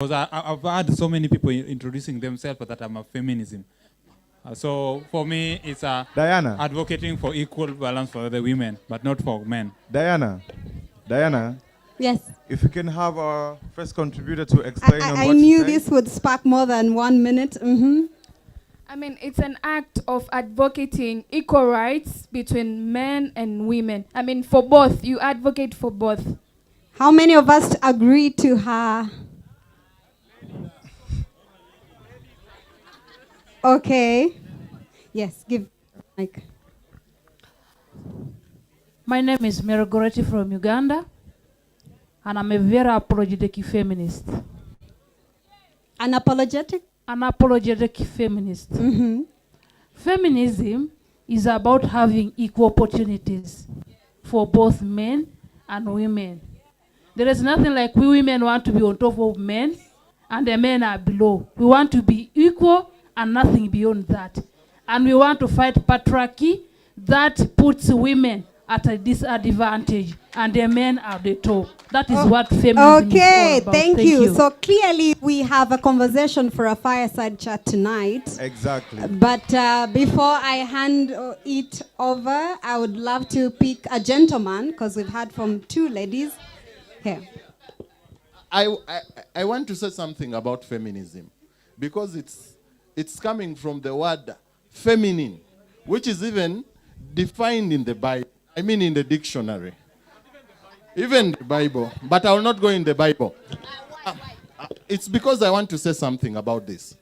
Because I've had so many people introducing themselves that I'm a feminism. So for me, it's Diana. advocating for equal balance for the women, but not for men. Diana. Yes. If you can have our first contributor to explain on what I knew this would spark more than 1 minute. I mean, it's an act of advocating equal rights between men and women. I mean, for both. You advocate for both. How many of us agree to her? Okay. Yes, give mic. My name is Merogoreti from Uganda, and I'm a very apologetic feminist. Unapologetic? Unapologetic feminist. Feminism is about having equal opportunities for both men and women. There is nothing like we women want to be on top of men and the men are below. We want to be equal and nothing beyond that. And we want to fight patriarchy that puts women at a disadvantage and the men are the top. That is what feminism is all about. Okay, thank you. So clearly we have a conversation for a fireside chat tonight. Exactly. But before I hand it over, I would love to pick a gentleman, because we've heard from two ladies here. I want to say something about feminism, because it's coming from the word feminine, which is even defined in the Bible. I mean in the dictionary. Even the Bible. But I will not go in the Bible. It's because I want to say something about this.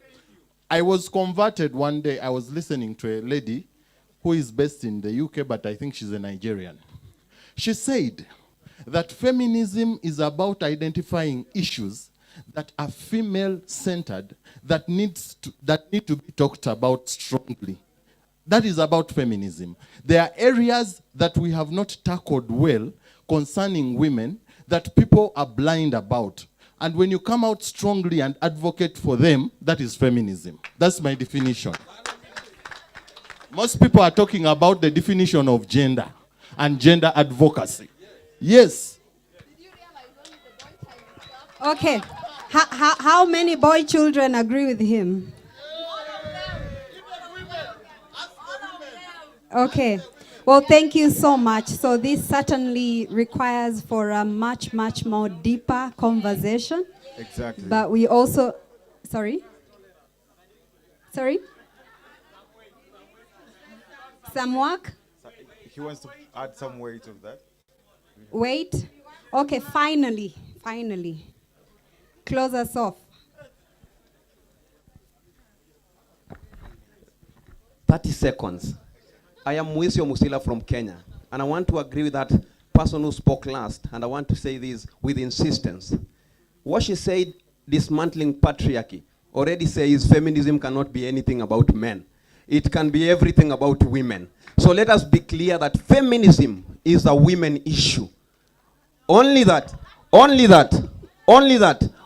I was converted one day. I was listening to a lady who is based in the UK, but I think she's a Nigerian. She said that feminism is about identifying issues that are female-centered, that need to be talked about strongly. That is about feminism. There are areas that we have not tackled well concerning women that people are blind about. And when you come out strongly and advocate for them, that is feminism. That's my definition. Most people are talking about the definition of gender and gender advocacy. Yes. Okay. How many boy children agree with him? Okay. Well, thank you so much. So this certainly requires for a much, much more deeper conversation. Exactly. But we also, sorry? Some work? He wants to add some weight of that. Wait. Okay, finally. Close us off. 30 seconds. I am Mwisio Musila from Kenya, and I want to agree with that person who spoke last, and I want to say this with insistence. What she said, dismantling patriarchy, already says feminism cannot be anything about men. It can be everything about women. So let us be clear that feminism is a women issue. Only that,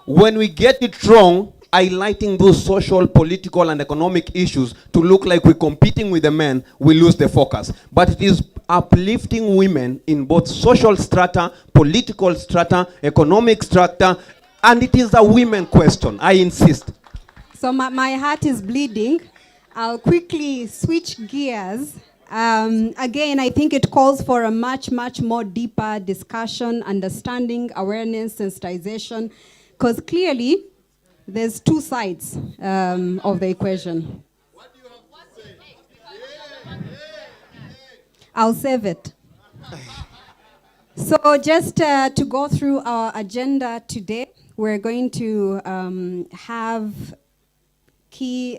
when we get it wrong, highlighting those social, political, and economic issues to look like we're competing with the men, we lose the focus. But it is uplifting women in both social strata, political strata, economic strata, and it is a women question, I insist. So my heart is bleeding. I'll quickly switch gears. Again, I think it calls for a much, much more deeper discussion, understanding, awareness, sensitization, because clearly, there's two sides of the equation. What do you have to say? I'll save it. So just to go through our agenda today, we're going to have key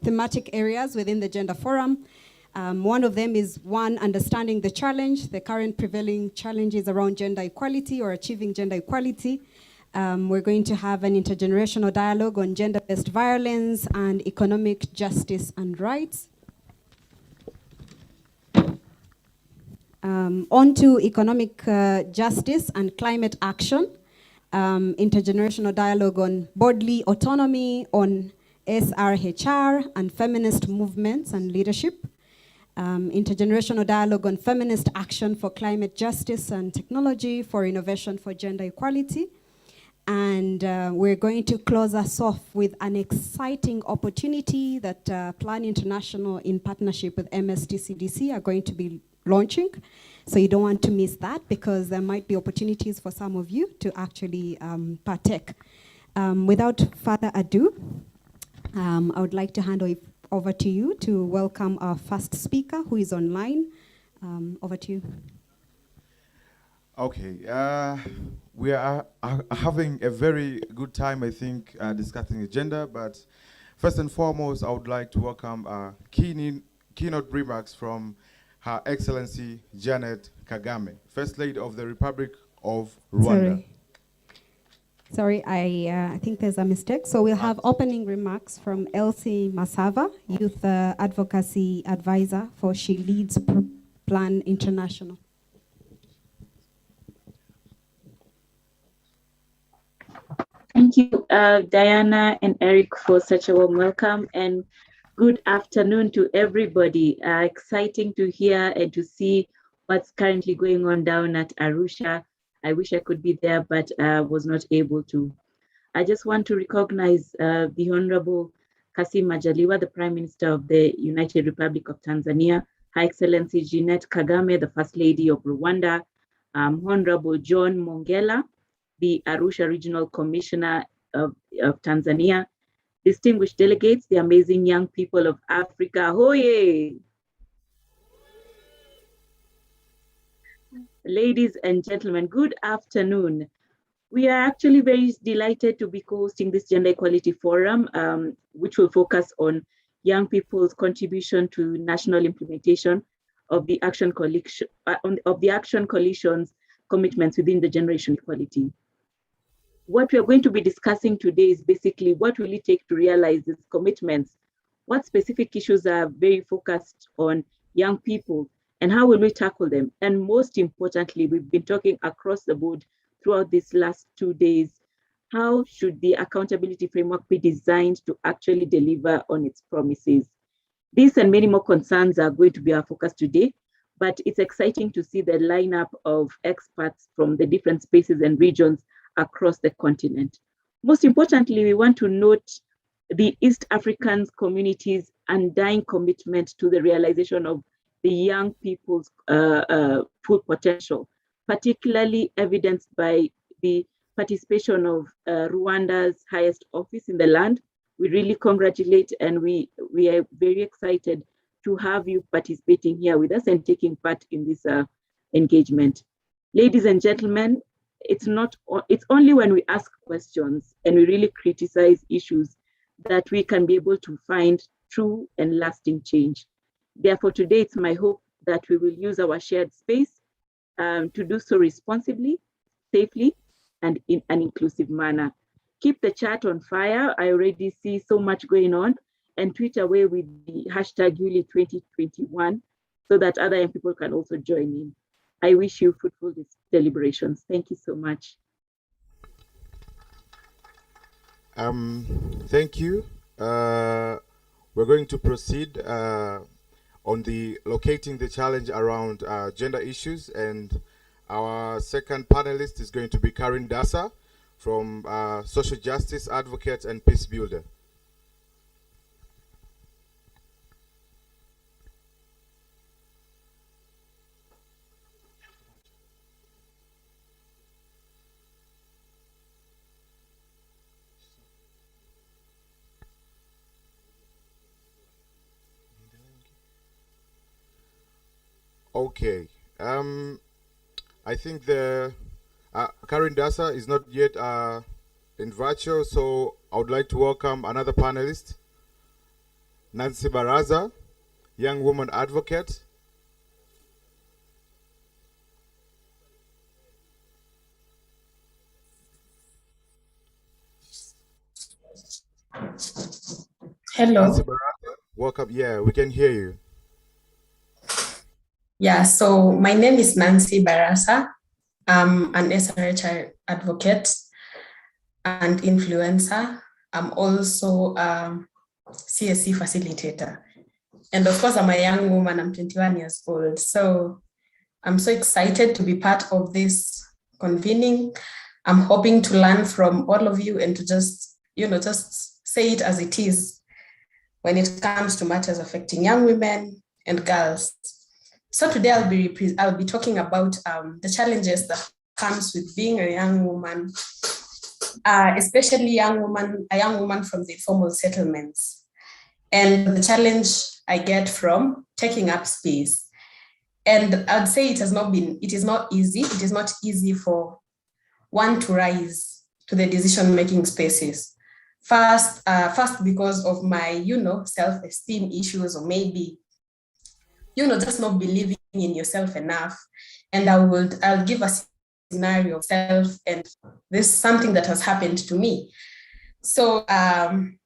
thematic areas within the Gender Forum. One of them is understanding the challenge, the current prevailing challenges around gender equality or achieving gender equality. We're going to have an intergenerational dialogue on gender-based violence and economic justice and rights. On to economic justice and climate action. Intergenerational dialogue on bodily autonomy, on SRHR and feminist movements and leadership. Intergenerational dialogue on feminist action for climate justice and technology for innovation for gender equality. And we're going to close us off with an exciting opportunity that Plan International in partnership with MSTCDC are going to be launching. So you don't want to miss that, because there might be opportunities for some of you to actually partake. Without further ado, I would like to hand over to you to welcome our first speaker who is online. Over to you. Okay, we are having a very good time, I think, discussing agenda, but first and foremost, I would like to welcome keynote remarks from Her Excellency Jeannette Kagame, First Lady of the Republic of Rwanda. Sorry, I think there's a mistake. So we'll have opening remarks from Elsie Masava, Youth Advocacy Advisor for She Leads Plan International. Thank you, Diana and Eric, for such a warm welcome, and good afternoon to everybody. Exciting to hear and to see what's currently going on down at Arusha. I wish I could be there, but was not able to. I just want to recognize the Honorable Kassim Majaliwa, the Prime Minister of the United Republic of Tanzania, Her Excellency Jeannette Kagame, the First Lady of Rwanda, Honorable John Mongela, the Arusha Regional Commissioner of Tanzania, distinguished delegates, the amazing young people of Africa, hoye! Ladies and gentlemen, good afternoon. We are actually very delighted to be hosting this Gender Equality Forum, which will focus on young people's contribution to national implementation of the Action Coalition's commitments within the generation equality. What we are going to be discussing today is basically what will it take to realize these commitments? What specific issues are very focused on young people, and how will we tackle them? And most importantly, we've been talking across the board throughout these last 2 days, how should the accountability framework be designed to actually deliver on its promises? These and many more concerns are going to be our focus today, but it's exciting to see the lineup of experts from the different spaces and regions across the continent. Most importantly, we want to note the East African community's undying commitment to the realization of the young people's full potential, particularly evidenced by the participation of Rwanda's highest office in the land. We really congratulate, and we are very excited to have you participating here with us and taking part in this engagement. Ladies and gentlemen, it's only when we ask questions and we really criticize issues that we can be able to find true and lasting change. Therefore, today it's my hope that we will use our shared space to do so responsibly, safely, and in an inclusive manner. Keep the chat on fire. I already see so much going on, and tweet away with the hashtag Yuli2021 so that other young people can also join in. I wish you fruitful deliberations. Thank you so much. Thank you. We're going to proceed on the locating the challenge around gender issues, and our second panelist is going to be Karen Dasa from Social Justice Advocate and Peace Builder. Okay, I think the Karen Dasa is not yet in virtual, so I would like to welcome another panelist, Nancy Baraza, young woman advocate. Hello. Nancy Baraza, welcome. Yeah, we can hear you. Yeah, so my name is Nancy Barasa. I'm an SRHR advocate and influencer. I'm also a CSC facilitator. And of course, I'm a young woman, I'm 21 years old. So I'm so excited to be part of this convening. I'm hoping to learn from all of you and to just say it as it is when it comes to matters affecting young women and girls. So today I'll be talking about the challenges that comes with being a young woman, especially a young woman from the informal settlements, and the challenge I get from taking up space. And I'd say it is not easy. It is not easy for one to rise to the decision-making spaces. First because of my, self-esteem issues, or maybe, just not believing in yourself enough. And I'll give a scenario of self, and this is something that has happened to me. So I'm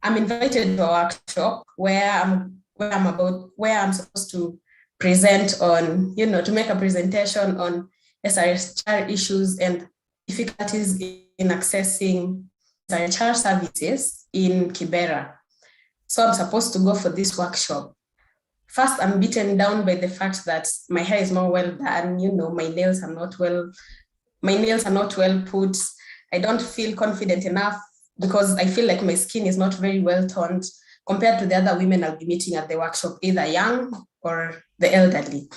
invited to a workshop where I'm supposed to present on, to make a presentation on SRHR issues and difficulties in accessing SRHR services in Kibera. So I'm supposed to go for this workshop. First, I'm beaten down by the fact that my hair is not well done, my nails are not well put. I don't feel confident enough because I feel like my skin is not very well toned compared to the other women I'll be meeting at the workshop, either young or the elderly.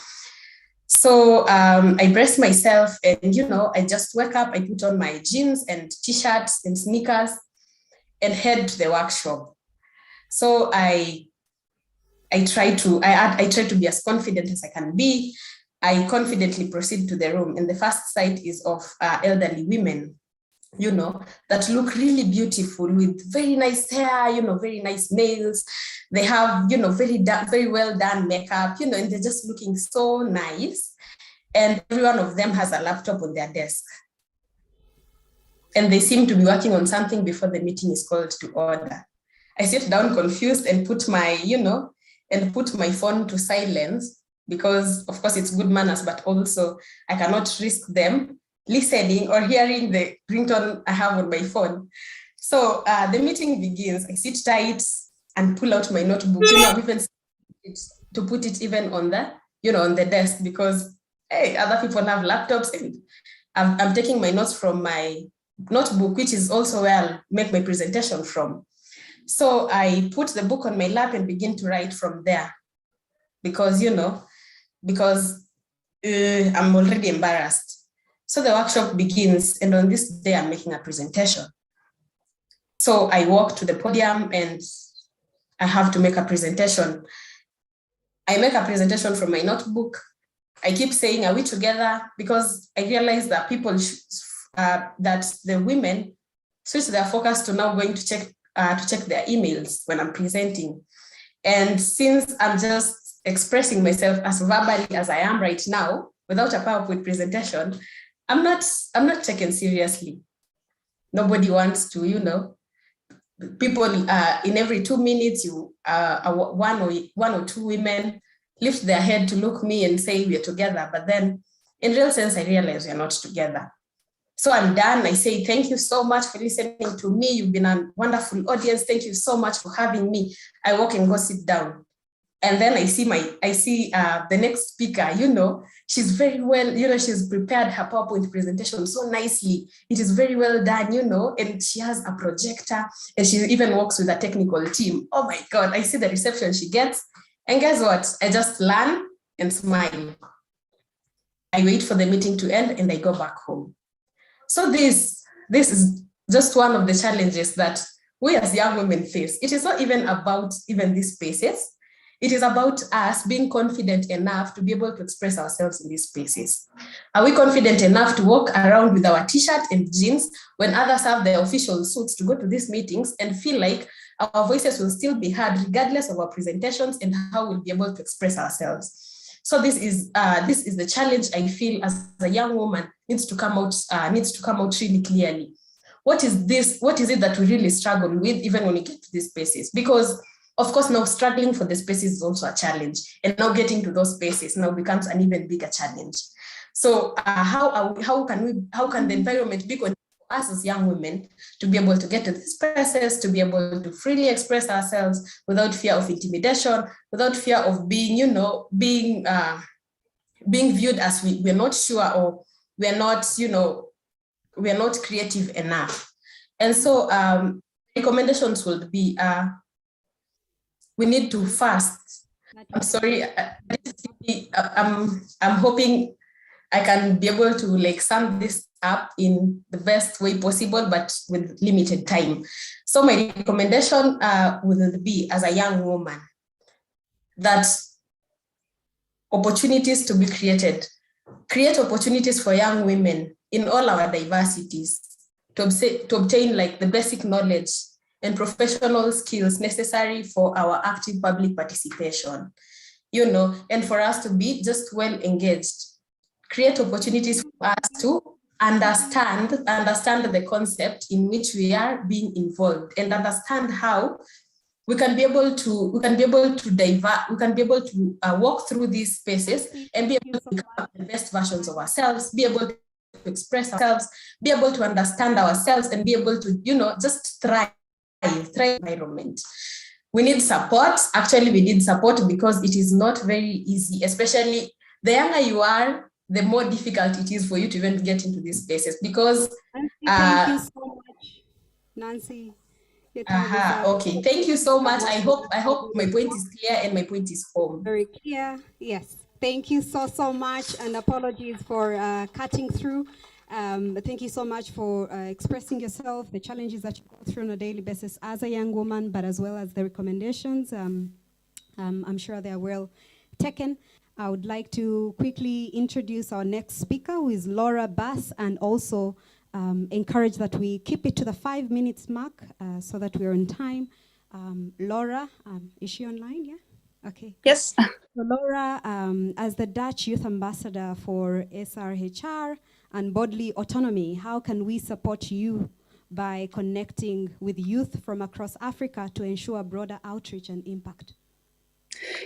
So I brace myself and, I just wake up, I put on my jeans and t-shirts and sneakers and head to the workshop. So I try to be as confident as I can be. I confidently proceed to the room, and the first sight is of elderly women, that look really beautiful with very nice hair, very nice nails. They have, very well done makeup, and they're just looking so nice. And every one of them has a laptop on their desk. And they seem to be working on something before the meeting is called to order. I sit down confused and put my phone to silence because, of course, it's good manners, but also I cannot risk them listening or hearing the ringtone I have on my phone. So the meeting begins. I sit tight and pull out my notebook. I'm even to put it even on the, on the desk because, hey, other people have laptops, and I'm taking my notes from my notebook, which is also where I'll make my presentation from. So I put the book on my lap and begin to write from there because, I'm already embarrassed. So the workshop begins, and on this day, I'm making a presentation. So I walk to the podium and I have to make a presentation. I make a presentation from my notebook. I keep saying, are we together? Because I realize that that the women switch their focus to now going to check their emails when I'm presenting. And since I'm just expressing myself as verbally as I am right now, without a PowerPoint presentation, I'm not taken seriously. Nobody wants to, people in every 2 minutes, one or two women lift their head to look me and say we're together. But then in real sense, I realize we're not together. So I'm done. I say, thank you so much for listening to me. You've been a wonderful audience. Thank you so much for having me. I walk and go sit down. And then I see the next speaker, she's very well, she's prepared her PowerPoint presentation so nicely. It is very well done, and she has a projector and she even works with a technical team. Oh my God, I see the reception she gets. And guess what? I just learn and smile. I wait for the meeting to end and I go back home. So this is just one of the challenges that we as young women face. It is not even about even these spaces. It is about us being confident enough to be able to express ourselves in these spaces. Are we confident enough to walk around with our t-shirt and jeans when others have their official suits to go to these meetings and feel like our voices will still be heard regardless of our presentations and how we'll be able to express ourselves? So this is the challenge I feel as a young woman needs to come out really clearly. What is it that we really struggle with even when we get to these spaces? Because of course, now struggling for the spaces is also a challenge, and now getting to those spaces now becomes an even bigger challenge. So how can the environment be conducive for us as young women to be able to get to these spaces, to be able to freely express ourselves without fear of intimidation, without fear of being viewed as we're not sure, or we're not, we are not creative enough. And so recommendations would be, we need to first, I'm sorry, I'm hoping I can be able to like sum this up in the best way possible, but with limited time. So my recommendation would be, as a young woman, that opportunities to be created, create opportunities for young women in all our diversities to obtain like the basic knowledge and professional skills necessary for our active public participation, you know, and for us to be just well engaged. Create opportunities for us to understand the concept in which we are being involved, and understand how we can be able to walk through these spaces and be able to become the best versions of ourselves, be able to express ourselves, be able to understand ourselves, and be able to, you know, just thrive environment. We need support. Actually, we need support because it is not very easy, especially the younger you are, the more difficult it is for you to even get into these spaces, because thank you so much, Nancy. Okay, thank you so much. I hope my point is clear and my point is home. Very clear. Yes. Thank you so much, and apologies for cutting through. Thank you so much for expressing yourself, the challenges that you go through on a daily basis as a young woman, but as well as the recommendations. I'm sure they are well taken. I would like to quickly introduce our next speaker, who is Laura Bass, and also encourage that we keep it to the 5 minutes mark so that we're on time. Laura, is she online? Yeah? Okay. Yes. So Laura, as the Dutch Youth Ambassador for SRHR and Bodily Autonomy, how can we support you by connecting with youth from across Africa to ensure broader outreach and impact?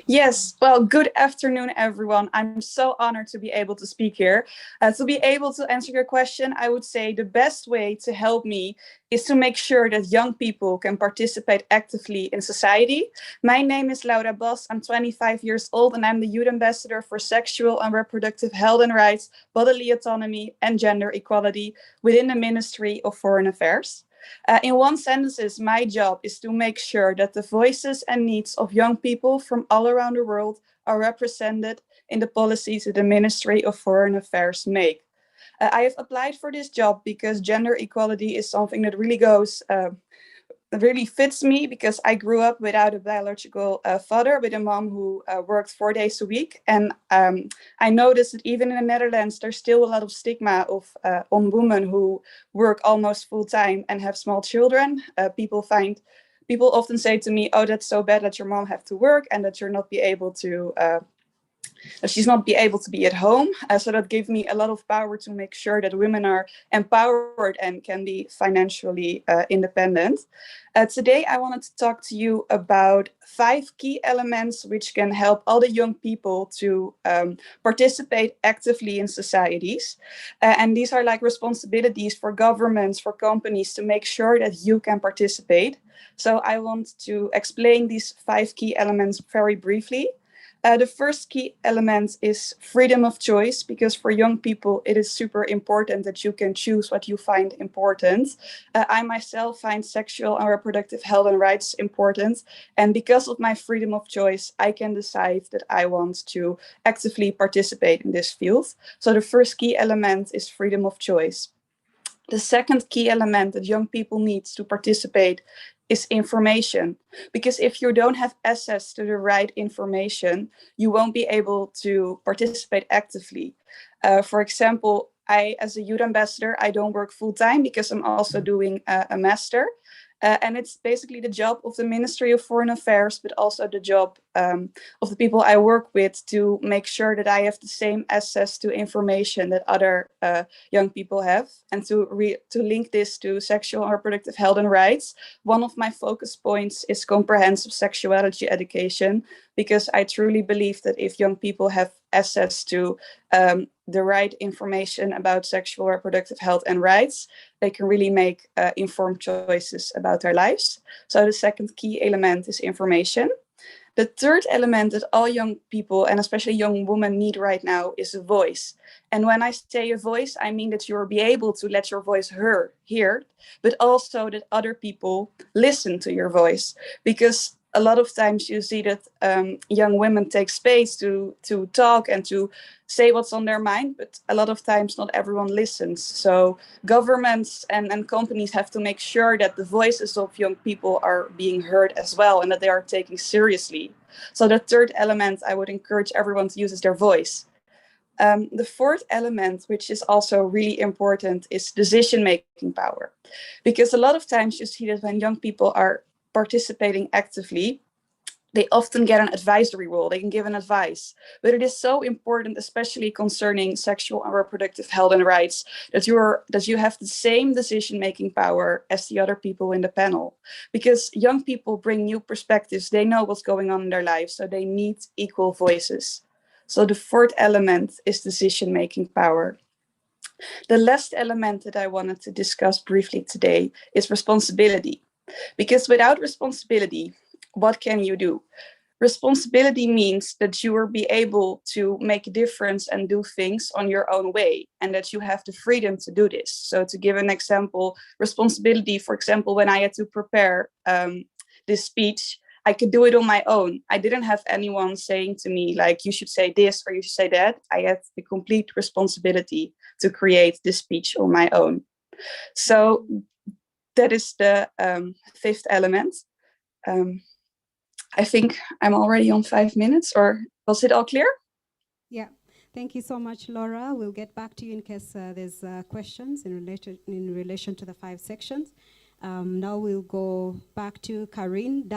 Yes, well, good afternoon, everyone. I'm so honored to be able to speak here. To be able to answer your question, I would say the best way to help me is to make sure that young people can participate actively in society. My name is Laura Bas. I'm 25 years old, and I'm the Youth Ambassador for Sexual and Reproductive Health and Rights, Bodily Autonomy, and Gender Equality within the Ministry of Foreign Affairs. In one sentence, my job is to make sure that the voices and needs of young people from all around the world are represented in the policies that the Ministry of Foreign Affairs make. I have applied for this job because gender equality is something that really fits me, because I grew up without a biological father, with a mom who worked 4 days a week. And I noticed that even in the Netherlands, there's still a lot of stigma on women who work almost full time and have small children. People often say to me, "Oh, that's so bad that your mom have to work and that she's not be able to be at home." So that gave me a lot of power to make sure that women are empowered and can be financially independent. Today, I wanted to talk to you about 5 key elements which can help all the young people to participate actively in societies. And these are like responsibilities for governments, for companies, to make sure that you can participate. So I want to explain these 5 key elements very briefly. The first key element is freedom of choice, because for young people, it is super important that you can choose what you find important. I myself find sexual and reproductive health and rights important. And because of my freedom of choice, I can decide that I want to actively participate in this field. So the first key element is freedom of choice. The second key element that young people need to participate is information, because if you don't have access to the right information, you won't be able to participate actively. For example, I, as a youth ambassador, I don't work full time because I'm also doing a master. And it's basically the job of the Ministry of Foreign Affairs, but also the job of the people I work with, to make sure that I have the same access to information that other young people have. And to link this to sexual and reproductive health and rights, one of my focus points is comprehensive sexuality education, because I truly believe that if young people have access to the right information about sexual reproductive health and rights, they can really make informed choices about their lives. So the second key element is information. The third element that all young people, and especially young women, need right now is a voice. And when I say a voice, I mean that you'll be able to let your voice heard, but also that other people listen to your voice. Because a lot of times you see that young women take space to talk and to say what's on their mind, but a lot of times not everyone listens. So governments and companies have to make sure that the voices of young people are being heard as well, and that they are taken seriously. So the third element I would encourage everyone to use is their voice. The fourth element, which is also really important, is decision-making power. Because a lot of times you see that when young people are participating actively, they often get an advisory role. They can give an advice. But it is so important, especially concerning sexual and reproductive health and rights, that you have the same decision-making power as the other people in the panel. Because young people bring new perspectives. They know what's going on in their lives, so they need equal voices. So the fourth element is decision-making power. The last element that I wanted to discuss briefly today is responsibility. Because without responsibility, what can you do? Responsibility means that you will be able to make a difference and do things on your own way, and that you have the freedom to do this. So to give an example, responsibility, for example, when I had to prepare this speech, I could do it on my own. I didn't have anyone saying to me, like, you should say this or you should say that. I had the complete responsibility to create this speech on my own. So that is the fifth element. I think I'm already on 5 minutes, or was it all clear? Yeah, thank you so much, Laura. We'll get back to you in case there's questions in relation to the 5 sections. Now we'll go back to Karine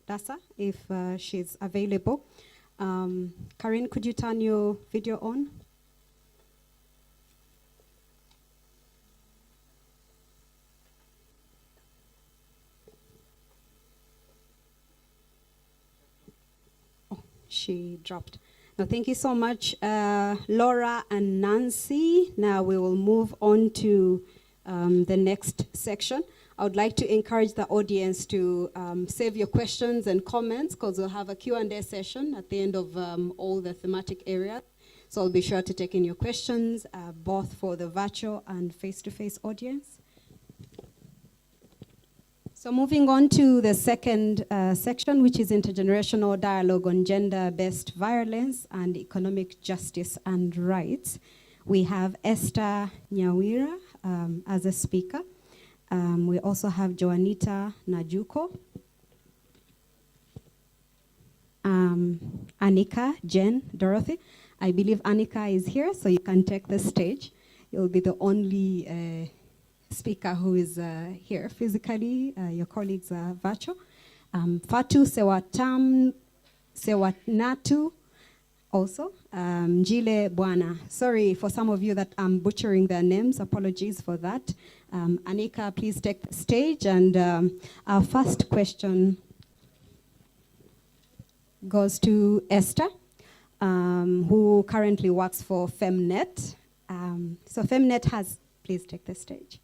Dasa, if she's available. Karine, could you turn your video on? She dropped. Now, thank you so much, Laura and Nancy. Now we will move on to the next section. I would like to encourage the audience to save your questions and comments, because we'll have a Q&A session at the end of all the thematic areas. So I'll be sure to take in your questions, both for the virtual and face-to-face audience. So moving on to the second section, which is intergenerational dialogue on gender-based violence and economic justice and rights. We have Esther Nyawira as a speaker. We also have Joanita Najuko, Anika, Jen, Dorothy. I believe Anika is here, so you can take the stage. You'll be the only speaker who is here physically. Your colleagues are virtual. Fatu Sewatnatu also. Njile Bwana. Sorry for some of you that I'm butchering their names. Apologies for that. Anika, please take the stage. And our first question goes to Esther, who currently works for Feminist. So Feminist has, please take the stage.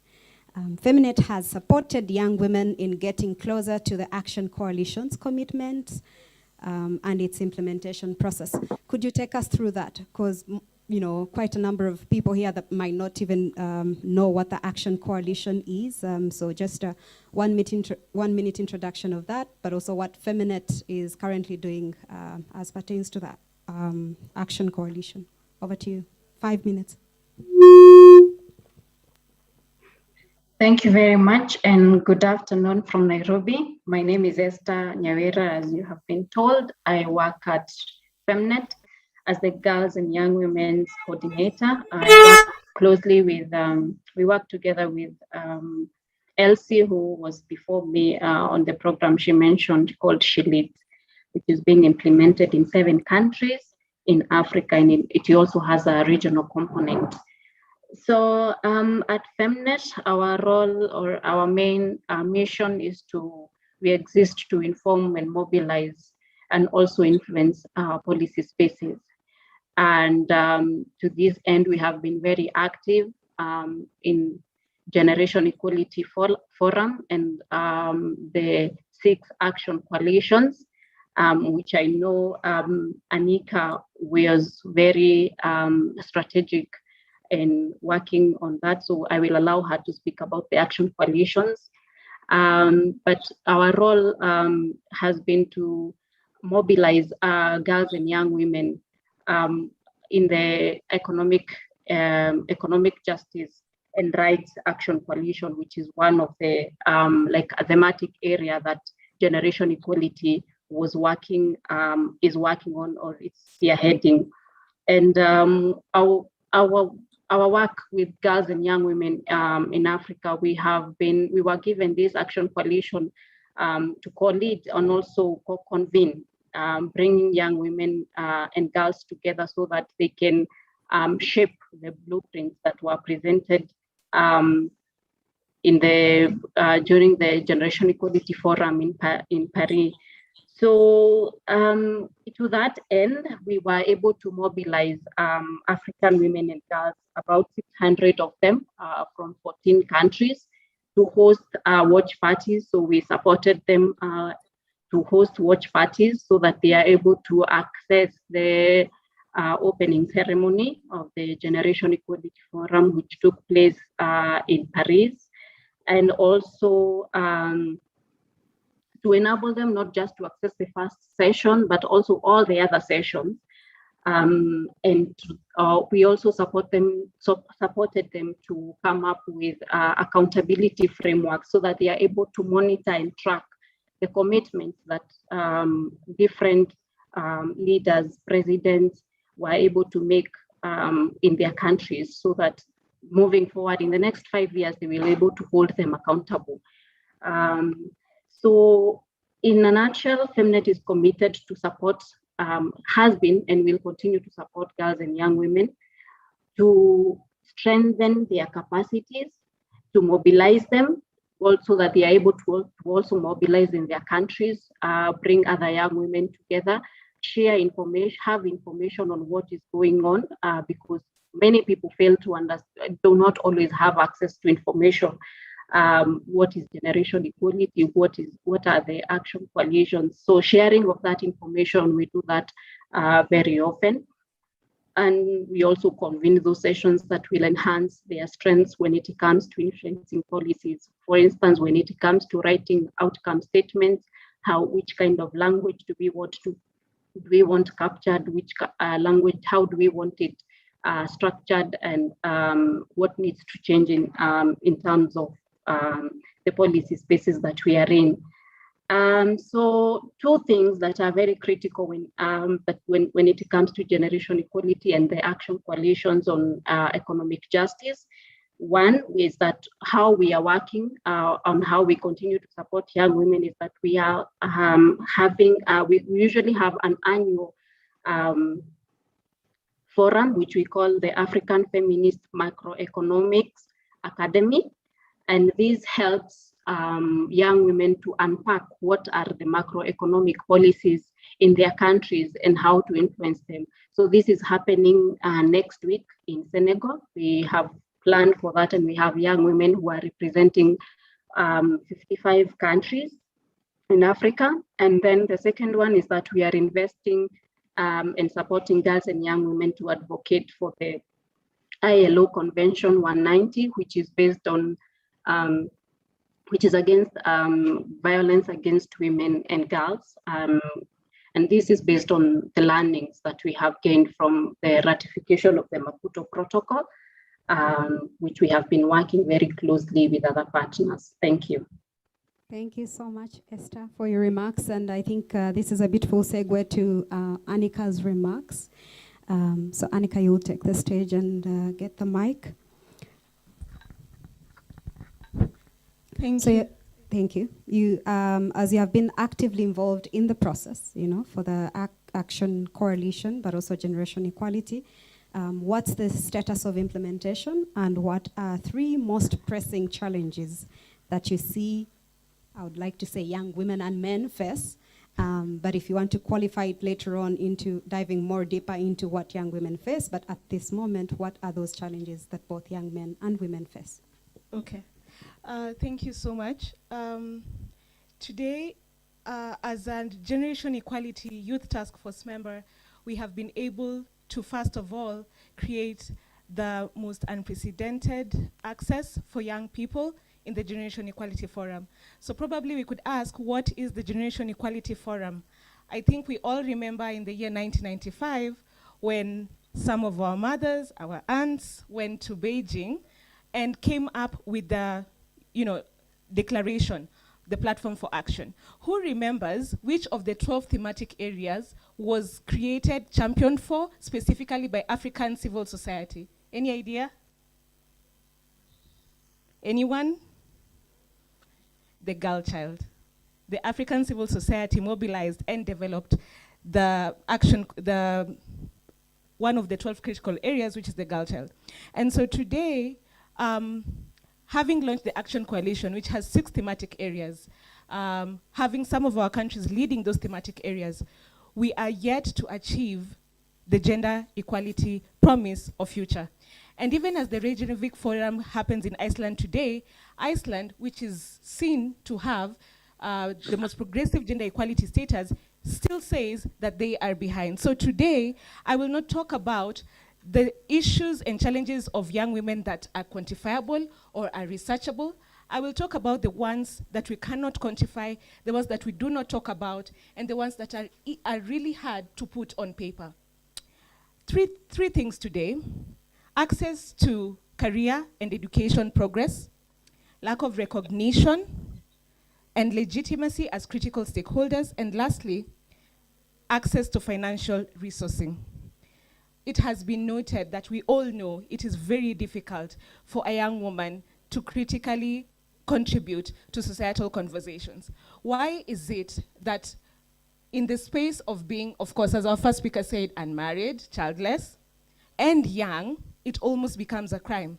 Feminist has supported young women in getting closer to the Action Coalition's commitments and its implementation process. Could you take us through that? Because, you know, quite a number of people here that might not even know what the Action Coalition is. So just a 1 minute introduction of that, but also what Feminist is currently doing as pertains to that Action Coalition. Over to you. 5 minutes. Thank you very much, and good afternoon from Nairobi. My name is Esther Nyawira, as you have been told. I work at Feminist as the Girls and Young Women's Coordinator. I work closely with, we work together with Elsie, who was before me on the program she mentioned called She Leads, which is being implemented in 7 countries in Africa, and it also has a regional component. So at Feminist, our role or our main mission is we exist to inform and mobilize and also influence policy spaces. And to this end, we have been very active in Generation Equality Forum and the 6 action coalitions. which I know Anika was very strategic in working on that. So I will allow her to speak about the action coalitions. But our role has been to mobilize girls and young women in the economic justice and rights action coalition, which is one of the like a thematic area that Generation Equality was working is working on, or it's spearheading. And our work with girls and young women in Africa, we were given this action coalition to co-lead and also co-convene, bringing young women and girls together so that they can shape the blueprints that were presented in the during the Generation Equality Forum in Paris. So to that end, we were able to mobilize African women and girls, about 600 of them from 14 countries, to host watch parties. So we supported them to host watch parties so that they are able to access the opening ceremony of the Generation Equality Forum, which took place in Paris, and also to enable them not just to access the first session, but also all the other sessions. We also supported them to come up with accountability frameworks so that they are able to monitor and track the commitments that different leaders, presidents were able to make in their countries, so that moving forward in the next 5 years, they will be able to hold them accountable. So in a nutshell, Feminist is committed to support, has been and will continue to support girls and young women to strengthen their capacities, to mobilize them, also that they are able to also mobilize in their countries, bring other young women together, share information, have information on what is going on, because many people fail to understand, do not always have access to information. What is generation equality? What are the action coalitions? So sharing of that information, we do that very often. And we also convene those sessions that will enhance their strengths when it comes to influencing policies. For instance, when it comes to writing outcome statements, which kind of language do we want captured, which language, how do we want it structured, and what needs to change in terms of the policy spaces that we are in. So two things that are very critical when it comes to generation equality and the action coalitions on economic justice. One is that how we are working on how we continue to support young women is that we are we usually have an annual forum, which we call the African Feminist Macroeconomics Academy. And this helps young women to unpack what are the macroeconomic policies in their countries and how to influence them. So this is happening next week in Senegal. We have planned for that, and we have young women who are representing 55 countries in Africa. And then the second one is that we are investing and supporting girls and young women to advocate for the ILO Convention 190, which is based on which is against violence against women and girls. And this is based on the learnings that we have gained from the ratification of the Maputo Protocol, which we have been working very closely with other partners. Thank you. Thank you so much, Esther, for your remarks. And I think this is a beautiful segue to Annika's remarks. So Annika, you'll take the stage and get the mic. Thank you. Thank you. You, as you have been actively involved in the process, for the Action Coalition, but also Generation Equality, what's the status of implementation, and what are three most pressing challenges that you see, I would like to say young women and men face, but if you want to qualify it later on into diving more deeper into what young women face, but at this moment, what are those challenges that both young men and women face? Okay. Thank you so much. Today, as a Generation Equality Youth Task Force member, we have been able to, first of all, create the most unprecedented access for young people in the Generation Equality Forum. So probably we could ask, what is the Generation Equality Forum? I think we all remember in the year 1995 when some of our mothers, our aunts, went to Beijing and came up with the, declaration, the platform for action. Who remembers which of the 12 thematic areas was created, championed for, specifically by African civil society? Any idea? Anyone? The girl child. The African civil society mobilized and developed the action, one of the 12 critical areas, which is the girl child. And so today, having launched the Action Coalition, which has 6 thematic areas, having some of our countries leading those thematic areas, we are yet to achieve the gender equality promise of future. And even as the Reykjavik Forum happens in Iceland today, Iceland, which is seen to have the most progressive gender equality status, still says that they are behind. So today, I will not talk about the issues and challenges of young women that are quantifiable or are researchable. I will talk about the ones that we cannot quantify, the ones that we do not talk about, and the ones that are really hard to put on paper. Three things today: access to career and education progress, lack of recognition and legitimacy as critical stakeholders, and lastly, access to financial resourcing. It has been noted that we all know it is very difficult for a young woman to critically contribute to societal conversations. Why is it that in the space of being, of course, as our first speaker said, unmarried, childless, and young, it almost becomes a crime?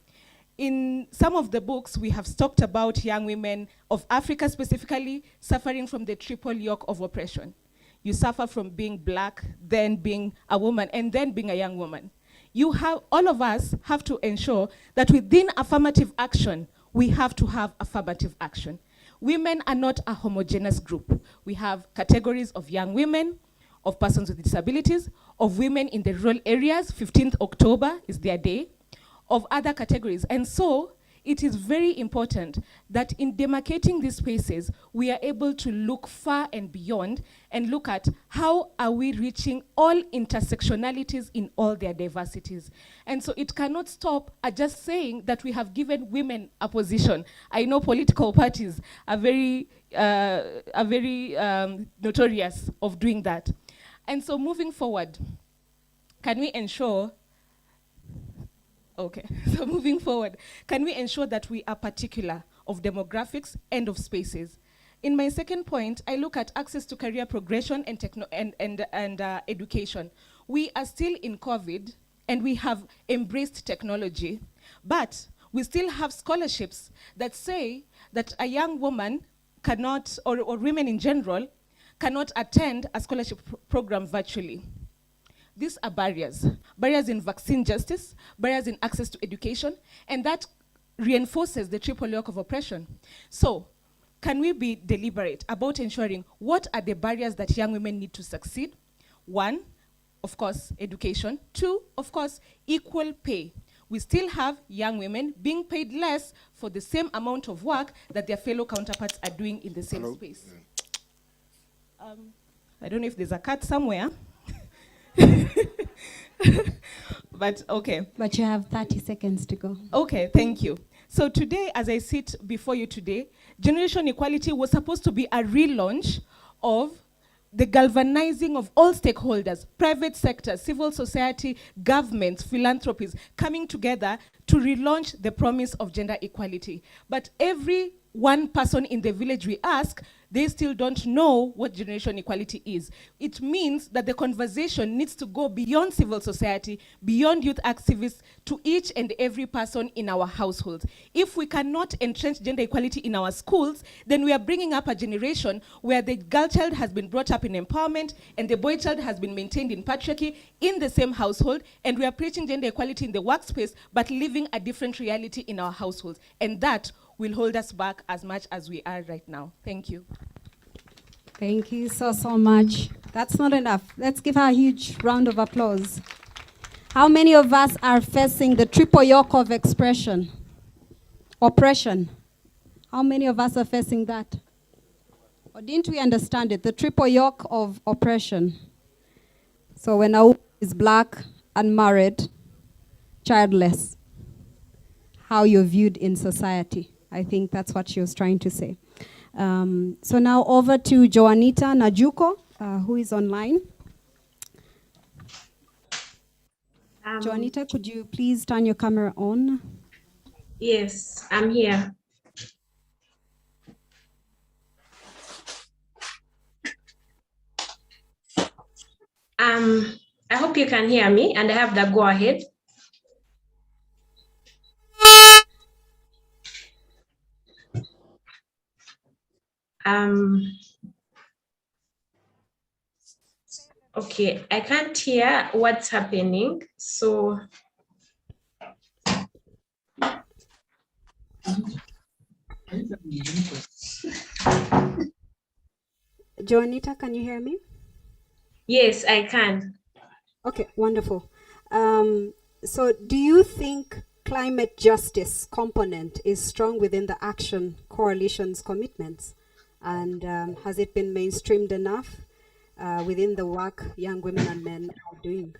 In some of the books, we have talked about young women of Africa specifically suffering from the triple yoke of oppression. You suffer from being black, then being a woman, and then being a young woman. All of us have to ensure that within affirmative action, we have to have affirmative action. Women are not a homogeneous group. We have categories of young women, of persons with disabilities, of women in the rural areas, 15th October is their day, of other categories. And so it is very important that in demarcating these spaces, we are able to look far and beyond and look at how are we reaching all intersectionalities in all their diversities. And so it cannot stop at just saying that we have given women a position. I know political parties are very notorious of doing that. And so moving forward, can we ensure can we ensure that we are particular of demographics and of spaces? In my second point, I look at access to career progression and education. We are still in COVID, and we have embraced technology, but we still have scholarships that say that a young woman cannot, or women in general, cannot attend a scholarship program virtually. These are barriers in vaccine justice, barriers in access to education, and that reinforces the triple yoke of oppression. So, can we be deliberate about ensuring what are the barriers that young women need to succeed? 1, of course, education. 2, of course, equal pay. We still have young women being paid less for the same amount of work that their fellow counterparts are doing in the same space. I don't know if there's a cut somewhere. But okay. But you have 30 seconds to go. Okay, thank you. So today, as I sit before you today, Generation Equality was supposed to be a relaunch of the galvanizing of all stakeholders, private sector, civil society, governments, philanthropies, coming together to relaunch the promise of gender equality. But every one person in the village we ask, they still don't know what generation equality is. It means that the conversation needs to go beyond civil society, beyond youth activists, to each and every person in our households. If we cannot entrench gender equality in our schools, then we are bringing up a generation where the girl child has been brought up in empowerment and the boy child has been maintained in patriarchy in the same household, and we are preaching gender equality in the workspace, but living a different reality in our households. And that will hold us back as much as we are right now. Thank you. Thank you so much. That's not enough. Let's give her a huge round of applause. How many of us are facing the triple yoke of oppression? How many of us are facing that? Or didn't we understand it? The triple yoke of oppression. So when a woman is black, unmarried, childless, how you're viewed in society. I think that's what she was trying to say. So now over to Joanita Najuko, who is online. Joanita, could you please turn your camera on? Yes, I'm here. I hope you can hear me and I have the go ahead. Okay, I can't hear what's happening, so. Joanita, can you hear me? Yes, I can. Okay, wonderful. So do you think climate justice component is strong within the Action Coalition's commitments? And has it been mainstreamed enough within the work young women and men are doing?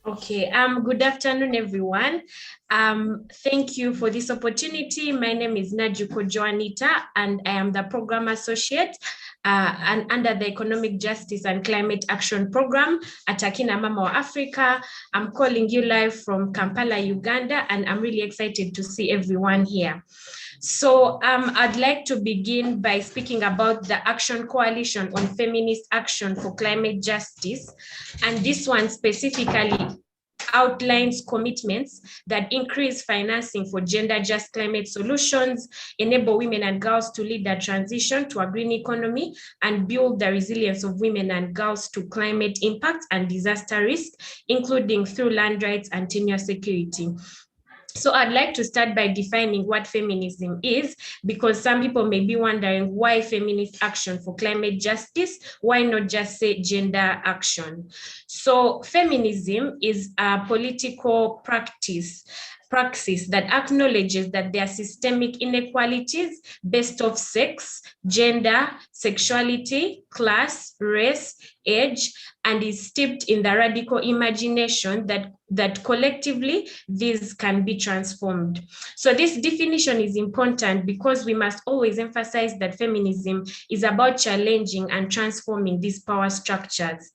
Okay, good afternoon, everyone. Thank you for this opportunity. My name is Najuko Joanita, and I am the program associate and under the Economic Justice and Climate Action Program at Akina Mama Africa. I'm calling you live from Kampala, Uganda, and I'm really excited to see everyone here. So I'd like to begin by speaking about the Action Coalition on Feminist Action for Climate Justice. And this one specifically outlines commitments that increase financing for gender-just climate solutions, enable women and girls to lead the transition to a green economy, and build the resilience of women and girls to climate impact and disaster risk, including through land rights and tenure security. So I'd like to start by defining what feminism is, because some people may be wondering why feminist action for climate justice, why not just say gender action? So feminism is a political praxis that acknowledges that there are systemic inequalities based off sex, gender, sexuality, class, race, age, and is steeped in the radical imagination that collectively these can be transformed. So this definition is important because we must always emphasize that feminism is about challenging and transforming these power structures.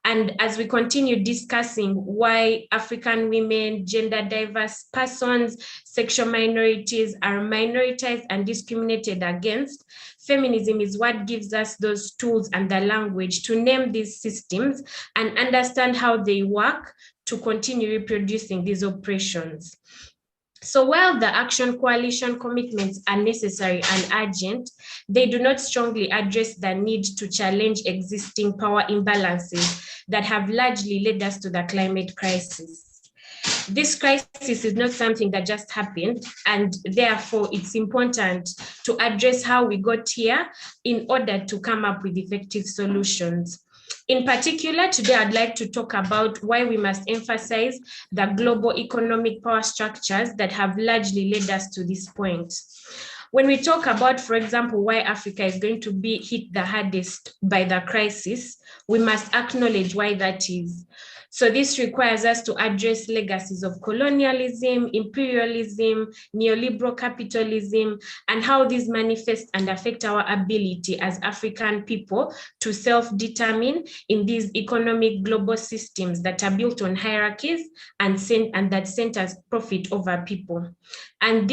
And as we continue discussing why African women, gender diverse persons, sexual minorities are minoritized and discriminated against, feminism is what gives us those tools and the language to name these systems and understand how they work to continue reproducing these oppressions. So while the Action Coalition commitments are necessary and urgent, they do not strongly address the need to challenge existing power imbalances that have largely led us to the climate crisis. This crisis is not something that just happened, and therefore it's important to address how we got here in order to come up with effective solutions. In particular, today I'd like to talk about why we must emphasize the global economic power structures that have largely led us to this point. When we talk about, for example, why Africa is going to be hit the hardest by the crisis, we must acknowledge why that is. So this requires us to address legacies of colonialism, imperialism, neoliberal capitalism, and how these manifest and affect our ability as African people to self-determine in these economic global systems that are built on hierarchies and that centers profit over people. And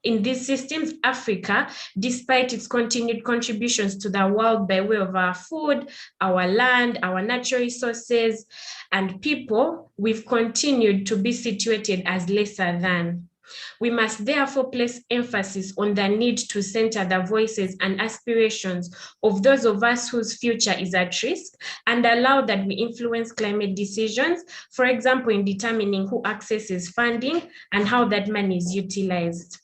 in these systems, Africa, despite its continued contributions to the world by way of our food, our land, our natural resources, and people, we've continued to be situated as lesser than. We must therefore place emphasis on the need to center the voices and aspirations of those of us whose future is at risk and allow that we influence climate decisions, for example, in determining who accesses funding and how that money is utilized.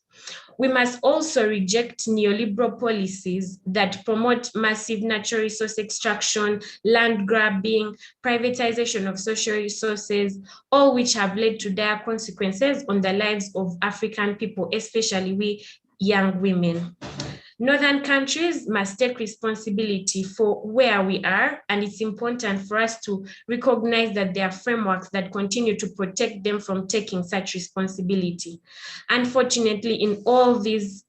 We must also reject neoliberal policies that promote massive natural resource extraction, land grabbing, privatization of social resources, all which have led to dire consequences on the lives of African people, especially we young women. Northern countries must take responsibility for where we are, and it's important for us to recognize that there are frameworks that continue to protect them from taking such responsibility. Unfortunately, in all these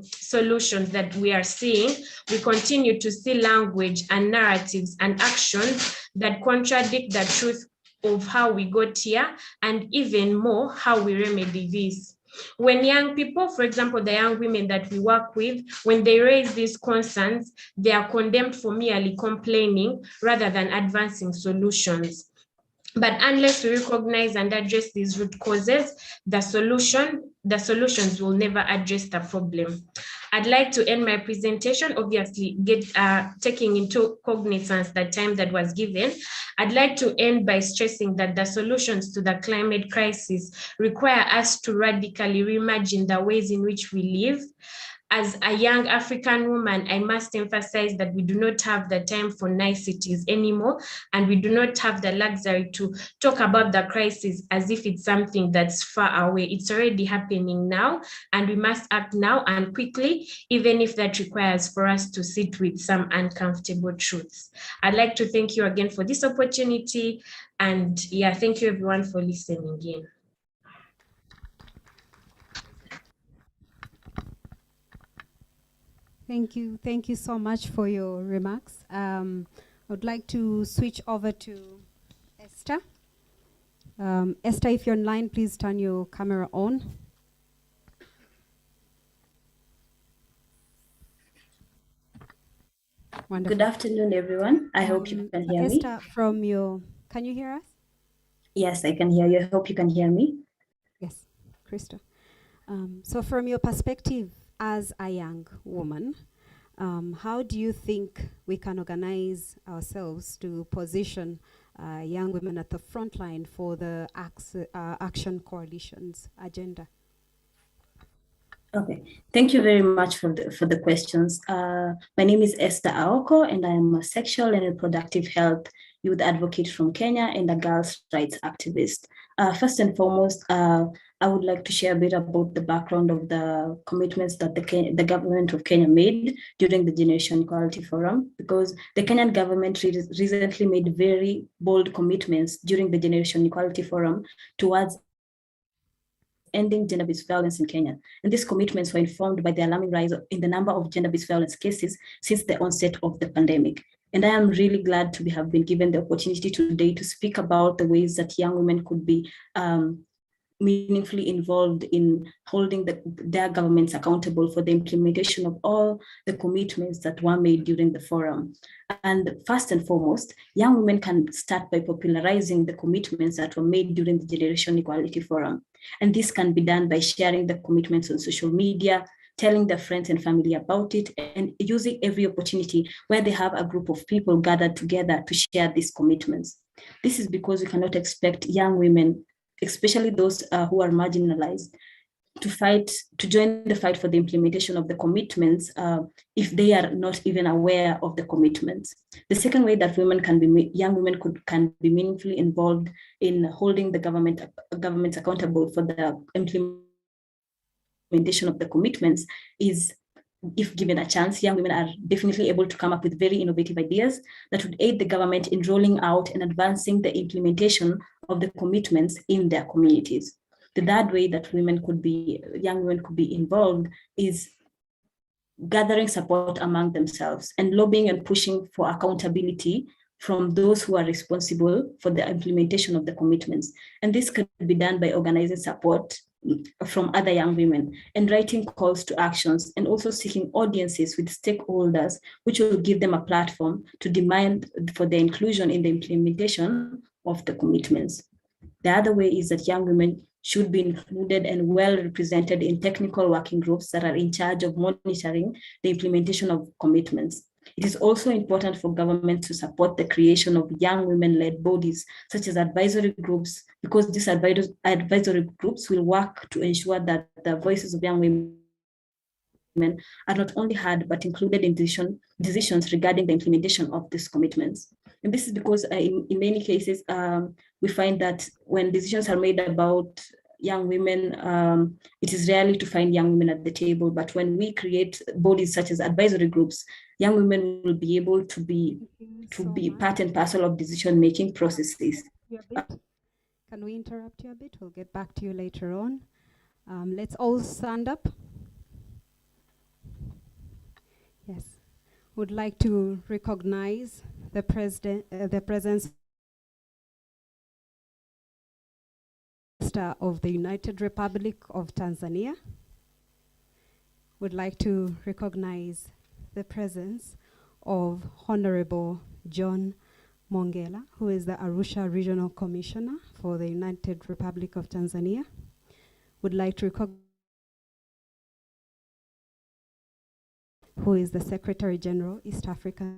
solutions that we are seeing, we continue to see language and narratives and actions that contradict the truth of how we got here, and even more, how we remedy this. When young people, for example, the young women that we work with, when they raise these concerns, they are condemned for merely complaining rather than advancing solutions. But unless we recognize and address these root causes, the solutions will never address the problem. I'd like to end my presentation, obviously taking into cognizance the time that was given. I'd like to end by stressing that the solutions to the climate crisis require us to radically reimagine the ways in which we live. As a young African woman, I must emphasize that we do not have the time for niceties anymore, and we do not have the luxury to talk about the crisis as if it's something that's far away. It's already happening now, and we must act now and quickly, even if that requires for us to sit with some uncomfortable truths. I'd like to thank you again for this opportunity, and yeah, thank you everyone for listening in. Thank you so much for your remarks. I would like to switch over to Esther. Esther, if you're online, please turn your camera on. Wonderful. Good afternoon, everyone. I hope you can hear me. Esther, can you hear us? Yes, I can hear you. I hope you can hear me. Yes, Krista. So from your perspective as a young woman, how do you think we can organize ourselves to position young women at the front line for the Action Coalition's agenda? Okay, thank you very much for the questions. My name is Esther Aoko, and I am a sexual and reproductive health youth advocate from Kenya and a girls' rights activist. First and foremost, I would like to share a bit about the background of the commitments that the government of Kenya made during the Generation Equality Forum, because the Kenyan government recently made very bold commitments during the Generation Equality Forum towards ending gender-based violence in Kenya. And these commitments were informed by the alarming rise in the number of gender-based violence cases since the onset of the pandemic. And I am really glad to have been given the opportunity today to speak about the ways that young women could be meaningfully involved in holding their governments accountable for the implementation of all the commitments that were made during the forum. And first and foremost, young women can start by popularizing the commitments that were made during the Generation Equality Forum. And this can be done by sharing the commitments on social media, telling their friends and family about it, and using every opportunity where they have a group of people gathered together to share these commitments. This is because we cannot expect young women, especially those who are marginalized, to join the fight for the implementation of the commitments if they are not even aware of the commitments. The second way that young women can be meaningfully involved in holding the governments accountable for the implementation of the commitments is, if given a chance, young women are definitely able to come up with very innovative ideas that would aid the government in rolling out and advancing the implementation of the commitments in their communities. The third way that young women could be involved is gathering support among themselves and lobbying and pushing for accountability from those who are responsible for the implementation of the commitments. And this could be done by organizing support from other young women and writing calls to actions, and also seeking audiences with stakeholders, which will give them a platform to demand for the inclusion in the implementation of the commitments. The other way is that young women should be included and well represented in technical working groups that are in charge of monitoring the implementation of commitments. It is also important for government to support the creation of young women-led bodies, such as advisory groups, because these advisory groups will work to ensure that the voices of young women women are not only heard, but included in decisions regarding the implementation of these commitments. And this is because in many cases, we find that when decisions are made about young women, it is rarely to find young women at the table. But when we create bodies such as advisory groups, young women will be able to be part and parcel of decision-making processes. Can we interrupt you a bit? We'll get back to you later on. Let's all stand up. Yes. Would like to recognize the presence of the United Republic of Tanzania. Would like to recognize the presence of Honorable John Mongela, who is the Arusha Regional Commissioner for the United Republic of Tanzania. Would like to recognize who is the Secretary General, East Africa,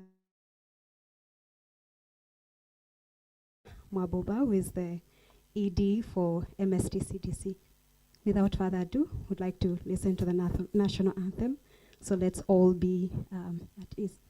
Mwabuba, who is the ED for MST-CDC. Without further ado, would like to listen to the national anthem. So let's all be at ease.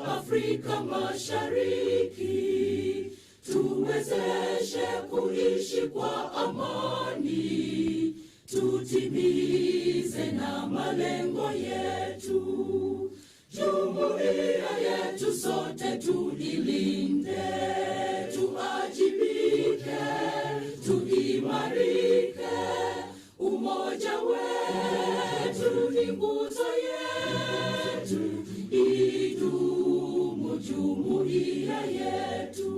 Afrika Mashariki, tuwezeshe kuishi kwa amani, tutimize na malengo yetu. Jumuiya yetu sote tuilinde, tuajibike, tuimarike. Umoja wetu ni nguzo yetu, idumu jumuiya yetu.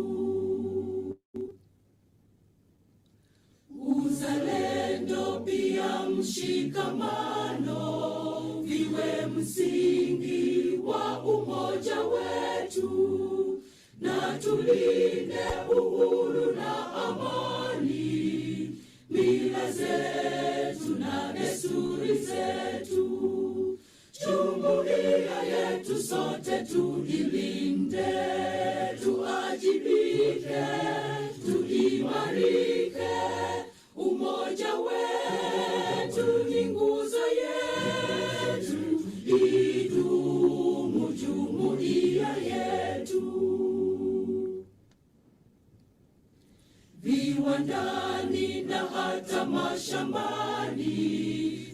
Uzalendo pia mshikamano viwe tulinde uhuru na amani, mila zetu na desturi zetu. Jumuiya yetu sote tuilinde, tuajibike, tuimarike. Umoja wetu ni nguzo yetu, idumu jumuiya yetu. Viwandani na hata mashambani,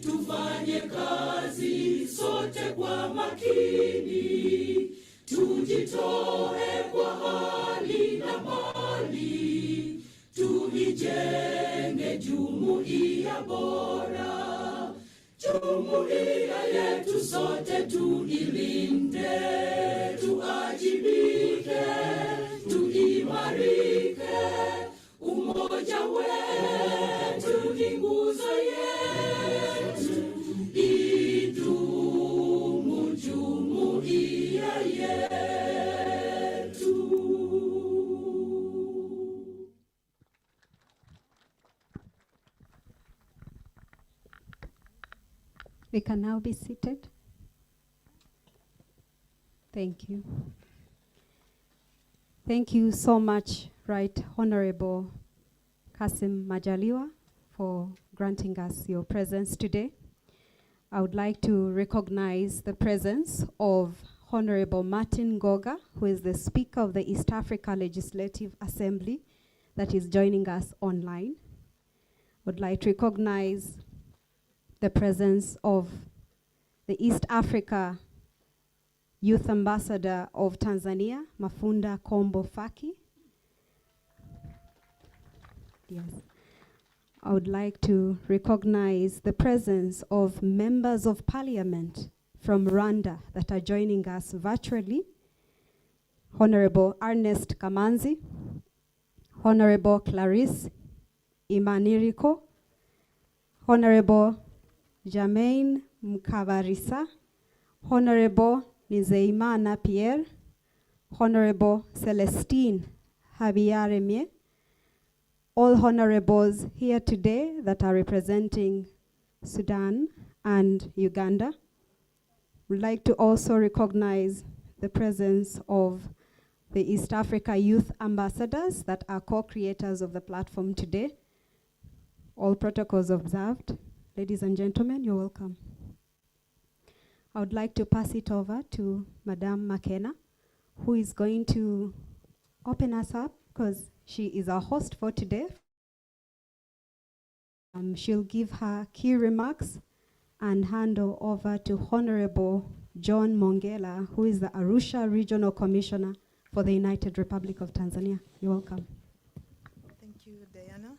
tufanye kazi sote kwa makini, tujitoe kwa hali na mali, tuijenge jumuiya bora. Jumuiya yetu sote tuilinde, tuajibike, tuimarike. Umoja wetu ni nguzo yetu, idumu jumuiya yetu. We can now be seated. Thank you. Thank you so much, Right Honorable Kassim Majaliwa, for granting us your presence today. I would like to recognize the presence of Honorable Martin Goga, who is the Speaker of the East Africa Legislative Assembly, that is joining us online. I would like to recognize the presence of the East Africa Youth Ambassador of Tanzania, Mafunda Kombo Faki. Yes. I would like to recognize the presence of members of parliament from Rwanda that are joining us virtually. Honorable Ernest Kamanzi, Honorable Clarisse Imaniriko, Honorable Jermaine Mkabarisa, Honorable Nizeimana Pierre, Honorable Celestine Habiyaremye, all honorables here today that are representing Sudan and Uganda. We'd like to also recognize the presence of the East Africa Youth Ambassadors that are co-creators of the platform today. All protocols observed. Ladies and gentlemen, you're welcome. I would like to pass it over to Madame McKenna, who is going to open us up because she is our host for today. She'll give her key remarks and hand over to Honorable John Mongela, who is the Arusha Regional Commissioner for the United Republic of Tanzania. You're welcome. Thank you, Diana.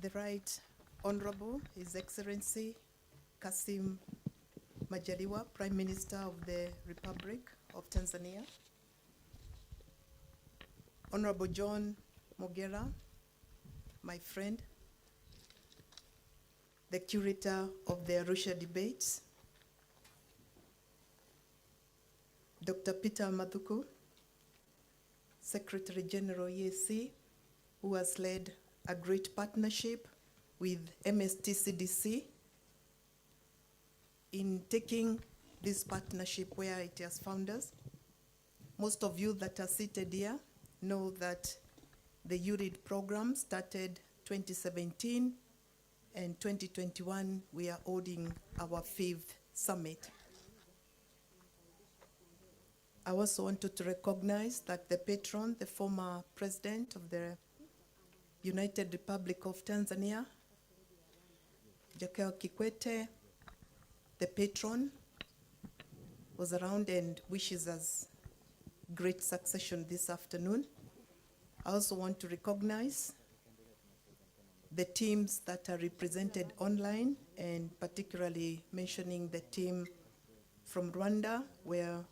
The Right Honorable His Excellency Kassim Majaliwa, Prime Minister of the Republic of Tanzania. Honorable John Mogera, my friend, the curator of the Arusha debates. Dr. Peter Mathuku, Secretary General EAC, who has led a great partnership with MSTCDC in taking this partnership where it has found us. Most of you that are seated here know that the URID program started 2017, and 2021 we are holding our 5th summit. I also wanted to recognize that the patron, the former president of the United Republic of Tanzania, Jakaya Kikwete, the patron, was around and wishes us great succession this afternoon. I also want to recognize the teams that are represented online, and particularly mentioning the team from Rwanda, where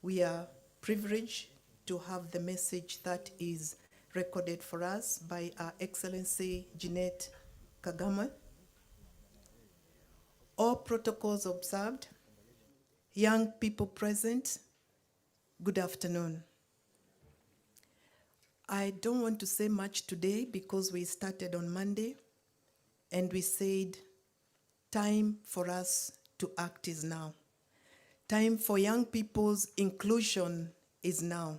we are privileged to have the message that is recorded for us by Our Excellency Jeannette Kagame. All protocols observed, young people present, Good afternoon. I don't want to say much today because we started on Monday and we said time for us to act is now. Time for young people's inclusion is now.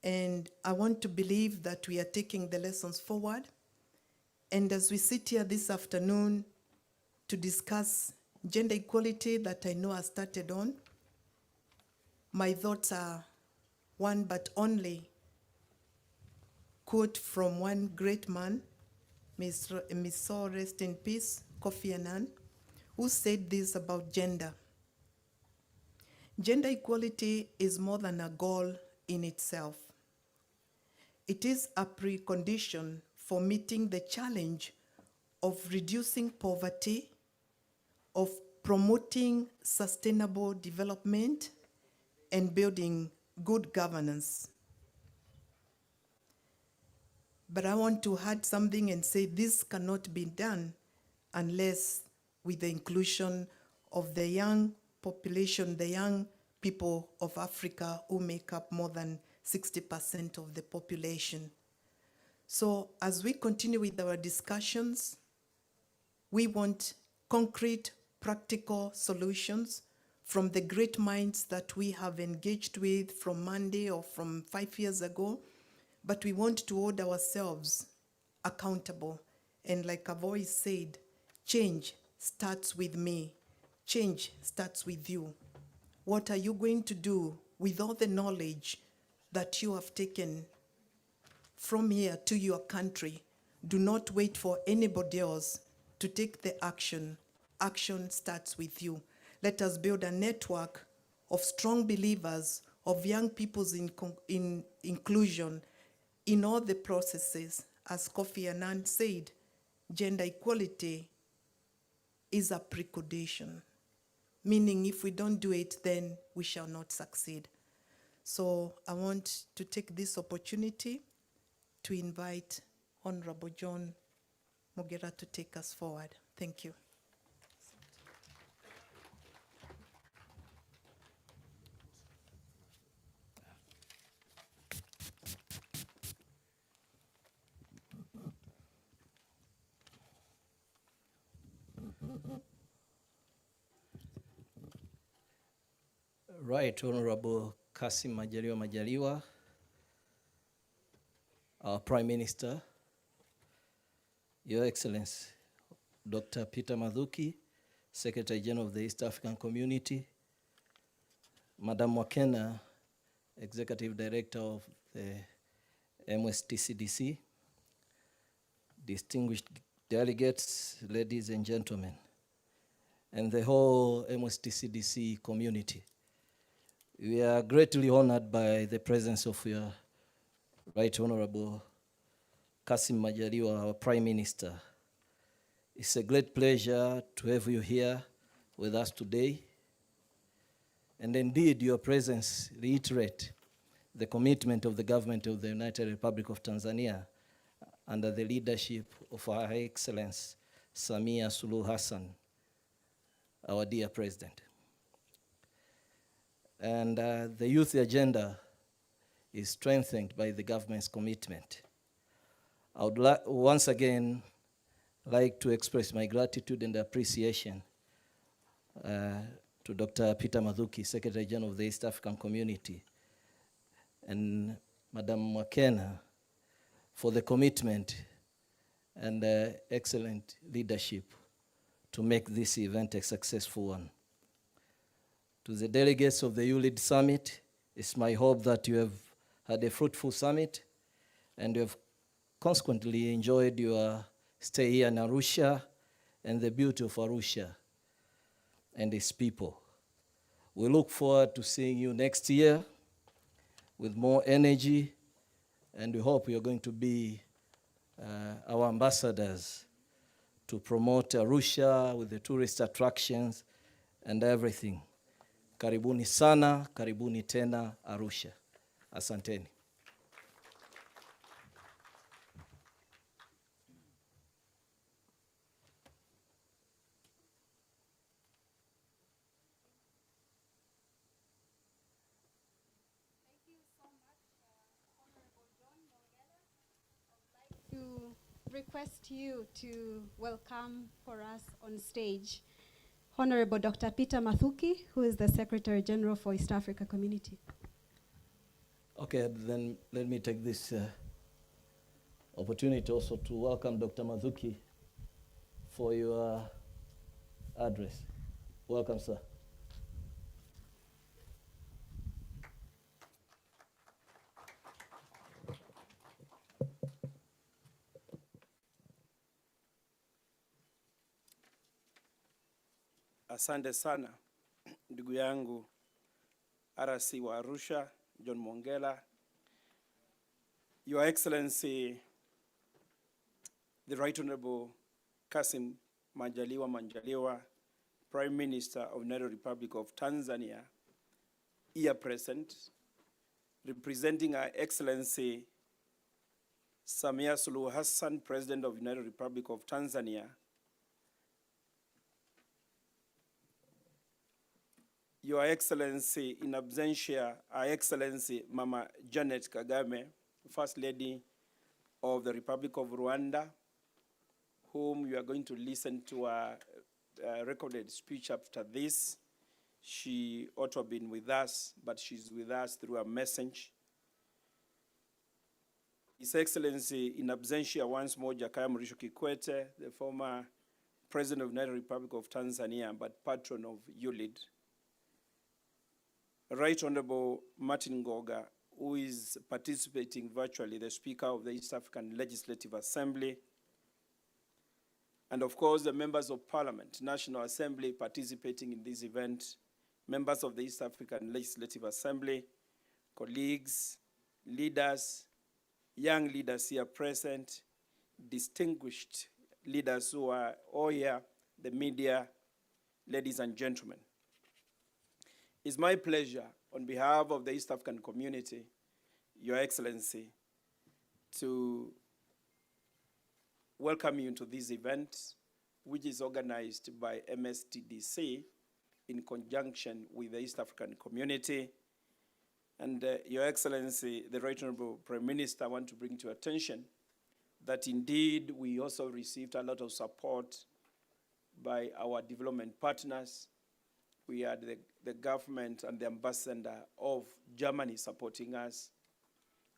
And I want to believe that we are taking the lessons forward. And as we sit here this afternoon to discuss gender equality that I know I started on, my thoughts are one but only quote from one great man, may soul rest in peace, Kofi Annan, who said this about gender. Gender equality is more than a goal in itself. It is a precondition for meeting the challenge of reducing poverty, of promoting sustainable development, and building good governance. But I want to add something and say this cannot be done unless with the inclusion of the young population, the young people of Africa who make up more than 60% of the population. So as we continue with our discussions, we want concrete, practical solutions from the great minds that we have engaged with from Monday or from 5 years ago, but we want to hold ourselves accountable. And like I've always said, change starts with me. Change starts with you. What are you going to do with all the knowledge that you have taken from here to your country? Do not wait for anybody else to take the action. Action starts with you. Let us build a network of strong believers, of young people's inclusion in all the processes. As Kofi Annan said, gender equality is a precondition, meaning if we don't do it, then we shall not succeed. So I want to take this opportunity to invite Honorable John Mogera to take us forward. Thank you. Right, Honorable Kassim Majaliwa, our Prime Minister, Your Excellency, Dr. Peter Mathuki, Secretary General of the East African Community, Madam Wakena, Executive Director of the MSTCDC, distinguished delegates, ladies and gentlemen, and the whole MSTCDC community. We are greatly honored by the presence of your Right Honorable Kassim Majaliwa, our Prime Minister. It's a great pleasure to have you here with us today. And indeed, your presence reiterates the commitment of the government of the United Republic of Tanzania under the leadership of Her Excellency Samia Suluhu Hassan, our dear President. And the youth agenda is strengthened by the government's commitment. I would once again like to express my gratitude and appreciation to Dr. Peter Mathuki, Secretary General of the East African Community, and Madam Wakena for the commitment and excellent leadership to make this event a successful one. To the delegates of the ULEAD Summit, it's my hope that you have had a fruitful summit and you have consequently enjoyed your stay here in Arusha and the beauty of Arusha and its people. We look forward to seeing you next year with more energy, and we hope you're going to be our ambassadors to promote Arusha with the tourist attractions and everything. Karibuni sana, karibuni tena Arusha. Asanteni. request you to welcome for us on stage Honorable Dr. Peter Mathuki, who is the Secretary General for East Africa Community. Okay, then let me take this opportunity also to welcome Dr. Mathuki for your address. Welcome, sir. Asante sana ndugu yangu RC wa Arusha, John Mongela, Your Excellency, the Right Honorable Kassim Majaliwa, Prime Minister of United Republic of Tanzania, here present, representing Her Excellency Samia Suluhu Hassan, President of United Republic of Tanzania, Your Excellency, in absentia, Her Excellency Mama Jeannette Kagame, First Lady of the Republic of Rwanda, whom you are going to listen to a recorded speech after this. She ought to have been with us, but she's with us through a message. His Excellency, in absentia once more, Jakaya Mrisho Kikwete, the former President of the United Republic of Tanzania, but patron of ULID. Right Honorable Martin Ngoga, who is participating virtually, the Speaker of the East African Legislative Assembly, and of course the members of Parliament, National Assembly participating in this event, members of the East African Legislative Assembly, colleagues, leaders, young leaders here present, distinguished leaders who are all here, the media, ladies and gentlemen. It's my pleasure, on behalf of the East African community, Your Excellency, to welcome you to this event, which is organized by MSTDC in conjunction with the East African community. And Your Excellency, the Right Honorable Prime Minister, I want to bring to your attention that indeed we also received a lot of support by our development partners. We had the government and the ambassador of Germany supporting us.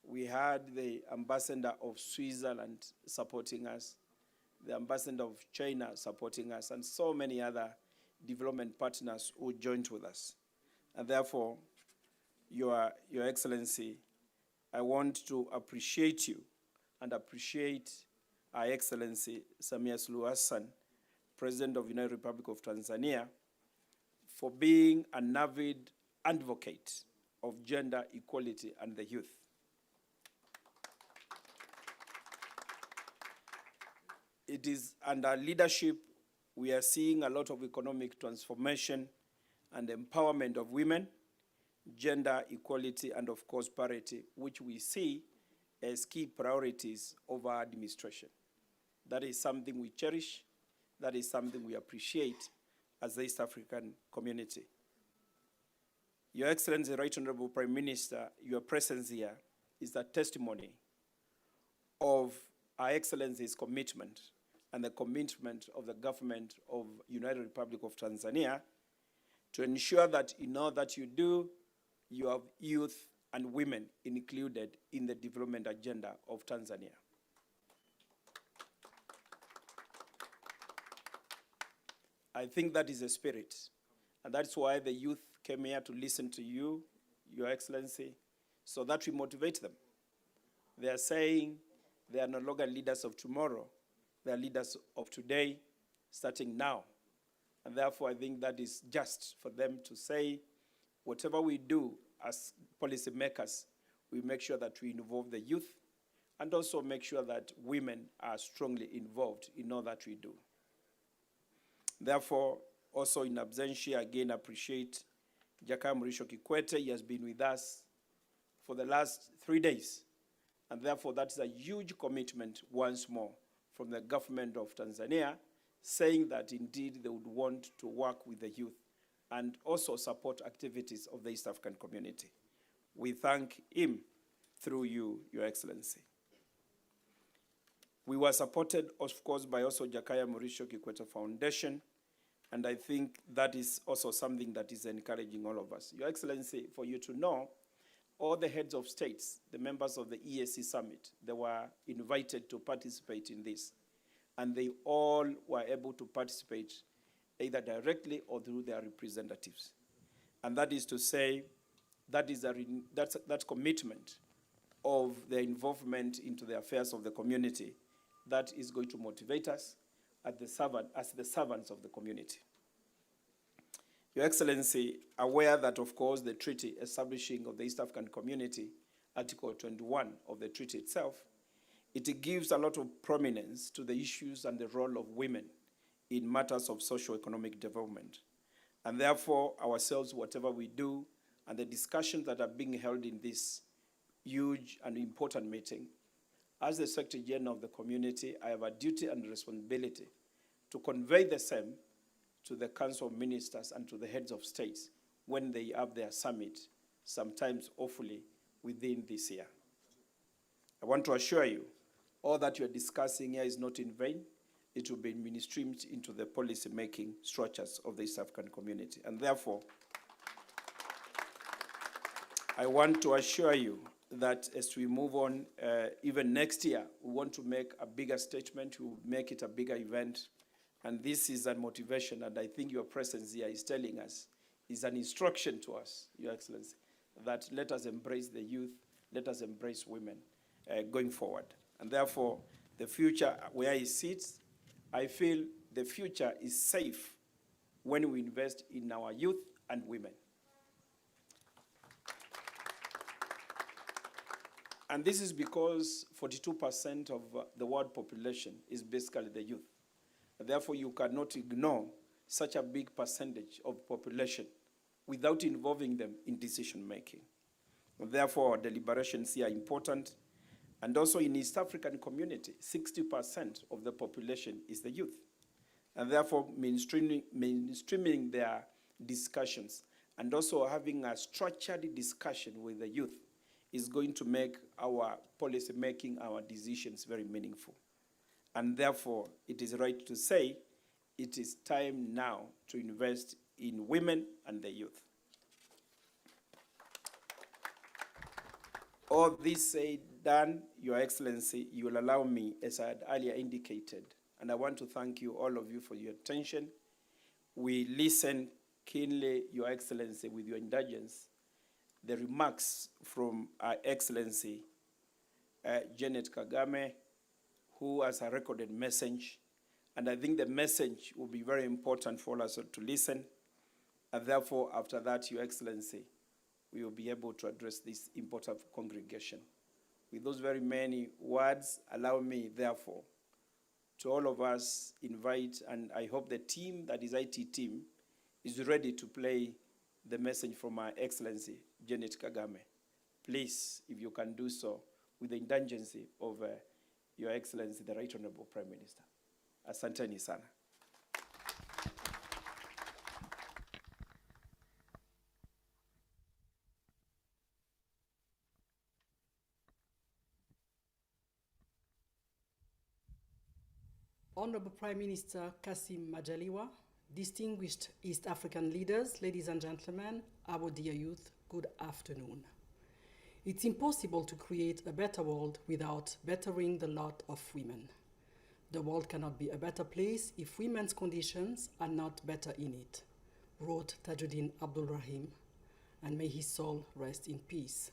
We had the ambassador of Switzerland supporting us, the ambassador of China supporting us, and so many other development partners who joined with us. And therefore, Your Excellency, I want to appreciate you and appreciate Her Excellency Samia Suluhu Hassan, President of the United Republic of Tanzania, for being an avid advocate of gender equality and the youth. It is under leadership we are seeing a lot of economic transformation and empowerment of women, gender equality, and of course parity, which we see as key priorities of our administration. That is something we cherish. That is something we appreciate as the East African community. Your Excellency, Right Honorable Prime Minister, your presence here is a testimony of Her Excellency's commitment and the commitment of the government of United Republic of Tanzania to ensure that in all that you do, you have youth and women included in the development agenda of Tanzania. I think that is the spirit. And that's why the youth came here to listen to you, Your Excellency, so that we motivate them. They are saying they are no longer leaders of tomorrow. They are leaders of today, starting now. And therefore, I think that is just for them to say, whatever we do as policymakers, we make sure that we involve the youth and also make sure that women are strongly involved in all that we do. Therefore, also in absentia, again, appreciate Jakaya Mrisho Kikwete. He has been with us for the last 3 days. And therefore, that's a huge commitment once more from the government of Tanzania, saying that indeed they would want to work with the youth and also support activities of the East African community. We thank him through you, Your Excellency. We were supported, of course, by also Jakaya Mrisho Kikwete Foundation, and I think that is also something that is encouraging all of us. Your Excellency, for you to know, all the heads of states, the members of the EAC summit, they were invited to participate in this. And they all were able to participate either directly or through their representatives. And that is to say, that's commitment of their involvement into the affairs of the community that is going to motivate us as the servants of the community. Your Excellency, aware that, of course, the treaty establishing of the East African Community, Article 21 of the treaty itself, it gives a lot of prominence to the issues and the role of women in matters of socio-economic development. And therefore, ourselves, whatever we do, and the discussions that are being held in this huge and important meeting, as the Secretary General of the community, I have a duty and responsibility to convey the same to the Council of Ministers and to the heads of states when they have their summit, sometimes hopefully within this year. I want to assure you, all that you're discussing here is not in vain. It will be mainstreamed into the policy-making structures of the East African community. And therefore, I want to assure you that as we move on, even next year, we want to make a bigger statement, we will make it a bigger event. And this is a motivation, and I think your presence here is telling us, is an instruction to us, Your Excellency, that let us embrace the youth, let us embrace women going forward. And therefore, the future, where it sits, I feel the future is safe when we invest in our youth and women. And this is because 42% of the world population is basically the youth. Therefore, you cannot ignore such a big percentage of population without involving them in decision-making. Therefore, our deliberations here are important. And also in East African community, 60% of the population is the youth. And therefore, mainstreaming their discussions and also having a structured discussion with the youth is going to make our policy making, our decisions very meaningful. And therefore, it is right to say it is time now to invest in women and the youth. All this said, done, Your Excellency, you will allow me, as I had earlier indicated, and I want to thank you, all of you, for your attention. We listen keenly, Your Excellency, with your indulgence, the remarks from Our Excellency, Jeannette Kagame, who has a recorded message. And I think the message will be very important for us to listen. And therefore, after that, Your Excellency, we will be able to address this important congregation. With those very many words, allow me, therefore, to all of us invite, and I hope the team, that is IT team, is ready to play the message from Our Excellency, Jeannette Kagame. Please, if you can do so, with the indulgence of Your Excellency, the Right Honorable Prime Minister. Asanteni sana. Honorable Prime Minister Kassim Majaliwa, distinguished East African leaders, ladies and gentlemen, our dear youth, good afternoon. It's impossible to create a better world without bettering the lot of women. The world cannot be a better place if women's conditions are not better in it, wrote Tajuddin Abdul Rahim, and may his soul rest in peace.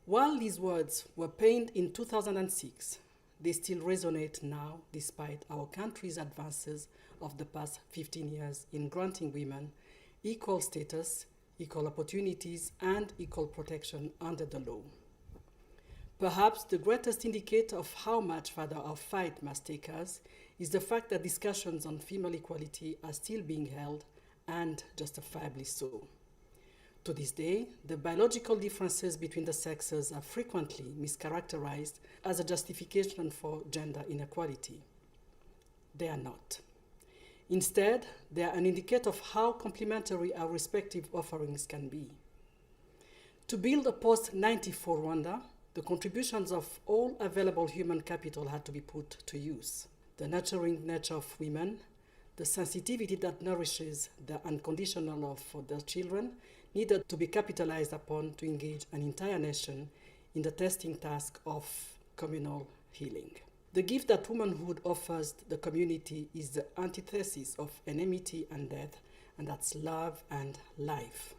While these words were penned in 2006, they still resonate now despite our country's advances of the past 15 years in granting women equal status, equal opportunities, and equal protection under the law. Perhaps the greatest indicator of how much further our fight must take us is the fact that discussions on female equality are still being held, and justifiably so. To this day, the biological differences between the sexes are frequently mischaracterized as a justification for gender inequality. They are not. Instead, they are an indicator of how complementary our respective offerings can be. To build a post-94 Rwanda, the contributions of all available human capital had to be put to use. The nurturing nature of women, the sensitivity that nourishes the unconditional love for their children needed to be capitalized upon to engage an entire nation in the testing task of communal healing. The gift that womanhood offers the community is the antithesis of enmity and death, and that's love and life.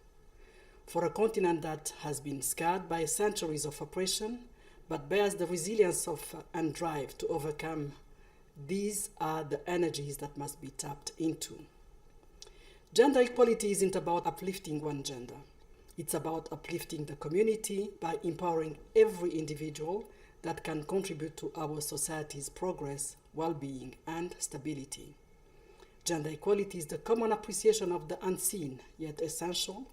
For a continent that has been scarred by centuries of oppression, but bears the resilience of and drive to overcome, these are the energies that must be tapped into. Gender equality isn't about uplifting one gender. It's about uplifting the community by empowering every individual that can contribute to our society's progress, well-being, and stability. Gender equality is the common appreciation of the unseen, yet essential,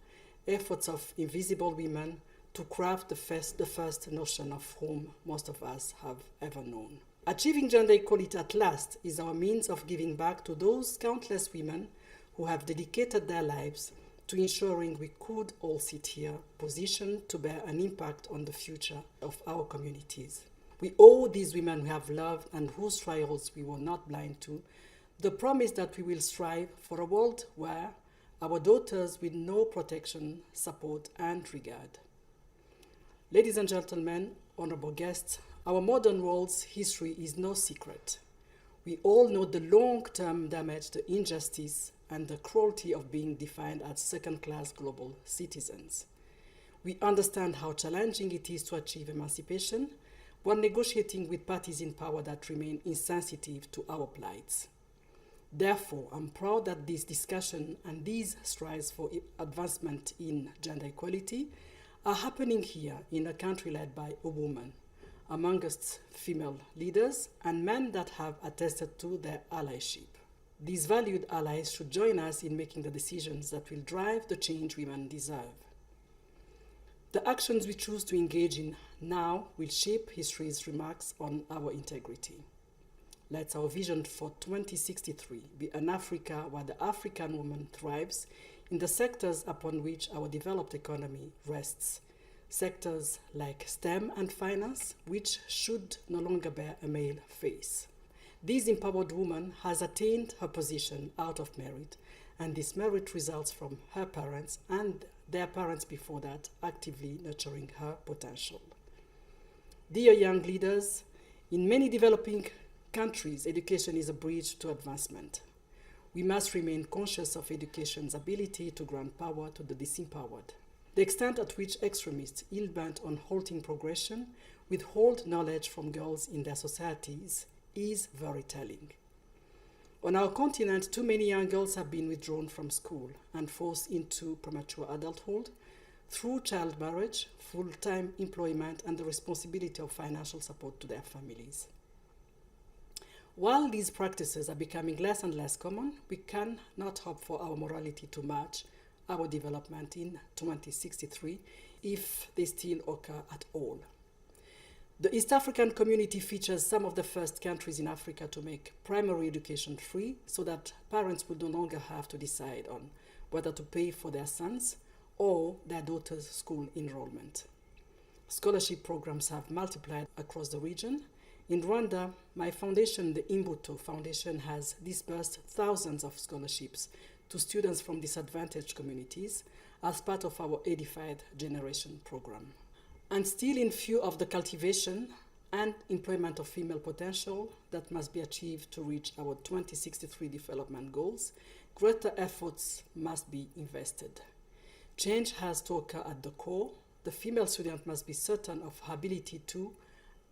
efforts of invisible women to craft the first notion of whom most of us have ever known. Achieving gender equality at last is our means of giving back to those countless women who have dedicated their lives to ensuring we could all sit here positioned to bear an impact on the future of our communities. We owe these women we have loved and whose trials we were not blind to the promise that we will strive for a world where our daughters will know protection, support, and regard. Ladies and gentlemen, honorable guests, our modern world's history is no secret. We all know the long-term damage, the injustice, and the cruelty of being defined as second-class global citizens. We understand how challenging it is to achieve emancipation while negotiating with parties in power that remain insensitive to our plights. Therefore, I'm proud that this discussion and these strides for advancement in gender equality are happening here in a country led by a woman, amongst female leaders and men that have attested to their allyship. These valued allies should join us in making the decisions that will drive the change women deserve. The actions we choose to engage in now will shape history's remarks on our integrity. Let our vision for 2063 be an Africa where the African woman thrives in the sectors upon which our developed economy rests. Sectors like STEM and finance, which should no longer bear a male face. This empowered woman has attained her position out of merit, and this merit results from her parents and their parents before that actively nurturing her potential. Dear young leaders, in many developing countries, education is a bridge to advancement. We must remain conscious of education's ability to grant power to the disempowered. The extent at which extremists, ill-bent on halting progression, withhold knowledge from girls in their societies is very telling. On our continent, too many young girls have been withdrawn from school and forced into premature adulthood through child marriage, full-time employment, and the responsibility of financial support to their families. While these practices are becoming less and less common, we cannot hope for our morality to match our development in 2063 if they still occur at all. The East African community features some of the first countries in Africa to make primary education free so that parents would no longer have to decide on whether to pay for their sons or their daughters' school enrollment. Scholarship programs have multiplied across the region. In Rwanda, my foundation, the Imbuto Foundation, has disbursed thousands of scholarships to students from disadvantaged communities as part of our Edified Generation program. And still in view of the cultivation and employment of female potential that must be achieved to reach our 2063 development goals, greater efforts must be invested. Change has to occur at the core. The female student must be certain of her ability to,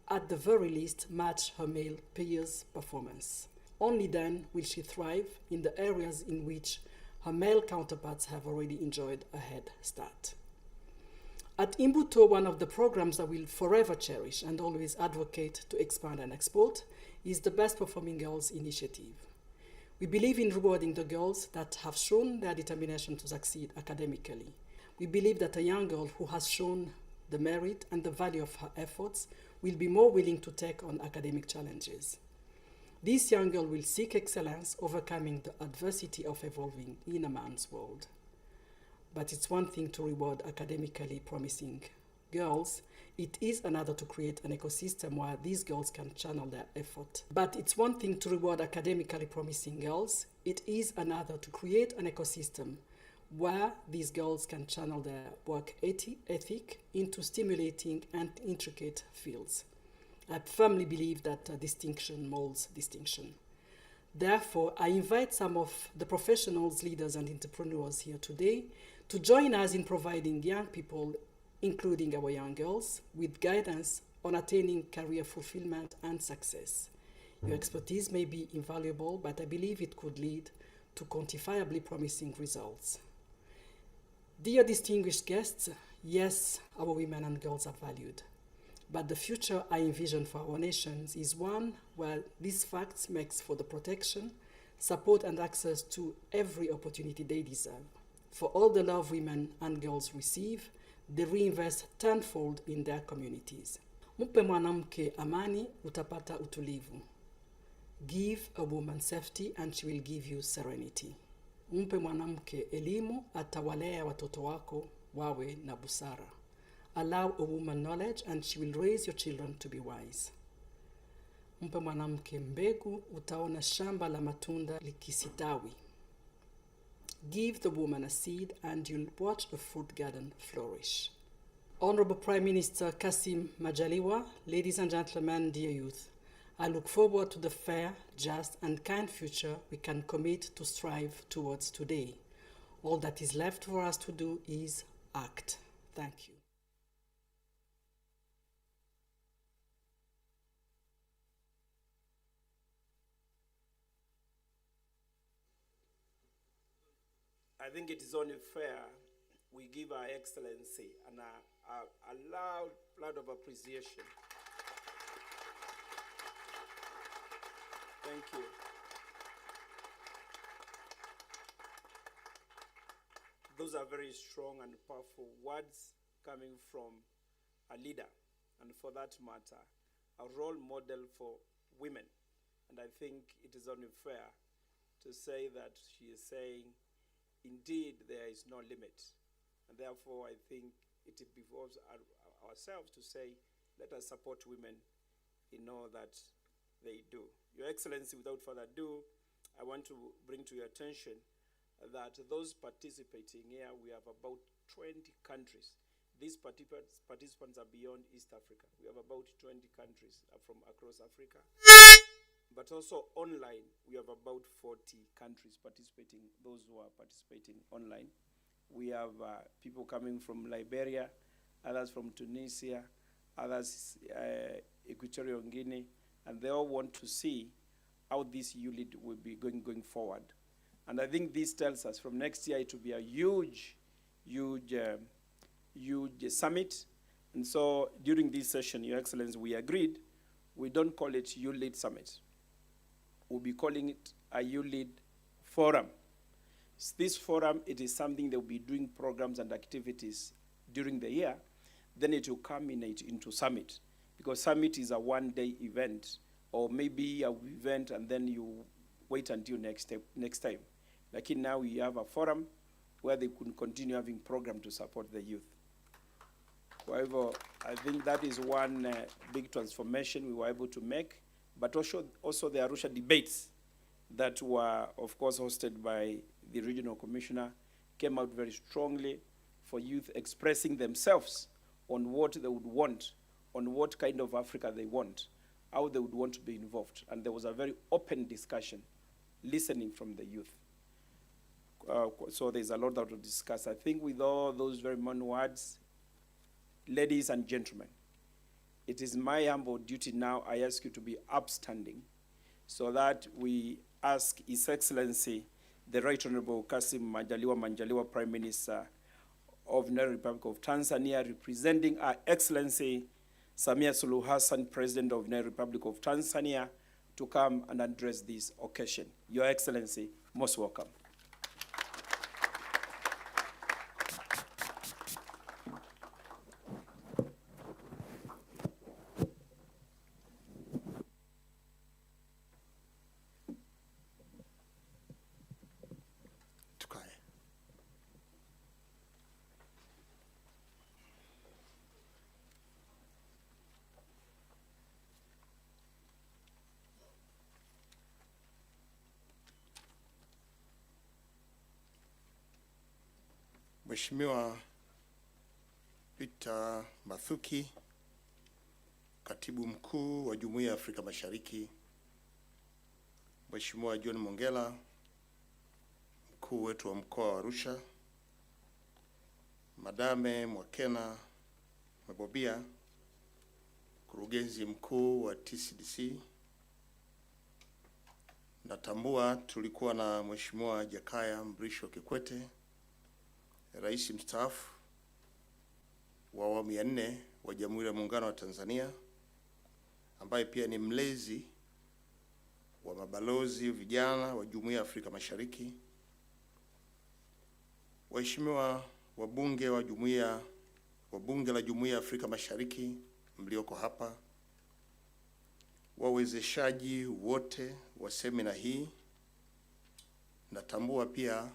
at the very least, match her male peers' performance. Only then will she thrive in the areas in which her male counterparts have already enjoyed a head start. At Imbuto, one of the programs I will forever cherish and always advocate to expand and export is the Best Performing Girls Initiative. We believe in rewarding the girls that have shown their determination to succeed academically. We believe that a young girl who has shown the merit and the value of her efforts will be more willing to take on academic challenges. This young girl will seek excellence, overcoming the adversity of evolving in a man's world. But it's one thing to reward academically promising girls. It is another to create an ecosystem where these girls can channel their effort. But it's one thing to reward academically promising girls. It is another to create an ecosystem where these girls can channel their work ethic into stimulating and intricate fields. I firmly believe that distinction molds distinction. Therefore, I invite some of the professionals, leaders, and entrepreneurs here today to join us in providing young people, including our young girls, with guidance on attaining career fulfillment and success. Your expertise may be invaluable, but I believe it could lead to quantifiably promising results. Dear distinguished guests, yes, our women and girls are valued. But the future I envision for our nations is one where these facts makes for the protection, support, and access to every opportunity they deserve. For all the love women and girls receive, they reinvest tenfold in their communities. Mpe mwanamke amani, utapata utulivu. Give a woman safety and she will give you serenity. Mpe mwanamke elimu, atawalea watoto wako wawe na busara. Allow a woman knowledge and she will raise your children to be wise. Mpe mwanamke mbegu, utaona shamba la matunda likisitawi. Give the woman a seed and you'll watch a fruit garden flourish. Honorable Prime Minister Kassim Majaliwa, ladies and gentlemen, dear youth, I look forward to the fair, just, and kind future we can commit to strive towards today. All that is left for us to do is act. Thank you. I think it is only fair we give Her Excellency a loud of appreciation. Thank you. Those are very strong and powerful words coming from a leader, and for that matter, a role model for women. And I think it is only fair to say that she is saying, indeed, there is no limit. And therefore, I think it behoves ourselves to say, let us support women in all that they do. Your Excellency, without further ado, I want to bring to your attention that those participating here, we have about 20 countries. These participants are beyond East Africa. We have about 20 countries from across Africa. But also online, we have about 40 countries participating, those who are participating online. We have people coming from Liberia, others from Tunisia, others Equatorial Guinea, and they all want to see how this ULEAD will be going forward. And I think this tells us from next year it will be a huge summit. And so during this session, Your Excellency, we agreed we don't call it ULEAD Summit. We'll be calling it a ULEAD Forum. This forum, it is something they'll be doing programs and activities during the year. Then it will culminate into summit, because summit is a one-day event, or maybe an event and then you wait until next time. Like now we have a forum where they can continue having program to support the youth. However, I think that is one big transformation we were able to make, but also the Arusha debates that were, of course, hosted by the regional commissioner came out very strongly for youth expressing themselves on what they would want, on what kind of Africa they want, how they would want to be involved. And there was a very open discussion, listening from the youth. So there's a lot to discuss. I think with all those very many words, ladies and gentlemen, it is my humble duty now, I ask you to be upstanding so that we ask His Excellency, the Right Honorable Kassim Majaliwa, Prime Minister of the Republic of Tanzania, representing Her Excellency Samia Suluhu Hassan, President of the Republic of Tanzania, to come and address this occasion. Your Excellency, most welcome. Mheshimiwa Peter Mathuki, Katibu Mkuu wa Jumuiya ya Afrika Mashariki, Mheshimiwa John Mongela, mkuu wetu wa mkoa wa Arusha, Madame Mwakena Mebobia, mkurugenzi mkuu wa TCDC. Natambua tulikuwa na Mheshimiwa Jakaya Mrisho Kikwete, Rais mstaafu wa awamu ya 4 wa Jamhuri ya Muungano wa Tanzania, ambaye pia ni mlezi wa mabalozi vijana wa Jumuiya ya Afrika Mashariki. Waheshimiwa wabunge wa Bunge la Jumuiya ya Afrika Mashariki mlioko hapa, wawezeshaji wote wa semina hii, natambua pia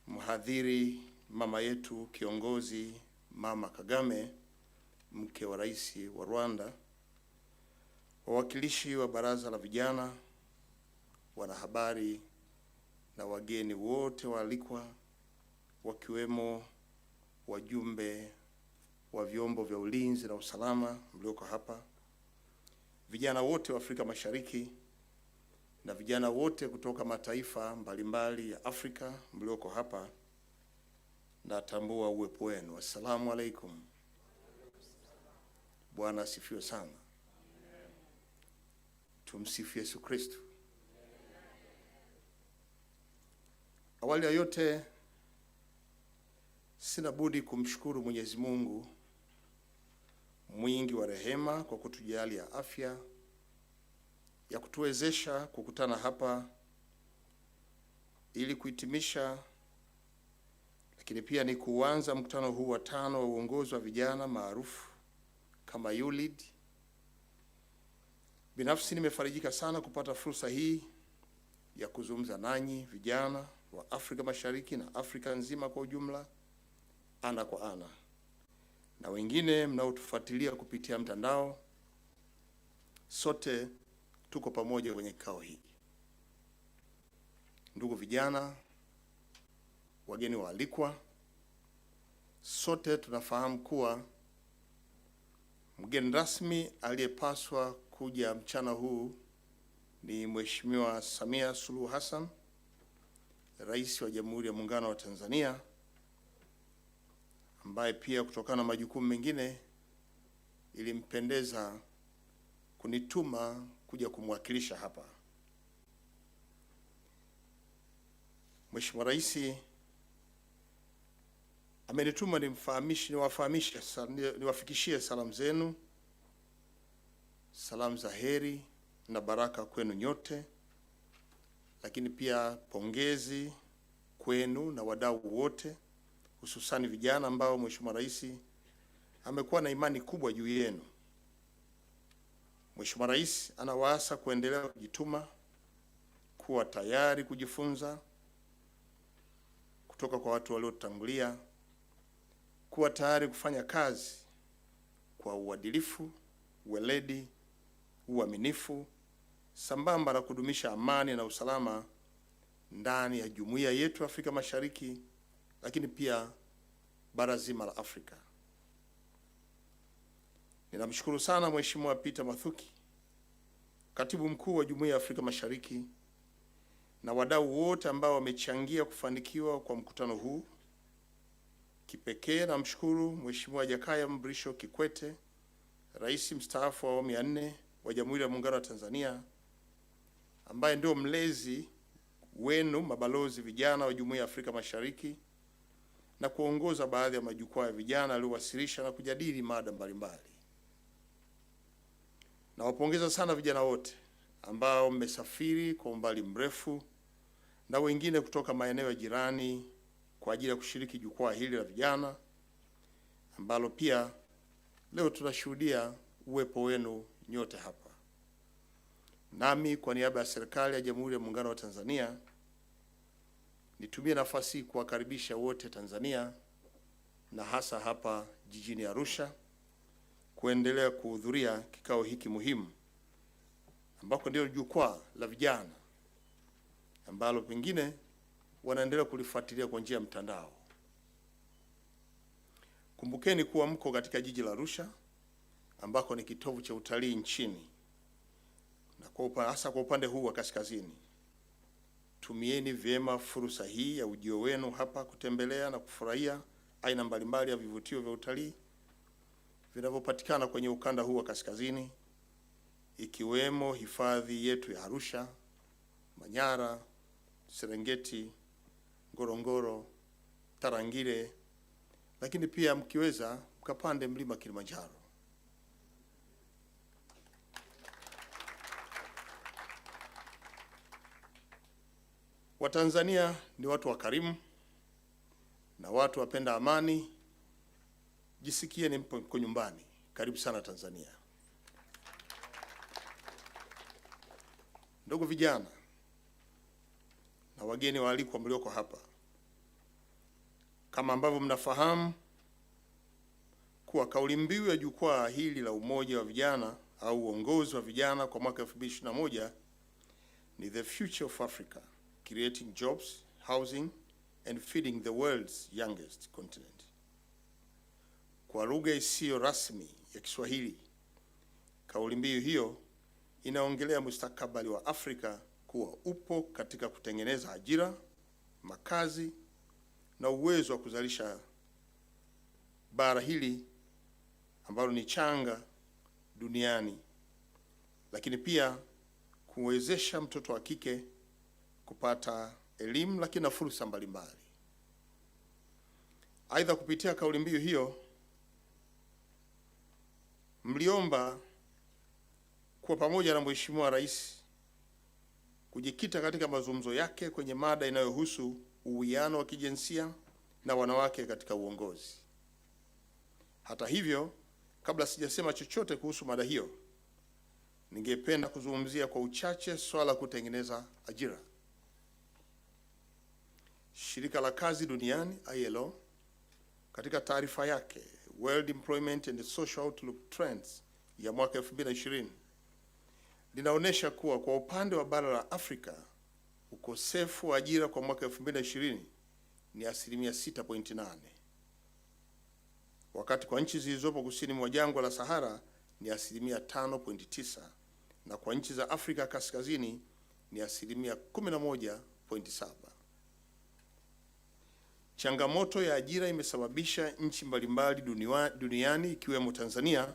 mhadhiri mama yetu kiongozi Mama Kagame, mke wa rais wa Rwanda, wawakilishi wa baraza la vijana, wanahabari na wageni wote waalikwa, wakiwemo wajumbe wa vyombo vya ulinzi na usalama mlioko hapa, vijana wote wa Afrika Mashariki na vijana wote kutoka mataifa mbalimbali ya Afrika mlioko hapa, natambua uwepo wenu. Assalamu alaikum. Bwana asifiwe sana. Tumsifu Yesu Kristo. Awali ya yote, sina budi kumshukuru Mwenyezi Mungu mwingi wa rehema kwa kutujalia afya ya kutuwezesha kukutana hapa ili kuhitimisha, lakini pia ni kuanza mkutano huu wa 5 wa uongozi wa vijana maarufu kama ULEAD. Binafsi nimefarijika sana kupata fursa hii ya kuzungumza nanyi vijana wa Afrika Mashariki na Afrika nzima kwa ujumla, ana kwa ana, na wengine mnaotufuatilia kupitia mtandao. Sote tuko pamoja kwenye kikao hiki. Ndugu vijana, wageni waalikwa, sote tunafahamu kuwa mgeni rasmi aliyepaswa kuja mchana huu ni Mheshimiwa Samia Suluhu Hassan, Rais wa Jamhuri ya Muungano wa Tanzania, ambaye pia kutokana na majukumu mengine ilimpendeza kunituma kuja kumwakilisha hapa. Mheshimiwa Rais amenituma niwafikishie salamu zenu, salamu za heri na baraka kwenu nyote, lakini pia pongezi kwenu na wadau wote, hususani vijana ambao Mheshimiwa Rais amekuwa na imani kubwa juu yenu. Mheshimiwa Rais anawaasa kuendelea kujituma, kuwa tayari kujifunza kutoka kwa watu waliotangulia, kuwa tayari kufanya kazi kwa uadilifu, weledi, uaminifu, sambamba na kudumisha amani na usalama ndani ya jumuiya yetu Afrika Mashariki, lakini pia bara zima la Afrika. Ninamshukuru sana Mheshimiwa Peter Mathuki, Katibu Mkuu wa Jumuiya ya Afrika Mashariki, na wadau wote ambao wamechangia kufanikiwa kwa mkutano huu. Kipekee namshukuru Mheshimiwa Jakaya Mrisho Kikwete, Rais mstaafu wa awamu ya 4 wa Jamhuri ya Muungano wa Tanzania, ambaye ndio mlezi wenu mabalozi vijana wa Jumuiya ya Afrika Mashariki na kuongoza baadhi ya majukwaa ya vijana aliyowasilisha na kujadili mada mbalimbali. Nawapongeza sana vijana wote ambao mmesafiri kwa umbali mrefu na wengine kutoka maeneo ya jirani kwa ajili ya kushiriki jukwaa hili la vijana, ambalo pia leo tunashuhudia uwepo wenu nyote hapa. Nami kwa niaba ya serikali ya Jamhuri ya Muungano wa Tanzania nitumie nafasi kuwakaribisha wote Tanzania na hasa hapa jijini Arusha kuendelea kuhudhuria kikao hiki muhimu, ambako ndio jukwaa la vijana ambalo pengine wanaendelea kulifuatilia kwa njia ya mtandao. Kumbukeni kuwa mko katika jiji la Arusha ambako ni kitovu cha utalii nchini, na hasa kwa upande huu wa kaskazini. Tumieni vyema fursa hii ya ujio wenu hapa kutembelea na kufurahia aina mbalimbali ya vivutio vya utalii vinavyopatikana kwenye ukanda huu wa kaskazini, ikiwemo hifadhi yetu ya Arusha, Manyara, Serengeti, Ngorongoro, Tarangire, lakini pia mkiweza mkapande mlima Kilimanjaro. Watanzania ni watu wakarimu na watu wapenda amani. Jisikie ni mko nyumbani. Karibu sana Tanzania. Ndugu vijana na wageni waalikwa mlioko hapa, kama ambavyo mnafahamu kuwa kauli mbiu ya jukwaa hili la umoja wa vijana au uongozi wa vijana kwa mwaka 2021 ni The Future of Africa, Creating Jobs, Housing and Feeding the World's Youngest Continent. Kwa lugha isiyo rasmi ya Kiswahili, kauli mbiu hiyo inaongelea mustakabali wa Afrika kuwa upo katika kutengeneza ajira, makazi na uwezo wa kuzalisha bara hili ambalo ni changa duniani, lakini pia kuwezesha mtoto wa kike kupata elimu lakini na fursa mbalimbali. Aidha, kupitia kauli mbiu hiyo mliomba kuwa pamoja na Mheshimiwa Rais kujikita katika mazungumzo yake kwenye mada inayohusu uwiano wa kijinsia na wanawake katika uongozi. Hata hivyo, kabla sijasema chochote kuhusu mada hiyo, ningependa kuzungumzia kwa uchache swala kutengeneza ajira. Shirika la kazi duniani ILO katika taarifa yake World Employment and Social Outlook Trends ya mwaka 2020 linaonyesha kuwa kwa upande wa bara la Afrika ukosefu wa ajira kwa mwaka 2020 ni 6.8%, wakati kwa nchi zilizopo kusini mwa jangwa la Sahara ni 5.9%, na kwa nchi za Afrika kaskazini ni 11.7%. Changamoto ya ajira imesababisha nchi mbalimbali duniani ikiwemo Tanzania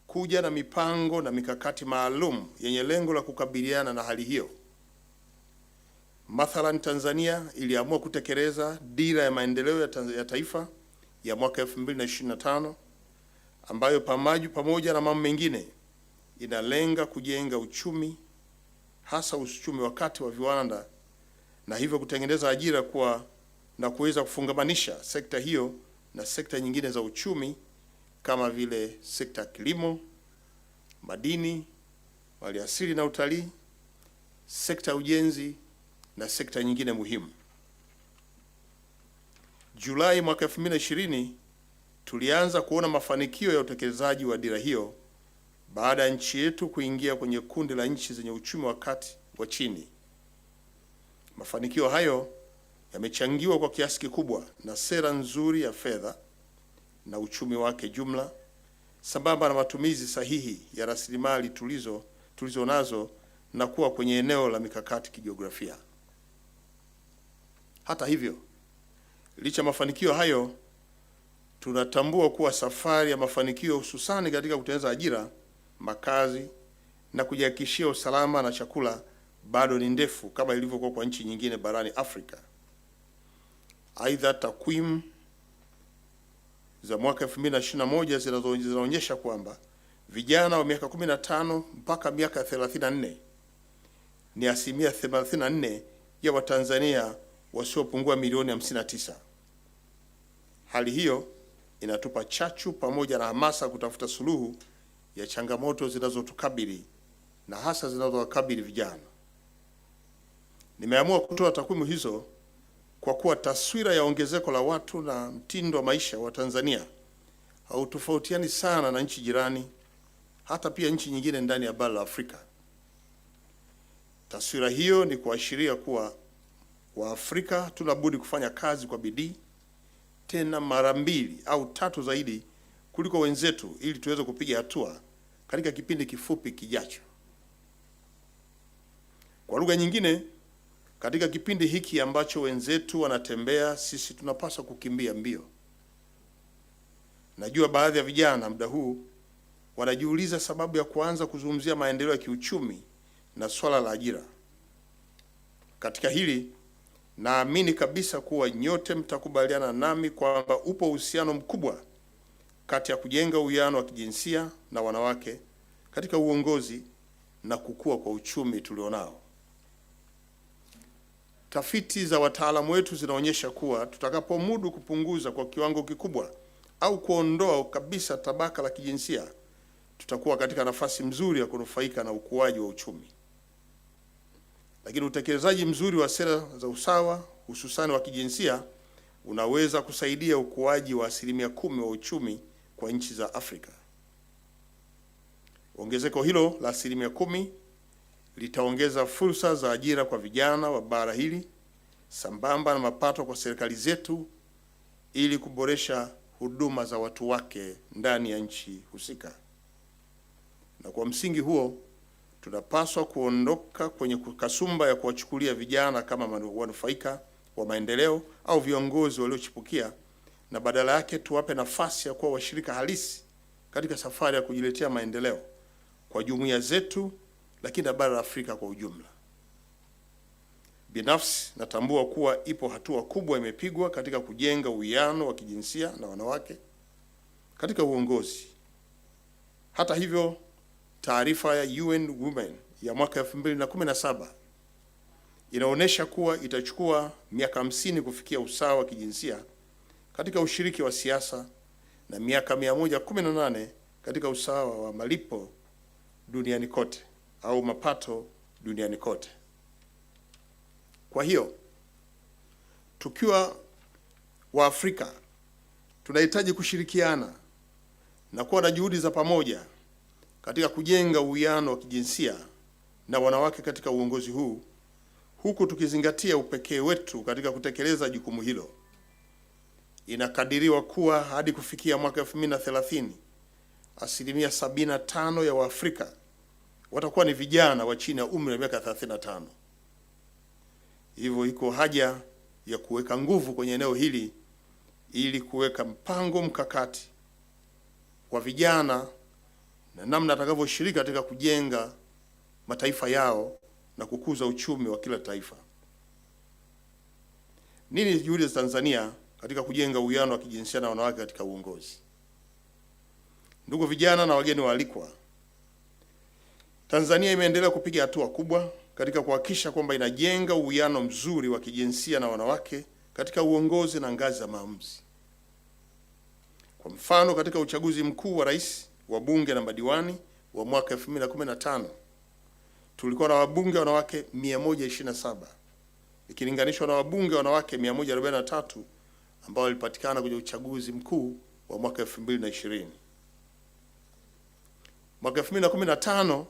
kuja na mipango na mikakati maalum yenye lengo la kukabiliana na hali hiyo. Mathalan, Tanzania iliamua kutekeleza dira ya maendeleo ya taifa ya mwaka 2025 ambayo pamoja na mambo mengine inalenga kujenga uchumi, hasa uchumi wa kati wa viwanda, na hivyo kutengeneza ajira na kuweza kufungamanisha sekta hiyo na sekta nyingine za uchumi kama vile sekta ya kilimo, madini, maliasili na utalii, sekta ya ujenzi na sekta nyingine muhimu. Julai mwaka 2020 tulianza kuona mafanikio ya utekelezaji wa dira hiyo baada ya nchi yetu kuingia kwenye kundi la nchi zenye uchumi wa kati wa chini. Mafanikio hayo yamechangiwa kwa kiasi kikubwa na sera nzuri ya fedha na uchumi wake jumla, sambamba na matumizi sahihi ya rasilimali tulizo nazo na kuwa kwenye eneo la mikakati kijiografia. Hata hivyo, licha mafanikio hayo, tunatambua kuwa safari ya mafanikio hususani katika kutengeneza ajira, makazi na kujihakikishia usalama na chakula bado ni ndefu kama ilivyokuwa kwa nchi nyingine barani Afrika. Aidha, takwimu za mwaka 2021 zinaonyesha kwamba vijana wa miaka 15 mpaka miaka 34 ni 84% ya Watanzania wasiopungua milioni 59. Hali hiyo inatupa chachu pamoja na hamasa kutafuta suluhu ya changamoto zinazotukabili na hasa zinazowakabili vijana. Nimeamua kutoa takwimu hizo kwa kuwa taswira ya ongezeko la watu na mtindo wa maisha wa Tanzania hautofautiani sana na nchi jirani, hata pia nchi nyingine ndani ya bara la Afrika. Taswira hiyo ni kuashiria kuwa Waafrika tunabudi kufanya kazi kwa bidii tena mara 2 au 3 zaidi kuliko wenzetu, ili tuweze kupiga hatua katika kipindi kifupi kijacho. Kwa lugha nyingine, katika kipindi hiki ambacho wenzetu wanatembea, sisi tunapaswa kukimbia mbio. Najua baadhi ya vijana muda huu wanajiuliza sababu ya kuanza kuzungumzia maendeleo ya kiuchumi na swala la ajira. Katika hili, naamini kabisa kuwa nyote mtakubaliana nami kwamba upo uhusiano mkubwa kati ya kujenga uwiano wa kijinsia na wanawake katika uongozi na kukua kwa uchumi tulionao. Tafiti za wataalamu wetu zinaonyesha kuwa tutakapomudu kupunguza kwa kiwango kikubwa au kuondoa kabisa tabaka la kijinsia, tutakuwa katika nafasi mzuri ya kunufaika na ukuaji wa uchumi. Lakini utekelezaji mzuri wa sera za usawa, hususani wa kijinsia, unaweza kusaidia ukuaji wa 10% wa uchumi kwa nchi za Afrika. Ongezeko hilo la 10% litaongeza fursa za ajira kwa vijana wa bara hili, sambamba na mapato kwa serikali zetu, ili kuboresha huduma za watu wake ndani ya nchi husika. Na kwa msingi huo, tunapaswa kuondoka kwenye kasumba ya kuwachukulia vijana kama wanufaika wa maendeleo au viongozi waliochipukia, na badala yake tuwape nafasi ya kuwa washirika halisi katika safari ya kujiletea maendeleo kwa jumuiya zetu, lakini na bara la Afrika kwa ujumla. Binafsi natambua kuwa ipo hatua kubwa imepigwa katika kujenga uwiano wa kijinsia na wanawake katika uongozi. Hata hivyo, taarifa ya UN Women ya mwaka 2017 inaonyesha kuwa itachukua miaka 50 kufikia usawa wa kijinsia katika ushiriki wa siasa na miaka 118 katika usawa wa malipo duniani kote au mapato duniani kote. Kwa hiyo, tukiwa wa Afrika, tunahitaji kushirikiana na kuwa na juhudi za pamoja katika kujenga uwiano wa kijinsia na wanawake katika uongozi huu, huku tukizingatia upekee wetu katika kutekeleza jukumu hilo. Inakadiriwa kuwa hadi kufikia mwaka 2030, 75% ya Waafrika watakuwa ni vijana wa chini ya umri wa miaka 35. Hivyo iko haja ya kuweka nguvu kwenye eneo hili ili kuweka mpango mkakati wa vijana na namna atakavyoshiriki katika kujenga mataifa yao na kukuza uchumi wa kila taifa. Nini juhudi za Tanzania katika kujenga uwiano wa kijinsia na wanawake katika uongozi? Ndugu vijana na wageni waalikwa, Tanzania imeendelea kupiga hatua kubwa katika kuhakikisha kwamba inajenga uwiano mzuri wa kijinsia na wanawake katika uongozi na ngazi za maamuzi. Kwa mfano, katika uchaguzi mkuu wa rais, wa bunge na madiwani wa mwaka 2015, tulikuwa na wabunge wanawake 127 ikilinganishwa na wabunge wanawake 143 ambao walipatikana kwenye uchaguzi mkuu wa mwaka 2020. Mwaka 2015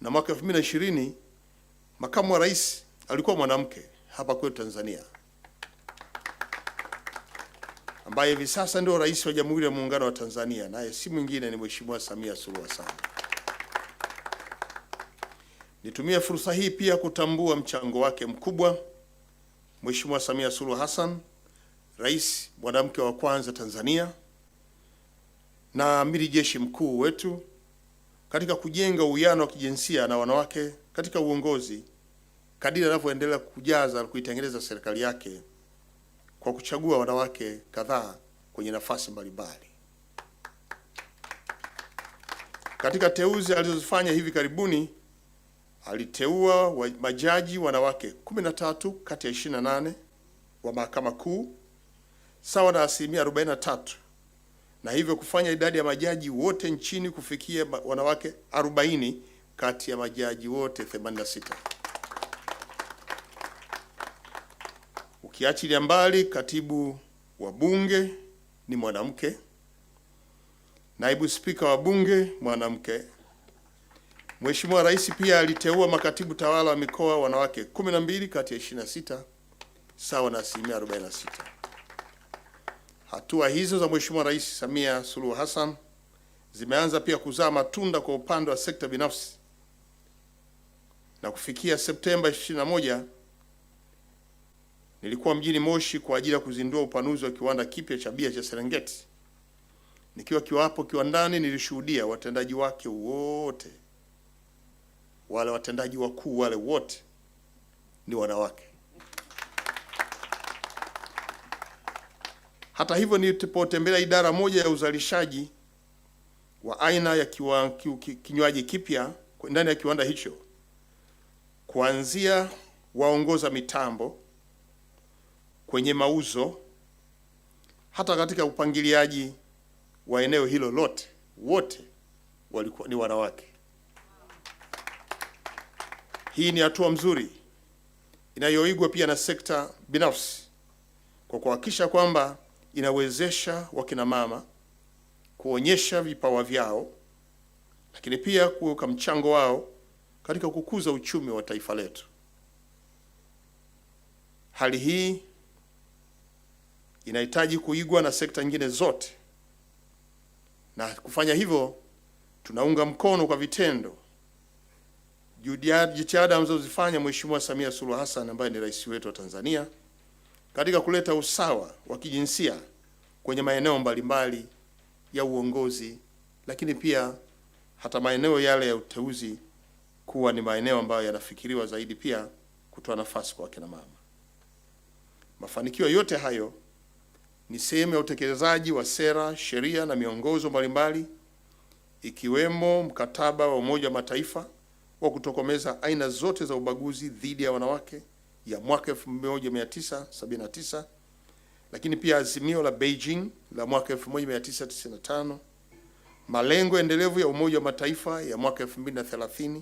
na mwaka 2020, makamu wa rais alikuwa mwanamke hapa kwetu Tanzania, ambaye hivi sasa ndio rais wa Jamhuri ya Muungano wa Tanzania, naye si mwingine ni Mheshimiwa Samia Suluhu Hassan. Nitumie fursa hii pia kutambua mchango wake mkubwa Mheshimiwa Samia Suluhu Hassan, rais mwanamke wa kwanza Tanzania na amiri jeshi mkuu wetu, katika kujenga uwiano wa kijinsia na wanawake katika uongozi, kadiri anavyoendelea kujaza na kuitengeneza serikali yake kwa kuchagua wanawake kadhaa kwenye nafasi mbalimbali. Katika teuzi alizozifanya hivi karibuni, aliteua majaji wanawake 13 kati ya 28 wa Mahakama Kuu, sawa na 43%, na hivyo kufanya idadi ya majaji wote nchini kufikia wanawake 40 kati ya majaji wote 86. Ukiachilia mbali katibu wa bunge ni mwanamke, naibu spika wa bunge mwanamke. Mheshimiwa Rais pia aliteua makatibu tawala wa mikoa wanawake 12 kati ya 26, sawa na 46%. Hatua hizo za Mheshimiwa Rais Samia Suluhu Hassan zimeanza pia kuzaa matunda kwa upande wa sekta binafsi, na kufikia Septemba 21 nilikuwa mjini Moshi kwa ajili ya kuzindua upanuzi wa kiwanda kipya cha bia cha Serengeti. Nikiwa hapo kiwandani, nilishuhudia watendaji wake wote, wale watendaji wakuu wale wote ni wanawake. Hata hivyo, nilipotembelea idara moja ya uzalishaji wa aina ya kinywaji kipya ndani ya kiwanda hicho, kuanzia waongoza mitambo kwenye mauzo hata katika upangiliaji wa eneo hilo lote, wote walikuwa ni wanawake. Hii ni hatua mzuri inayoigwa pia na sekta binafsi kwa kuhakikisha kwamba inawezesha wakina mama kuonyesha vipawa vyao, lakini pia kuweka mchango wao katika kukuza uchumi wa taifa letu. Hali hii inahitaji kuigwa na sekta nyingine zote, na kufanya hivyo tunaunga mkono kwa vitendo jitihada anazozifanya Mheshimiwa Samia Suluhu Hassan ambaye ni rais wetu wa Tanzania katika kuleta usawa wa kijinsia kwenye maeneo mbalimbali ya uongozi, lakini pia hata maeneo yale ya uteuzi kuwa ni maeneo ambayo yanafikiriwa zaidi pia kutoa nafasi kwa kina mama. Mafanikio yote hayo ni sehemu ya utekelezaji wa sera, sheria na miongozo mbalimbali, ikiwemo mkataba wa Umoja wa Mataifa wa kutokomeza aina zote za ubaguzi dhidi ya wanawake ya mwaka 1979, lakini pia azimio la Beijing la mwaka 1995, malengo endelevu ya Umoja wa Mataifa ya mwaka 2030,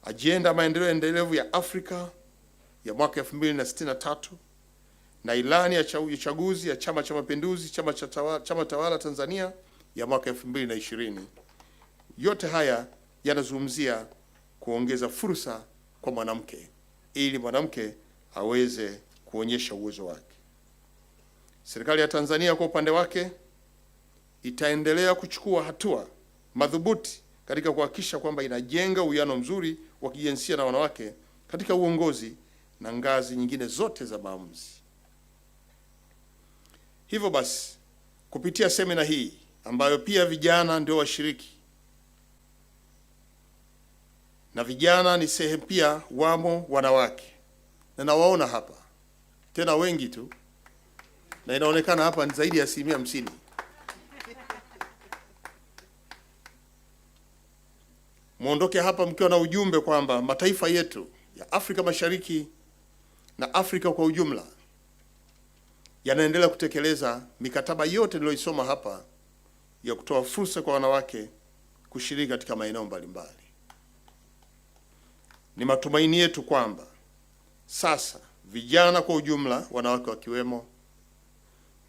ajenda maendeleo endelevu ya Afrika ya mwaka 2063, na ilani ya uchaguzi ya Chama cha Mapinduzi, chama tawala Tanzania ya mwaka 2020. Yote haya yanazungumzia kuongeza fursa kwa mwanamke ili mwanamke aweze kuonyesha uwezo wake. Serikali ya Tanzania kwa upande wake itaendelea kuchukua hatua madhubuti katika kuhakikisha kwamba inajenga uwiano mzuri wa kijinsia na wanawake katika uongozi na ngazi nyingine zote za maamuzi. Hivyo basi, kupitia semina hii ambayo pia vijana ndio washiriki, na vijana ni sehemu pia wamo wanawake, na nawaona hapa tena wengi tu, na inaonekana hapa ni zaidi ya 50%. Muondoke hapa mkiwa na ujumbe kwamba mataifa yetu ya Afrika Mashariki na Afrika kwa ujumla yanaendelea kutekeleza mikataba yote niliyoisoma hapa ya kutoa fursa kwa wanawake kushiriki katika maeneo mbalimbali. Ni matumaini yetu kwamba sasa vijana kwa ujumla, wanawake wakiwemo,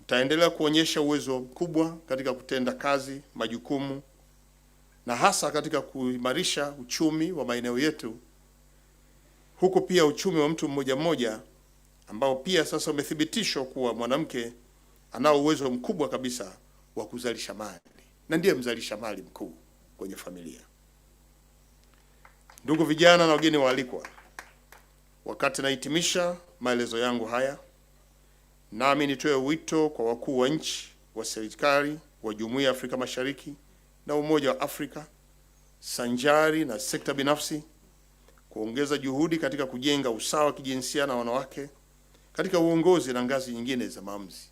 mtaendelea kuonyesha uwezo mkubwa katika kutenda kazi majukumu, na hasa katika kuimarisha uchumi wa maeneo yetu, huku pia uchumi wa mtu mmoja mmoja ambao pia sasa umethibitishwa kuwa mwanamke anao uwezo mkubwa kabisa wa kuzalisha mali na ndiye mzalisha mali mkuu kwenye familia. Ndugu vijana na wageni waalikwa, wakati nahitimisha maelezo yangu haya, nami nitoe wito kwa wakuu wa nchi, wa serikali, wa Jumuiya ya Afrika Mashariki na Umoja wa Afrika, sanjari na sekta binafsi, kuongeza juhudi katika kujenga usawa wa kijinsia na wanawake katika uongozi na ngazi nyingine za maamuzi.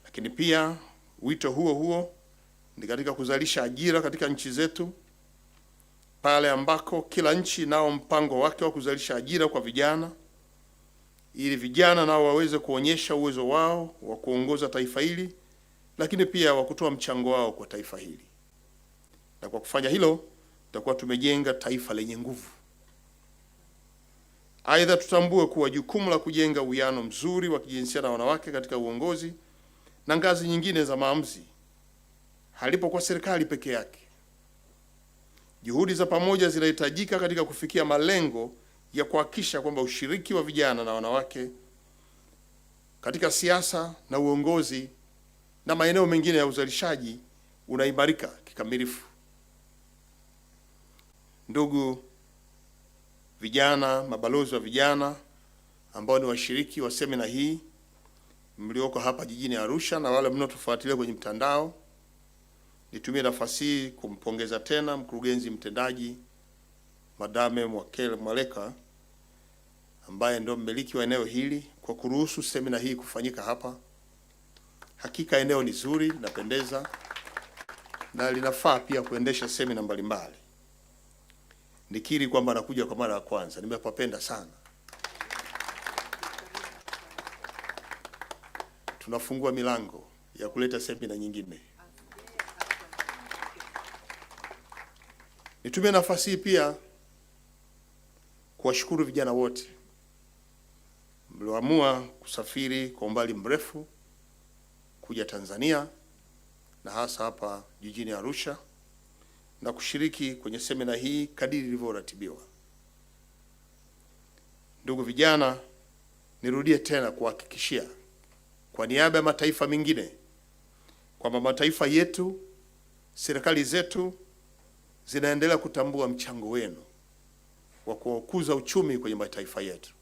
Lakini pia wito huo huo ni katika kuzalisha ajira katika nchi zetu, pale ambako kila nchi nao mpango wake wa kuzalisha ajira kwa vijana, ili vijana nao waweze kuonyesha uwezo wao wa kuongoza taifa hili, lakini pia wa kutoa mchango wao kwa taifa hili. Na kwa kufanya hilo, tutakuwa tumejenga taifa lenye nguvu. Aidha, tutambue kuwa jukumu la kujenga uwiano mzuri wa kijinsia na wanawake katika uongozi na ngazi nyingine za maamuzi halipo kwa serikali peke yake. Juhudi za pamoja zinahitajika katika kufikia malengo ya kuhakikisha kwamba ushiriki wa vijana na wanawake katika siasa na uongozi na maeneo mengine ya uzalishaji unaimarika kikamilifu. Ndugu vijana, mabalozi wa vijana ambao ni washiriki wa semina hii mlioko hapa jijini Arusha na wale mnaotufuatilia kwenye mtandao, nitumie nafasi hii kumpongeza tena mkurugenzi mtendaji Madame Mwaleka ambaye ndio mmiliki wa eneo hili kwa kuruhusu semina hii kufanyika hapa. Hakika eneo ni zuri, linapendeza na linafaa pia kuendesha semina mbalimbali. Nikiri kwamba nakuja kwa mara ya kwanza, nimepapenda sana. Tunafungua milango ya kuleta semina nyingine. Nitumie nafasi hii pia kuwashukuru vijana wote mlioamua kusafiri kwa umbali mrefu kuja Tanzania na hasa hapa jijini Arusha na kushiriki kwenye semina hii kadiri ilivyoratibiwa. Ndugu vijana, nirudie tena kuhakikishia kwa niaba ya mataifa mengine kwamba mataifa yetu, serikali zetu zinaendelea kutambua mchango wenu wa kukuza uchumi kwenye mataifa yetu.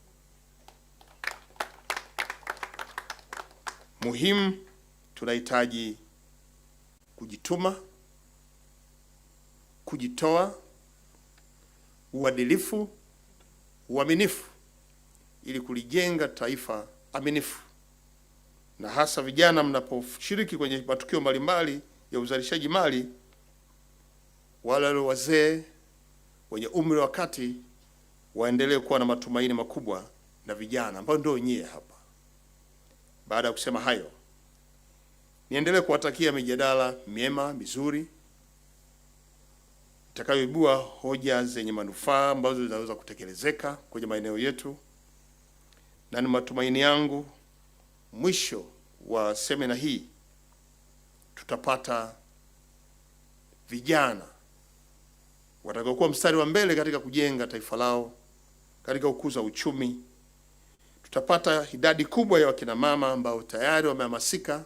Muhimu, tunahitaji kujituma, kujitoa, uadilifu, uaminifu ili kulijenga taifa aminifu. Na hasa vijana mnaposhiriki kwenye matukio mbalimbali ya uzalishaji mali, wale wazee wenye umri wa kati waendelee kuwa na matumaini makubwa na vijana ambao ndio nyie hapa. Baada ya kusema hayo, niendelee kuwatakia mijadala miema mizuri itakayoibua hoja zenye manufaa ambazo zinaweza kutekelezeka kwenye maeneo yetu, na ni matumaini yangu mwisho wa semina hii tutapata vijana watakaokuwa mstari wa mbele katika kujenga taifa lao, katika kukuza uchumi. Tutapata idadi kubwa ya wakina mama ambao tayari wamehamasika,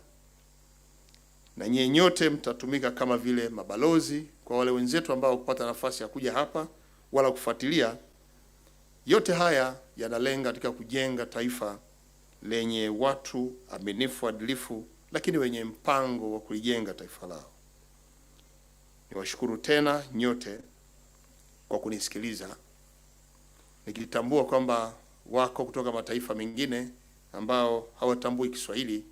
na nyie nyote mtatumika kama vile mabalozi kwa wale wenzetu ambao kupata nafasi ya kuja hapa wala kufuatilia. Yote haya yanalenga katika kujenga taifa lenye watu aminifu, adilifu, lakini wenye mpango wa kulijenga taifa lao. Niwashukuru tena nyote kwa kunisikiliza, nikitambua kwamba wako kutoka mataifa mengine ambao hawatambui Kiswahili.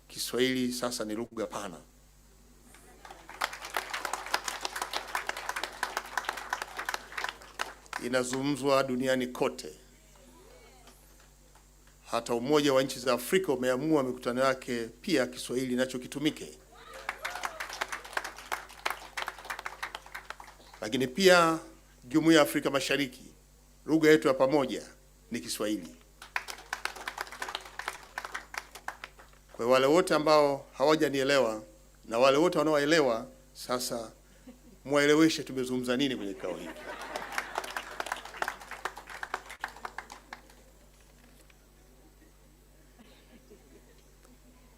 Kiswahili sasa ni lugha pana. Inazungumzwa duniani kote. Hata Umoja wa Nchi za Afrika umeamua mikutano yake pia Kiswahili nacho kitumike. Lakini pia Jumuiya ya Afrika Mashariki, lugha yetu ya pamoja ni Kiswahili. Kwa wale wote ambao hawajanielewa na wale wote wanaoelewa sasa, mueleweshe tumezungumza nini kwenye kikao hiki.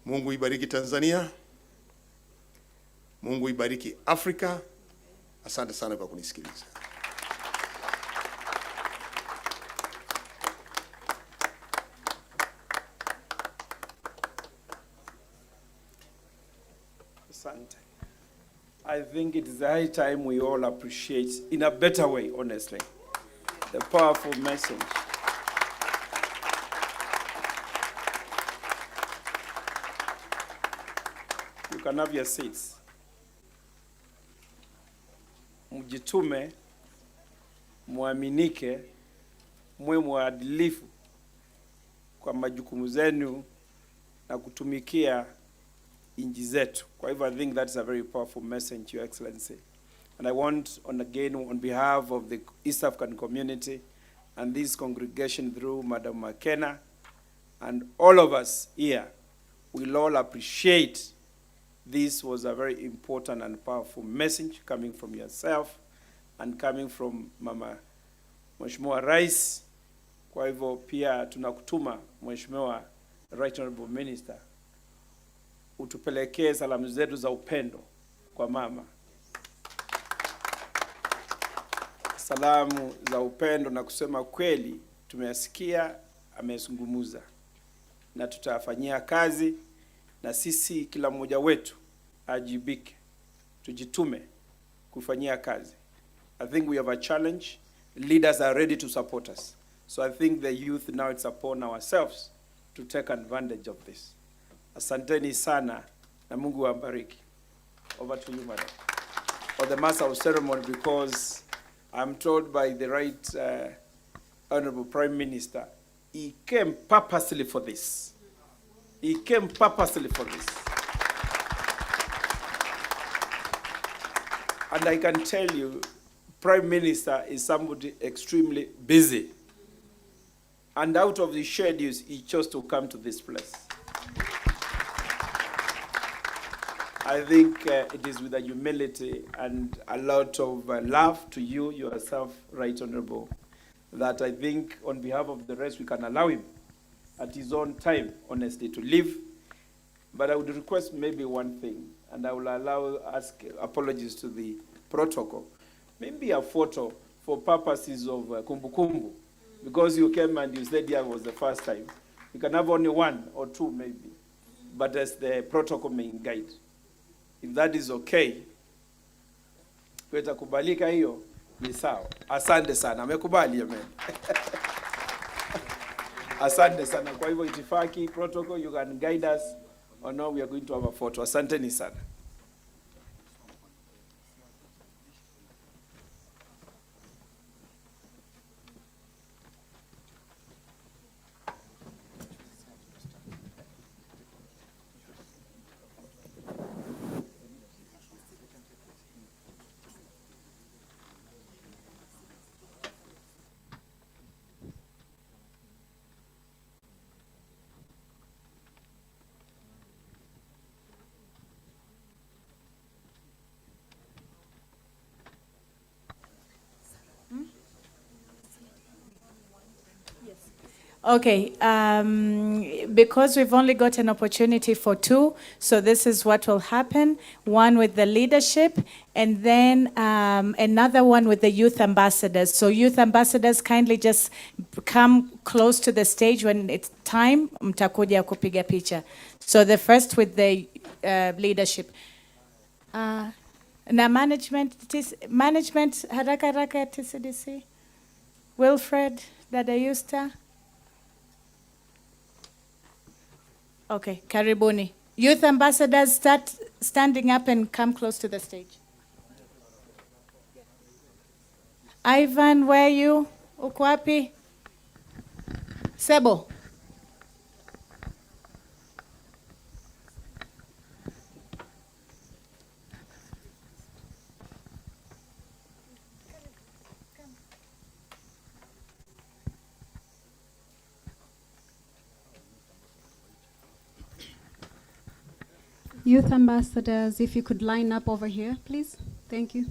Mungu ibariki Tanzania. Mungu ibariki Afrika. Asante sana kwa kunisikiliza. Asante. I think it is the high time we all appreciate in a better way, honestly, the powerful message. You can have your seats. Mjitume, muaminike, mwe mwadilifu kwa majukumu zenu na kutumikia inji zetu. Kwa hivyo, I think that's a very powerful message, Your Excellency. And I want, on behalf of the East African community and this congregation through Madam McKenna and all of us here, we'll all appreciate this was a very important and powerful message coming from yourself and coming from Mama Mheshimiwa Rais. Kwa hivyo pia tunakutuma Mheshimiwa Right Honorable Minister, utupelekee salamu zetu za upendo kwa mama. Salamu za upendo na kusema kweli tumeyasikia, amezungumuza na tutafanyia kazi, na sisi kila mmoja wetu ajibike, tujitume kufanyia kazi. I think we have a challenge. Leaders are ready to support us. So I think the youth, now it's upon ourselves to take advantage of this. Asanteni sana na Mungu wabariki. Over to you, madam. Or the master of ceremony, because I'm told by the right Honorable Prime Minister, he came purposely for this. He came purposely for this. And I can tell you, Prime Minister is somebody extremely busy. And out of the schedules, he chose to come to this place. I think it is with a humility and a lot of love to you, yourself, Right Honorable, that I think on behalf of the rest, we can allow him at his own time, honestly, to leave. But I would request maybe one thing, and I will ask apologies to the protocol. Maybe a photo for purposes of kumbukumbu, because you came and you said it was the first time. You can have only one or two maybe, but as the protocol may guide. If that is okay, kweta kubalika hiyo ni sawa. Asante sana, amekubali amen. Asante sana, kwa hivyo itifaki protocol, you can guide us or no, we are going to have a photo. Asante sana. Okay, because we've only got an opportunity for two, so this is what will happen. One with the leadership, and then another one with the youth ambassadors. So youth ambassadors, kindly just come close to the stage when it's time, mtakuja kupiga picha. So the first with the leadership. Na management, haraka haraka TCDC. Wilfred, Dada Yusta. Okay, karibuni. Youth ambassadors, start standing up and come close to the stage. Ivan, where are you? Uko wapi? Sebo. Youth ambassadors, if you could line up over here, please. Thank you.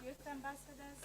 Youth ambassadors.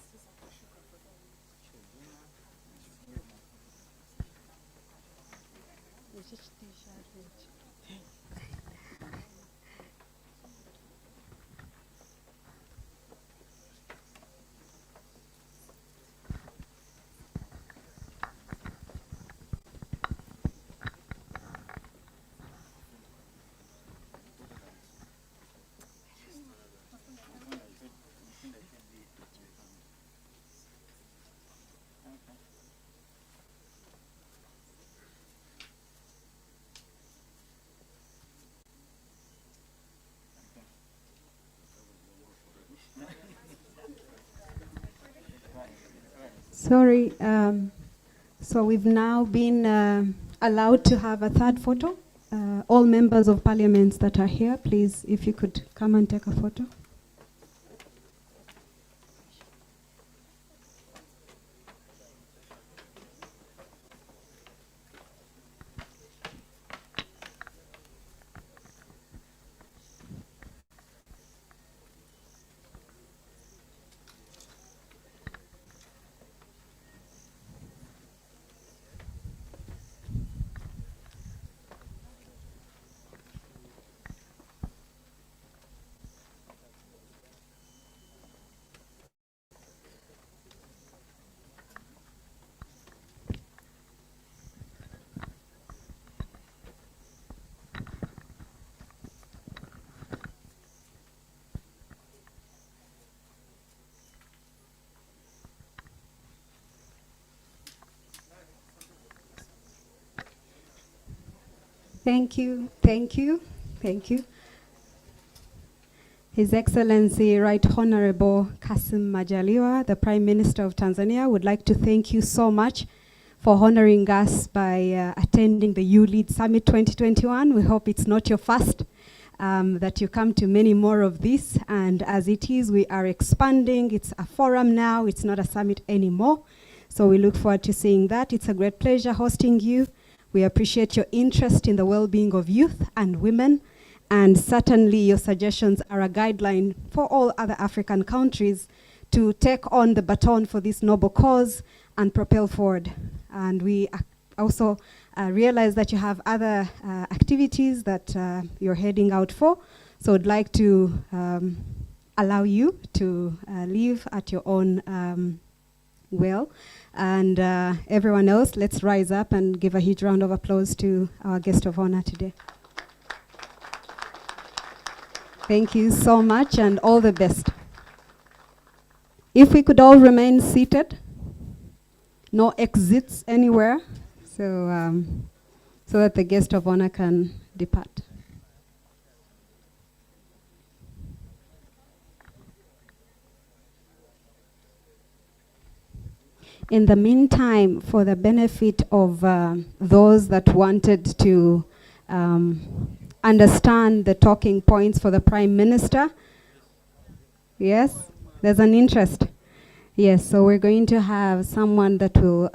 Sorry, so we've now been allowed to have a third photo. All members of parliament that are here, please, if you could come and take a photo. Thank you, thank you, thank you. His Excellency Right Honorable Kassim Majaliwa, the Prime Minister of Tanzania, would like to thank you so much for honoring us by attending the U-Lead Summit 2021. We hope it's not your first, that you come to many more of these. And as it is, we are expanding. It's a forum now. It's not a summit anymore. So we look forward to seeing that. It's a great pleasure hosting you. We appreciate your interest in the well-being of youth and women. And certainly your suggestions are a guideline for all other African countries to take on the baton for this noble cause and propel forward. And we also realize that you have other activities that you're heading out for. So I'd like to allow you to leave at your own will. And everyone else, let's rise up and give a huge round of applause to our guest of honor today. Thank you so much and all the best. If we could all remain seated, no exits anywhere, so that the guest of honor can depart. In the meantime, for the benefit of those that wanted to understand the talking points for the Prime Minister, yes, there's an interest. Yes, so we're going to have someone that will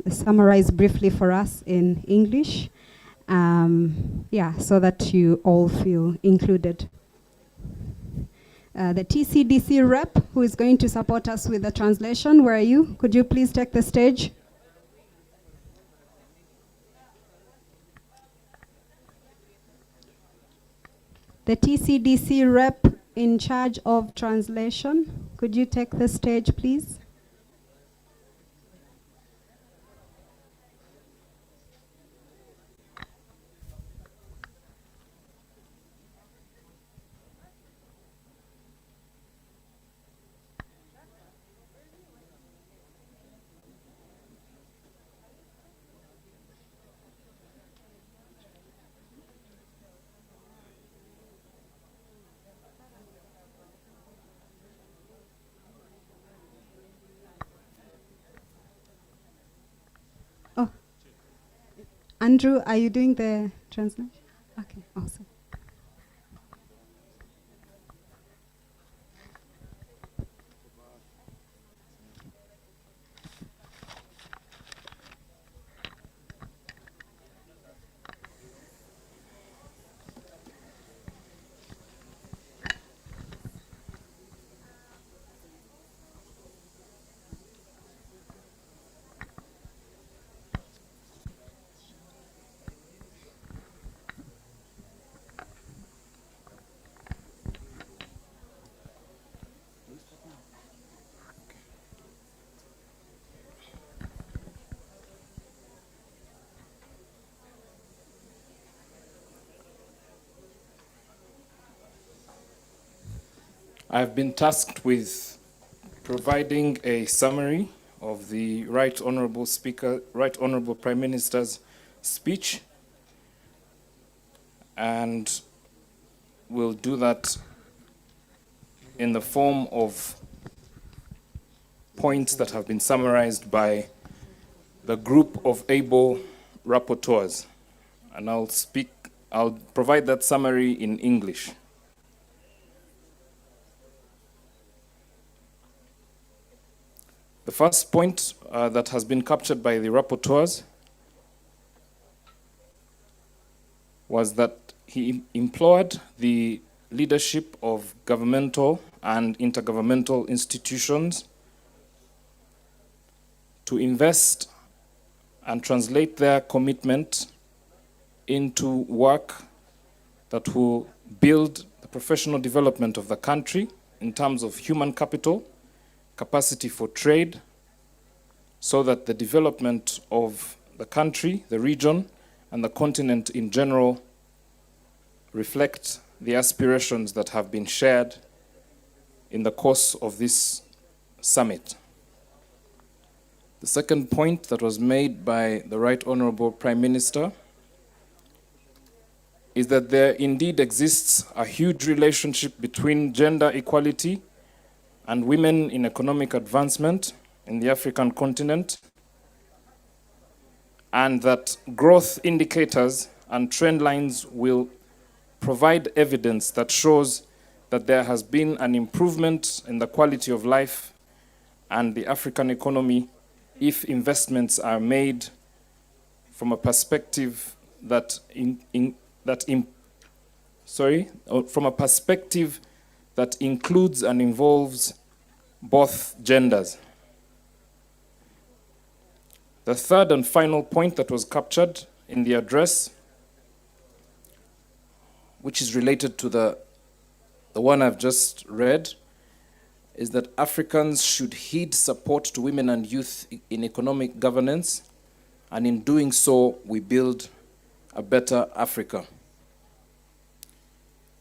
summarize briefly for us in English, yeah, so that you all feel included. The TCDC rep, who is going to support us with the translation, where are you? Could you please take the stage? The TCDC rep in charge of translation, could you take the stage, please? Andrew, are you doing the translation? Okay, awesome. I've been tasked with providing a summary of the Right Honorable Speaker, Right Honorable Prime Minister's speech, and we'll do that in the form of points that have been summarized by the group of able rapporteurs. And I'll provide that summary in English. The first point that has been captured by the rapporteurs was that he implored the leadership of governmental and intergovernmental institutions to invest and translate their commitment into work that will build the professional development of the country in terms of human capital, capacity for trade, so that the development of the country, the region, and the continent in general reflect the aspirations that have been shared in the course of this summit. The second point that was made by the Right Honorable Prime Minister is that there indeed exists a huge relationship between gender equality and women in economic advancement in the African continent, and that growth indicators and trend lines will provide evidence that shows that there has been an improvement in the quality of life and the African economy if investments are made from a perspective from a perspective that includes and involves both genders. The third and final point that was captured in the address, which is related to the one I've just read, is that Africans should heed support to women and youth in economic governance, and in doing so, we build a better Africa.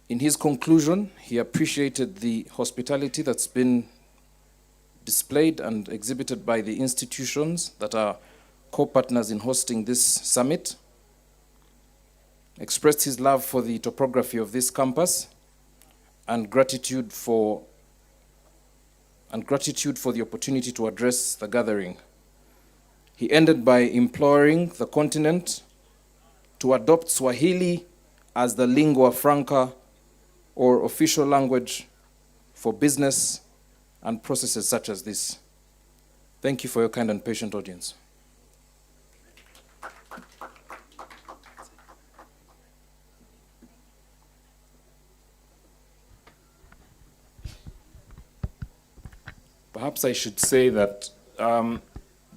In his conclusion, he appreciated the hospitality that's been displayed and exhibited by the institutions that are co-partners in hosting this summit, expressed his love for the topography of this campus, and gratitude for the opportunity to address the gathering. He ended by imploring the continent to adopt Swahili as the lingua franca or official language for business and processes such as this. Thank you for your kind and patient audience. Perhaps I should say that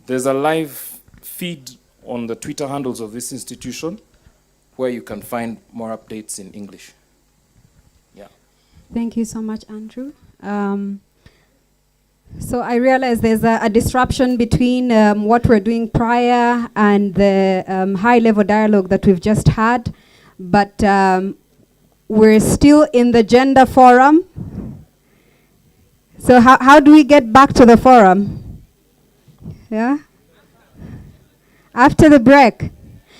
there's a live feed on the Twitter handles of this institution where you can find more updates in English. Yeah. Thank you so much, Andrew. So I realize there's a disruption between what we're doing prior and the high-level dialogue that we've just had, but we're still in the gender forum. So how do we get back to the forum? Yeah? After the break.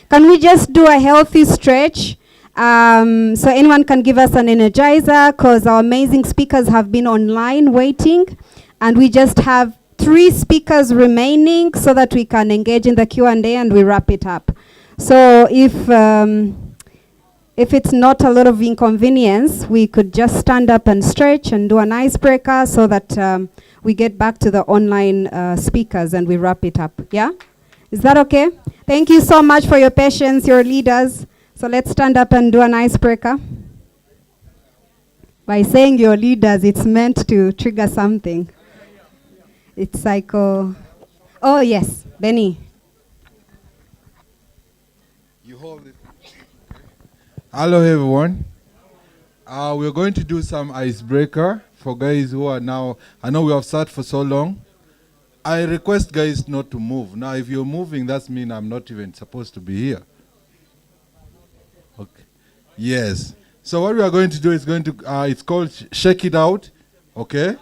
Can we just do a healthy stretch? So anyone can give us an energizer, because our amazing speakers have been online waiting, and we just have 3 speakers remaining so that we can engage in the Q&A and we wrap it up. So if it's not a lot of inconvenience, we could just stand up and stretch and do an icebreaker so that we get back to the online speakers and we wrap it up. Yeah? Is that okay? Thank you so much for your patience, your leaders. So let's stand up and do an icebreaker. By saying your leaders, it's meant to trigger something. It's psycho. Oh, yes, Benny. You hold it. Hello, everyone. We're going to do some icebreaker for guys who are now, I know we have sat for so long. I request guys not to move. Now, if you're moving, that means I'm not even supposed to be here. Okay. Yes. So what we are going to do is it's called Shake It Out. Okay.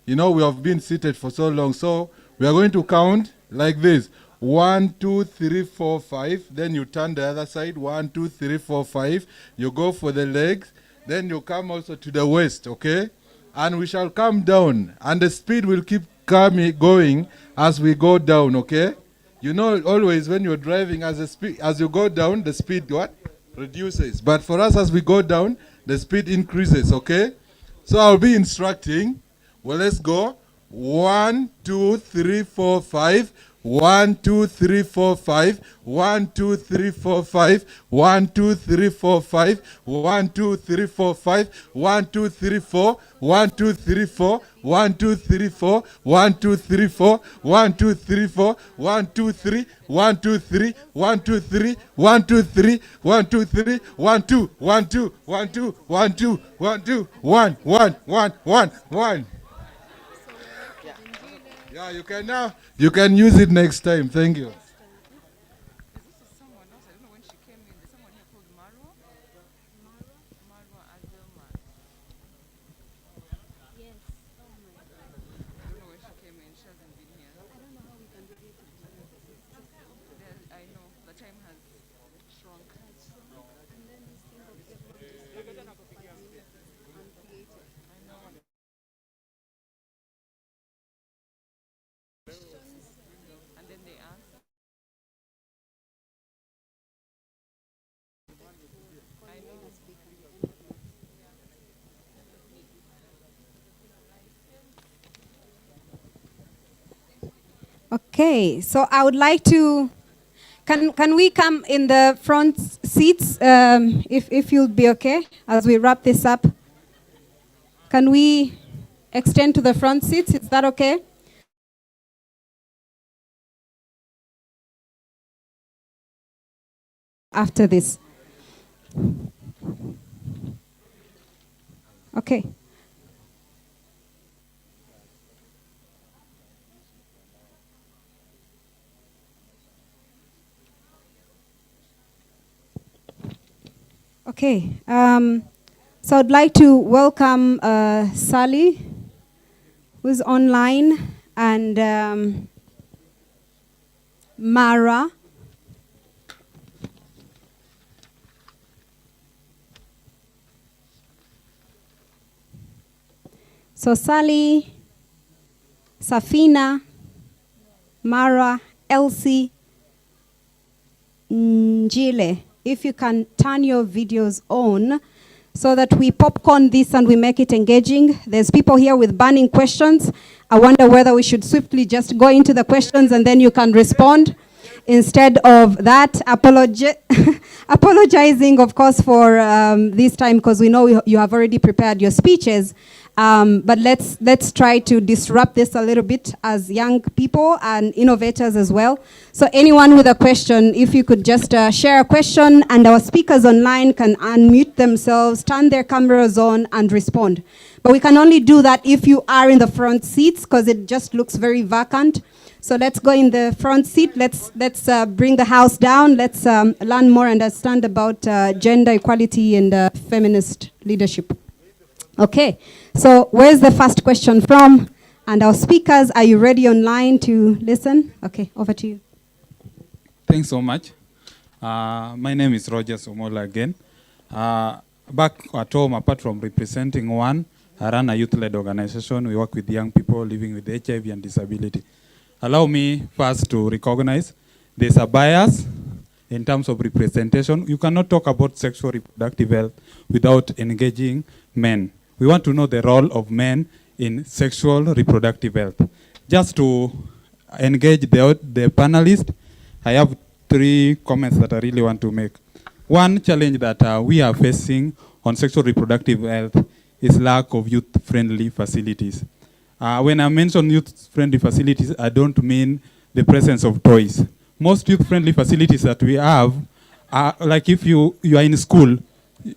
You know, we have been seated for so long. So we are going to count like this. 1, 2, 3, 4, 5. Then you turn the other side. 1, 2, 3, 4, 5. You go for the legs. Then you come also to the waist. Okay. And we shall come down. And the speed will keep going as we go down. Okay. You know, always when you're driving, as you go down, the speed what? Reduces. But for us, as we go down, the speed increases. Okay. So I'll be instructing. Well, let's go. 1, 2, 3, 4, 5. 1, 2, 3, 4, 5. 1, 2, 3, 4, 5. 1, 2, 3, 4, 5. 1, 2, 3, 4, 5. 1, 2, 3, 4. 1, 2, 3, 4. 1, 2, 3, 4. 1, 2, 3, 4. 1, 2, 3, 4. 1, 2, 3. 1, 2, 3. 1, 2, 3. 1, 2, 3. 1, 2, 3. 1, 2. 1, 2. 1, 2. 1, 2. 1, 2. 1, 1, 1, 1, 1. Yeah, you can now. You can use it next time. Thank you. Okay, so I would like to, can we come in the front seats, if you'll be okay, as we wrap this up? Can we extend to the front seats? Is that okay? After this. Okay. Okay, so I'd like to welcome Sally, who's online, and Mara. So Sally, Safina, Mara, Elsie, Njile. If you can turn your videos on so that we popcorn this and we make it engaging. There's people here with burning questions. I wonder whether we should swiftly just go into the questions and then you can respond. Instead of that, apologizing, of course, for this time, because we know you have already prepared your speeches. But let's try to disrupt this a little bit as young people and innovators as well. So anyone with a question, if you could just share a question, and our speakers online can unmute themselves, turn their cameras on, and respond. But we can only do that if you are in the front seats, because it just looks very vacant. So let's go in the front seat. Let's bring the house down. Let's learn more and understand about gender equality and feminist leadership. Okay, so where's the first question from? And our speakers, are you ready online to listen? Okay, over to you. Thanks so much. My name is Roger Somola again. Back at home, apart from representing one, I run a youth-led organization. We work with young people living with HIV and disability. Allow me first to recognize there's a bias in terms of representation. You cannot talk about sexual reproductive health without engaging men. We want to know the role of men in sexual reproductive health. Just to engage the panelists, I have 3 comments that I really want to make. One challenge that we are facing on sexual reproductive health is lack of youth-friendly facilities. When I mention youth-friendly facilities, I don't mean the presence of toys. Most youth-friendly facilities that we have are like if you are in school.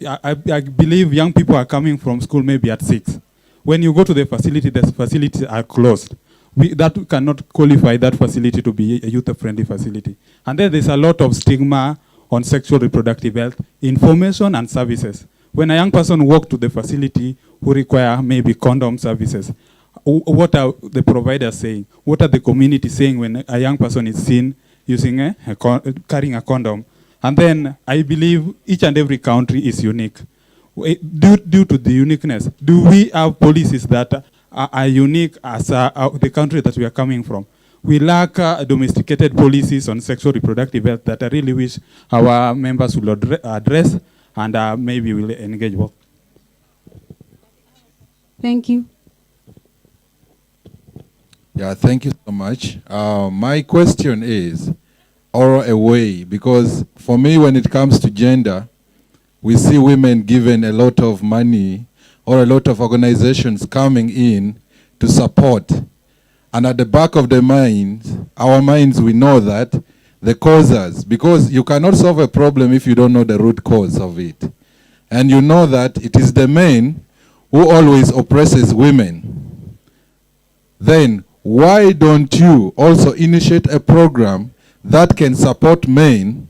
I believe young people are coming from school maybe at 6. When you go to the facilities are closed. That cannot qualify that facility to be a youth-friendly facility. And then there's a lot of stigma on sexual reproductive health, information and services. When a young person walks to the facility who require maybe condom services, what are the providers saying? What are the community saying when a young person is seen using carrying a condom? And then I believe each and every country is unique. Due to the uniqueness, do we have policies that are unique as the country that we are coming from? We lack domesticated policies on sexual reproductive health that I really wish our members will address and maybe will engage with. Thank you. Yeah, thank you so much. My question is, or a way, because for me, when it comes to gender, we see women given a lot of money or a lot of organizations coming in to support. And at the back of the minds, our minds, we know that the causes, because you cannot solve a problem if you don't know the root cause of it. And you know that it is the men who always oppresses women. Then why don't you also initiate a program that can support men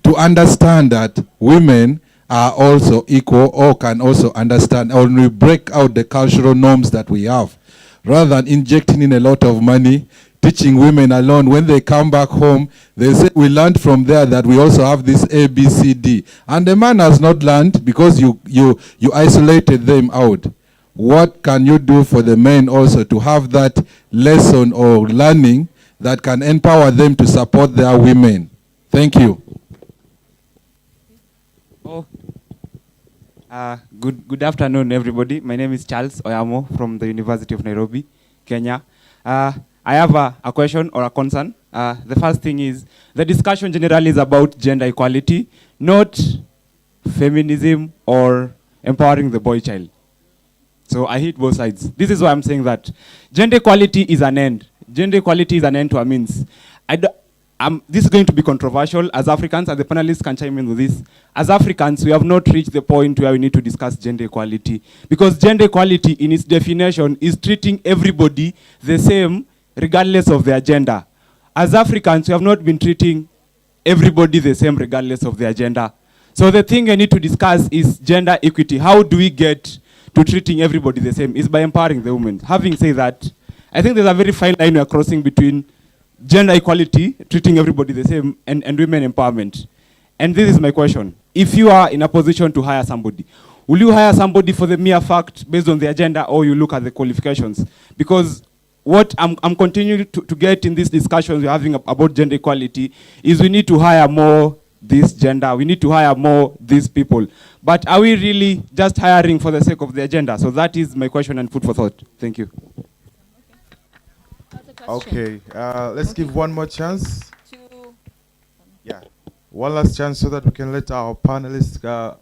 to understand that women are also equal or can also understand, or we break out the cultural norms that we have, rather than injecting in a lot of money, teaching women alone. When they come back home, they say, we learned from there that we also have this A, B, C, D. And the man has not learned because you isolated them out. What can you do for the men also to have that lesson or learning that can empower them to support their women? Thank you. Good afternoon, everybody. My name is Charles Oyamo from the University of Nairobi, Kenya. I have a question or a concern. The first thing is, the discussion generally is about gender equality, not feminism or empowering the boy child. So I hit both sides. This is why I'm saying that gender equality is an end. Gender equality is an end to a means. This is going to be controversial as Africans, and the panelists can chime in with this. As Africans, we have not reached the point where we need to discuss gender equality, because gender equality in its definition is treating everybody the same regardless of their gender. As Africans, we have not been treating everybody the same regardless of their gender. So the thing I need to discuss is gender equity. How do we get to treating everybody the same? Is by empowering the women. Having said that, I think there's a very fine line we are crossing between gender equality, treating everybody the same, and women empowerment. And this is my question. If you are in a position to hire somebody, will you hire somebody for the mere fact based on their gender, or you look at the qualifications? Because what I'm continuing to get in these discussions we're having about gender equality is we need to hire more this gender, we need to hire more these people. But are we really just hiring for the sake of the agenda? So that is my question and food for thought. Thank you. Okay, let's give one more chance. Yeah, one last chance so that we can let our panelists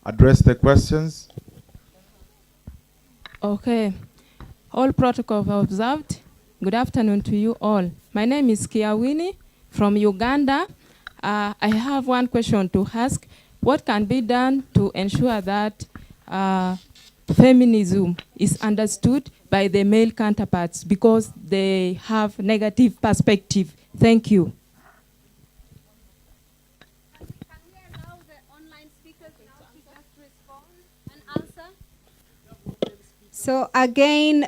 address the questions. Okay, all protocols observed. Good afternoon to you all. My name is Kiawini from Uganda. I have one question to ask. What can be done to ensure that feminism is understood by the male counterparts, because they have negative perspective? Thank you. Can we allow the online speakers now to just respond and answer? So again,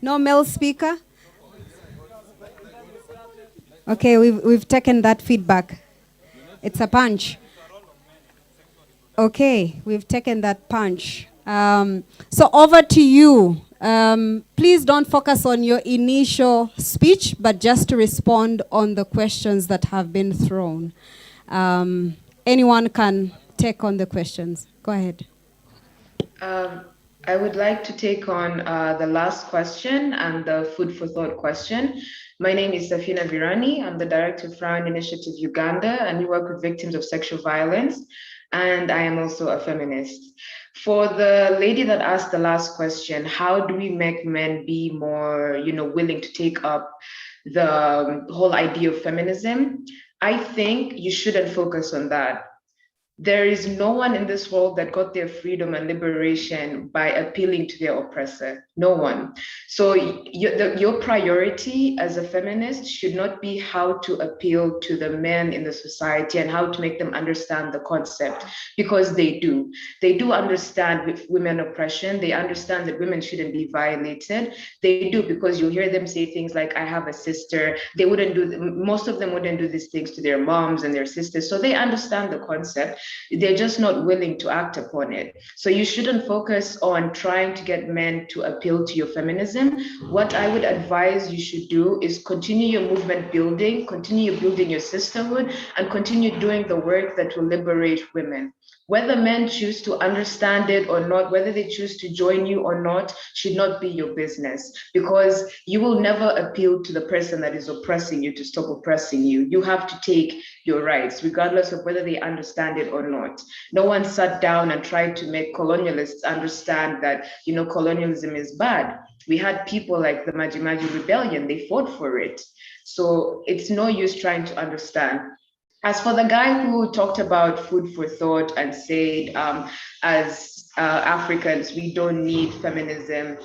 no male speaker? Okay, we've taken that feedback. It's a punch. Okay, we've taken that punch. So over to you. Please don't focus on your initial speech, but just to respond on the questions that have been thrown. Anyone can take on the questions. Go ahead. I would like to take on the last question and the food for thought question. My name is Safina Virani. I'm the director of Frown Initiative Uganda, and we work with victims of sexual violence. And I am also a feminist. For the lady that asked the last question, how do we make men be more, willing to take up the whole idea of feminism? I think you shouldn't focus on that. There is no one in this world that got their freedom and liberation by appealing to their oppressor. No one. So your priority as a feminist should not be how to appeal to the men in the society and how to make them understand the concept, because they do. They do understand women oppression. They understand that women shouldn't be violated. They do, because you hear them say things like, I have a sister. They wouldn't do, most of them wouldn't do these things to their moms and their sisters. So they understand the concept. They're just not willing to act upon it. So you shouldn't focus on trying to get men to appeal to your feminism. What I would advise you should do is continue your movement building, continue building your sisterhood, and continue doing the work that will liberate women. Whether men choose to understand it or not, whether they choose to join you or not, should not be your business, because you will never appeal to the person that is oppressing you to stop oppressing you. You have to take your rights, regardless of whether they understand it or not. No one sat down and tried to make colonialists understand that, colonialism is bad. We had people like the Maji Maji Rebellion, they fought for it. So it's no use trying to understand. As for the guy who talked about food for thought and said, as Africans, we don't need feminism,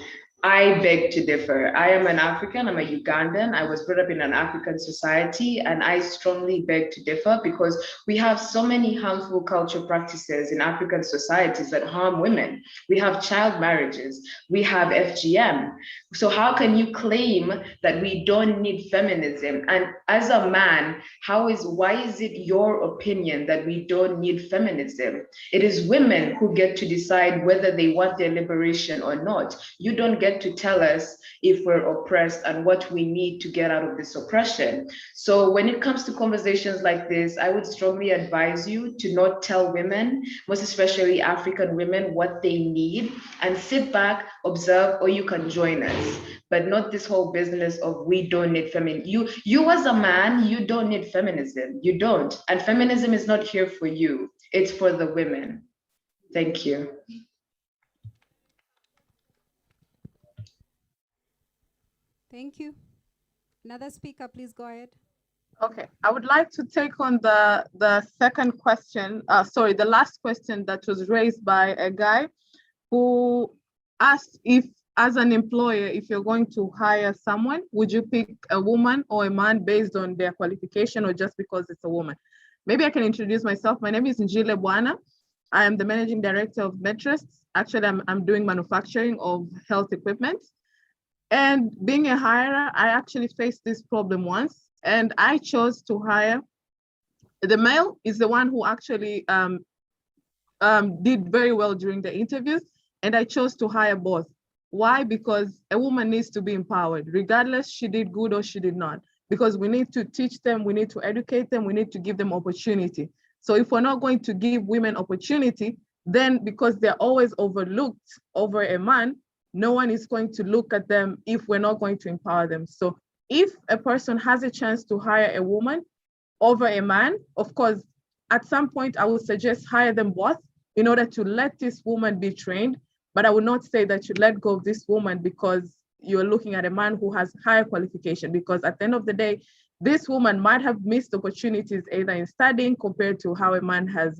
I beg to differ. I am an African, I'm a Ugandan. I was brought up in an African society, and I strongly beg to differ, because we have so many harmful cultural practices in African societies that harm women. We have child marriages, we have FGM. So how can you claim that we don't need feminism? And as a man, why is it your opinion that we don't need feminism? It is women who get to decide whether they want their liberation or not. You don't get there to tell us if we're oppressed and what we need to get out of this oppression. So when it comes to conversations like this, I would strongly advise you to not tell women, most especially African women, what they need, and sit back, observe, or you can join us. But not this whole business of we don't need feminism. You as a man, you don't need feminism. You don't. And feminism is not here for you. It's for the women. Thank you. Thank you. Another speaker, please go ahead. Okay, I would like to take on the second question, the last question that was raised by a guy who asked if, as an employer, if you're going to hire someone, would you pick a woman or a man based on their qualification or just because it's a woman? Maybe I can introduce myself. My name is Njile Bwana. I am the managing director of Metrest. Actually, I'm doing manufacturing of health equipment. And being a hirer, I actually faced this problem once. And I chose to hire, the male is the one who actually did very well during the interviews. And I chose to hire both. Why? Because a woman needs to be empowered, regardless she did good or she did not. Because we need to teach them, we need to educate them, we need to give them opportunity. So if we're not going to give women opportunity, then because they're always overlooked over a man, no one is going to look at them if we're not going to empower them. So if a person has a chance to hire a woman over a man, of course, at some point I would suggest hire them both in order to let this woman be trained. But I would not say that you let go of this woman because you're looking at a man who has higher qualification, because at the end of the day, this woman might have missed opportunities either in studying compared to how a man has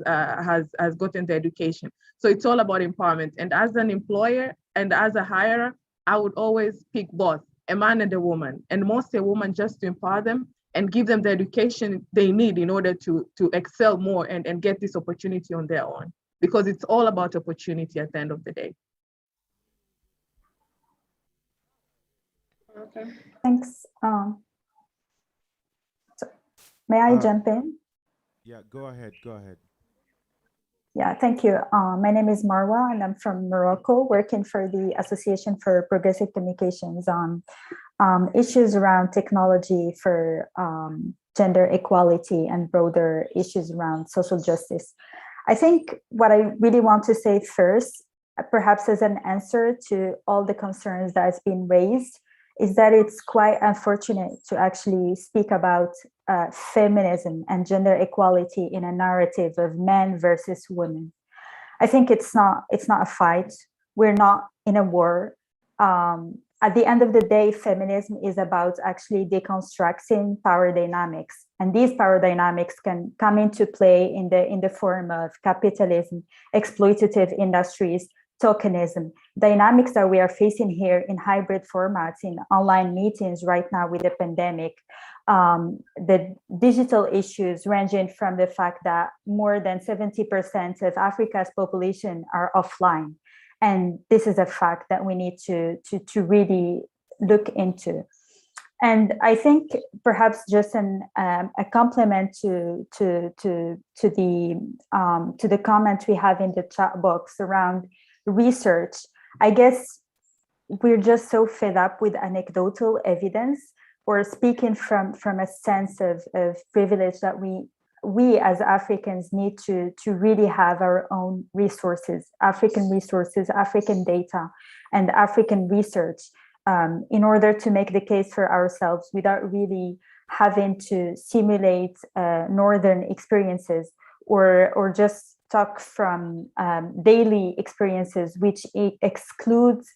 gotten the education. So it's all about empowerment. And as an employer and as a hirer, I would always pick both, a man and a woman, and mostly a woman, just to empower them and give them the education they need in order to excel more and get this opportunity on their own, because it's all about opportunity at the end of the day. Okay. Thanks. May I jump in? Yeah, go ahead. Yeah, thank you. My name is Marwa and I'm from Morocco, working for the Association for Progressive Communications on issues around technology for gender equality and broader issues around social justice. I think what I really want to say first, perhaps as an answer to all the concerns that has been raised, is that it's quite unfortunate to actually speak about feminism and gender equality in a narrative of men versus women. I think it's not a fight. We're not in a war. At the end of the day, feminism is about actually deconstructing power dynamics. And these power dynamics can come into play in the form of capitalism, exploitative industries, tokenism, dynamics that we are facing here in hybrid formats, in online meetings right now with the pandemic, the digital issues ranging from the fact that more than 70% of Africa's population are offline. And this is a fact that we need to really look into. And I think perhaps just a compliment to the comment we have in the chat box around research. I guess we're just so fed up with anecdotal evidence, or speaking from a sense of privilege, that we as Africans need to really have our own resources, African data and African research, in order to make the case for ourselves without really having to simulate northern experiences or just talk from daily experiences, which excludes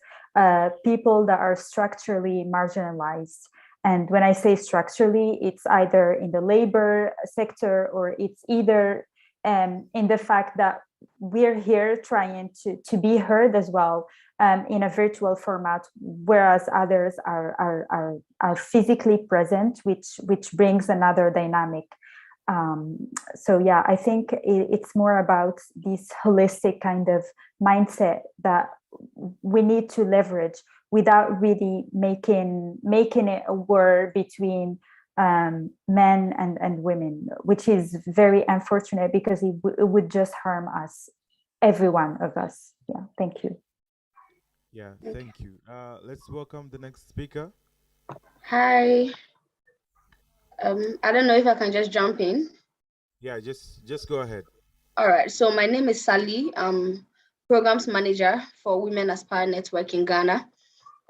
people that are structurally marginalized. And when I say structurally, it's either in the labor sector, or it's either in the fact that we're here trying to be heard as well in a virtual format, whereas others are physically present, which brings another dynamic. So yeah, I think it's more about this holistic kind of mindset that we need to leverage without really making it a war between men and women, which is very unfortunate because it would just harm us, every one of us. Yeah, thank you. Yeah, thank you. Let's welcome the next speaker. Hi. I don't know if I can just jump in. Yeah, just go ahead. All right. So my name is Sally. I'm programs manager for Women Aspire Network in Ghana.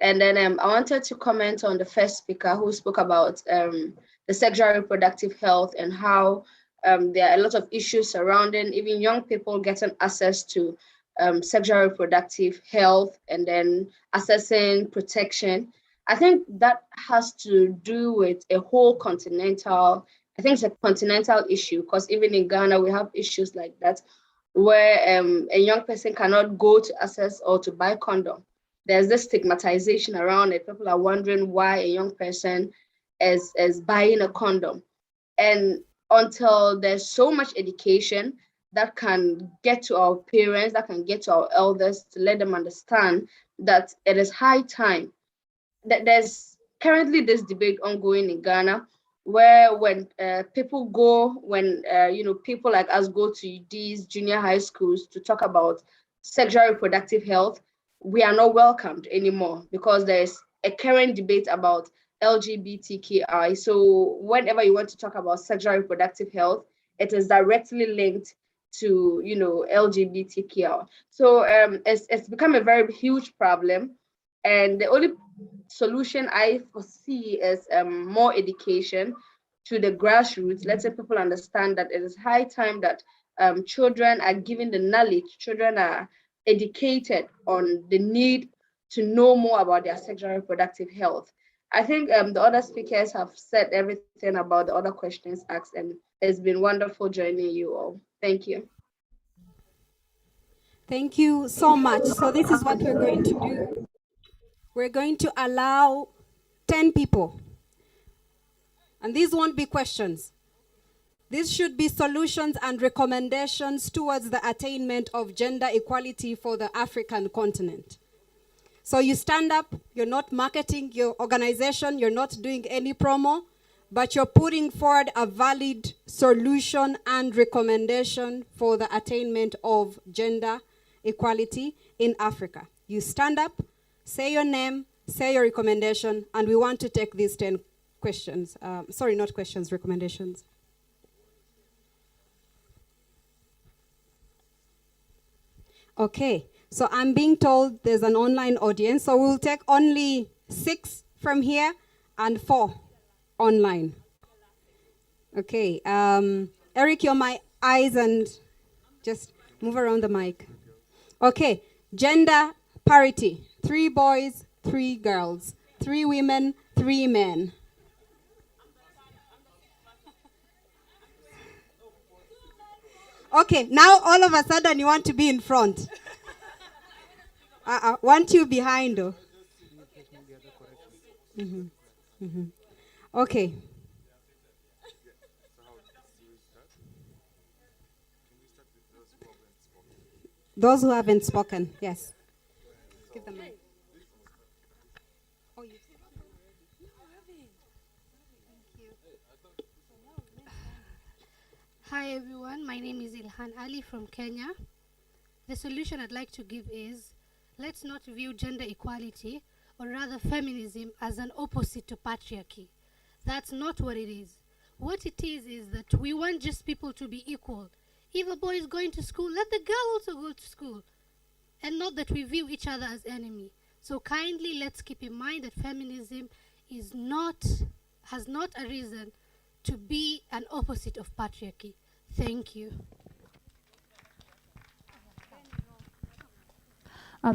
And then I wanted to comment on the first speaker who spoke about the sexual reproductive health and how there are a lot of issues surrounding even young people getting access to sexual reproductive health and then accessing protection. I think that has to do with a whole continental, I think it's a continental issue because even in Ghana, we have issues like that where a young person cannot go to access or to buy condom. There's this stigmatization around it. People are wondering why a young person is buying a condom. And until there's so much education that can get to our parents, that can get to our elders to let them understand that it is high time that there's currently this debate ongoing in Ghana where when people go, when people like us go to these junior high schools to talk about sexual reproductive health, we are not welcomed anymore because there's a current debate about LGBTQI. So whenever you want to talk about sexual reproductive health, it is directly linked to LGBTQI. So it's become a very huge problem, and the only solution I foresee is more education to the grassroots. Let's say people understand that it is high time that children are given the knowledge, children are educated on the need to know more about their sexual reproductive health. I think the other speakers have said everything about the other questions asked, and it's been wonderful joining you all. Thank you. Thank you so much. So this is what we're going to do. We're going to allow 10 people. And these won't be questions. These should be solutions and recommendations towards the attainment of gender equality for the African continent. So you stand up, you're not marketing your organization, you're not doing any promo, but you're putting forward a valid solution and recommendation for the attainment of gender equality in Africa. You stand up, say your name, say your recommendation, and we want to take these 10 questions. Sorry, not questions, recommendations. Okay, so I'm being told there's an online audience, so we'll take only 6 from here and 4 online. Okay, Eric, you're my eyes and just move around the mic. Okay, gender parity. 3 boys, 3 girls, 3 women, 3 men. Okay, now all of a sudden you want to be in front. Want you behind though. Okay. Those who haven't spoken, yes. Give them mic. Hi everyone, my name is Ilhan Ali from Kenya. The solution I'd like to give is, let's not view gender equality, or rather feminism, as an opposite to patriarchy. That's not what it is. What it is that we want just people to be equal. If a boy is going to school, let the girl also go to school. And not that we view each other as enemy. So kindly let's keep in mind that feminism has not a reason to be an opposite of patriarchy. Thank you.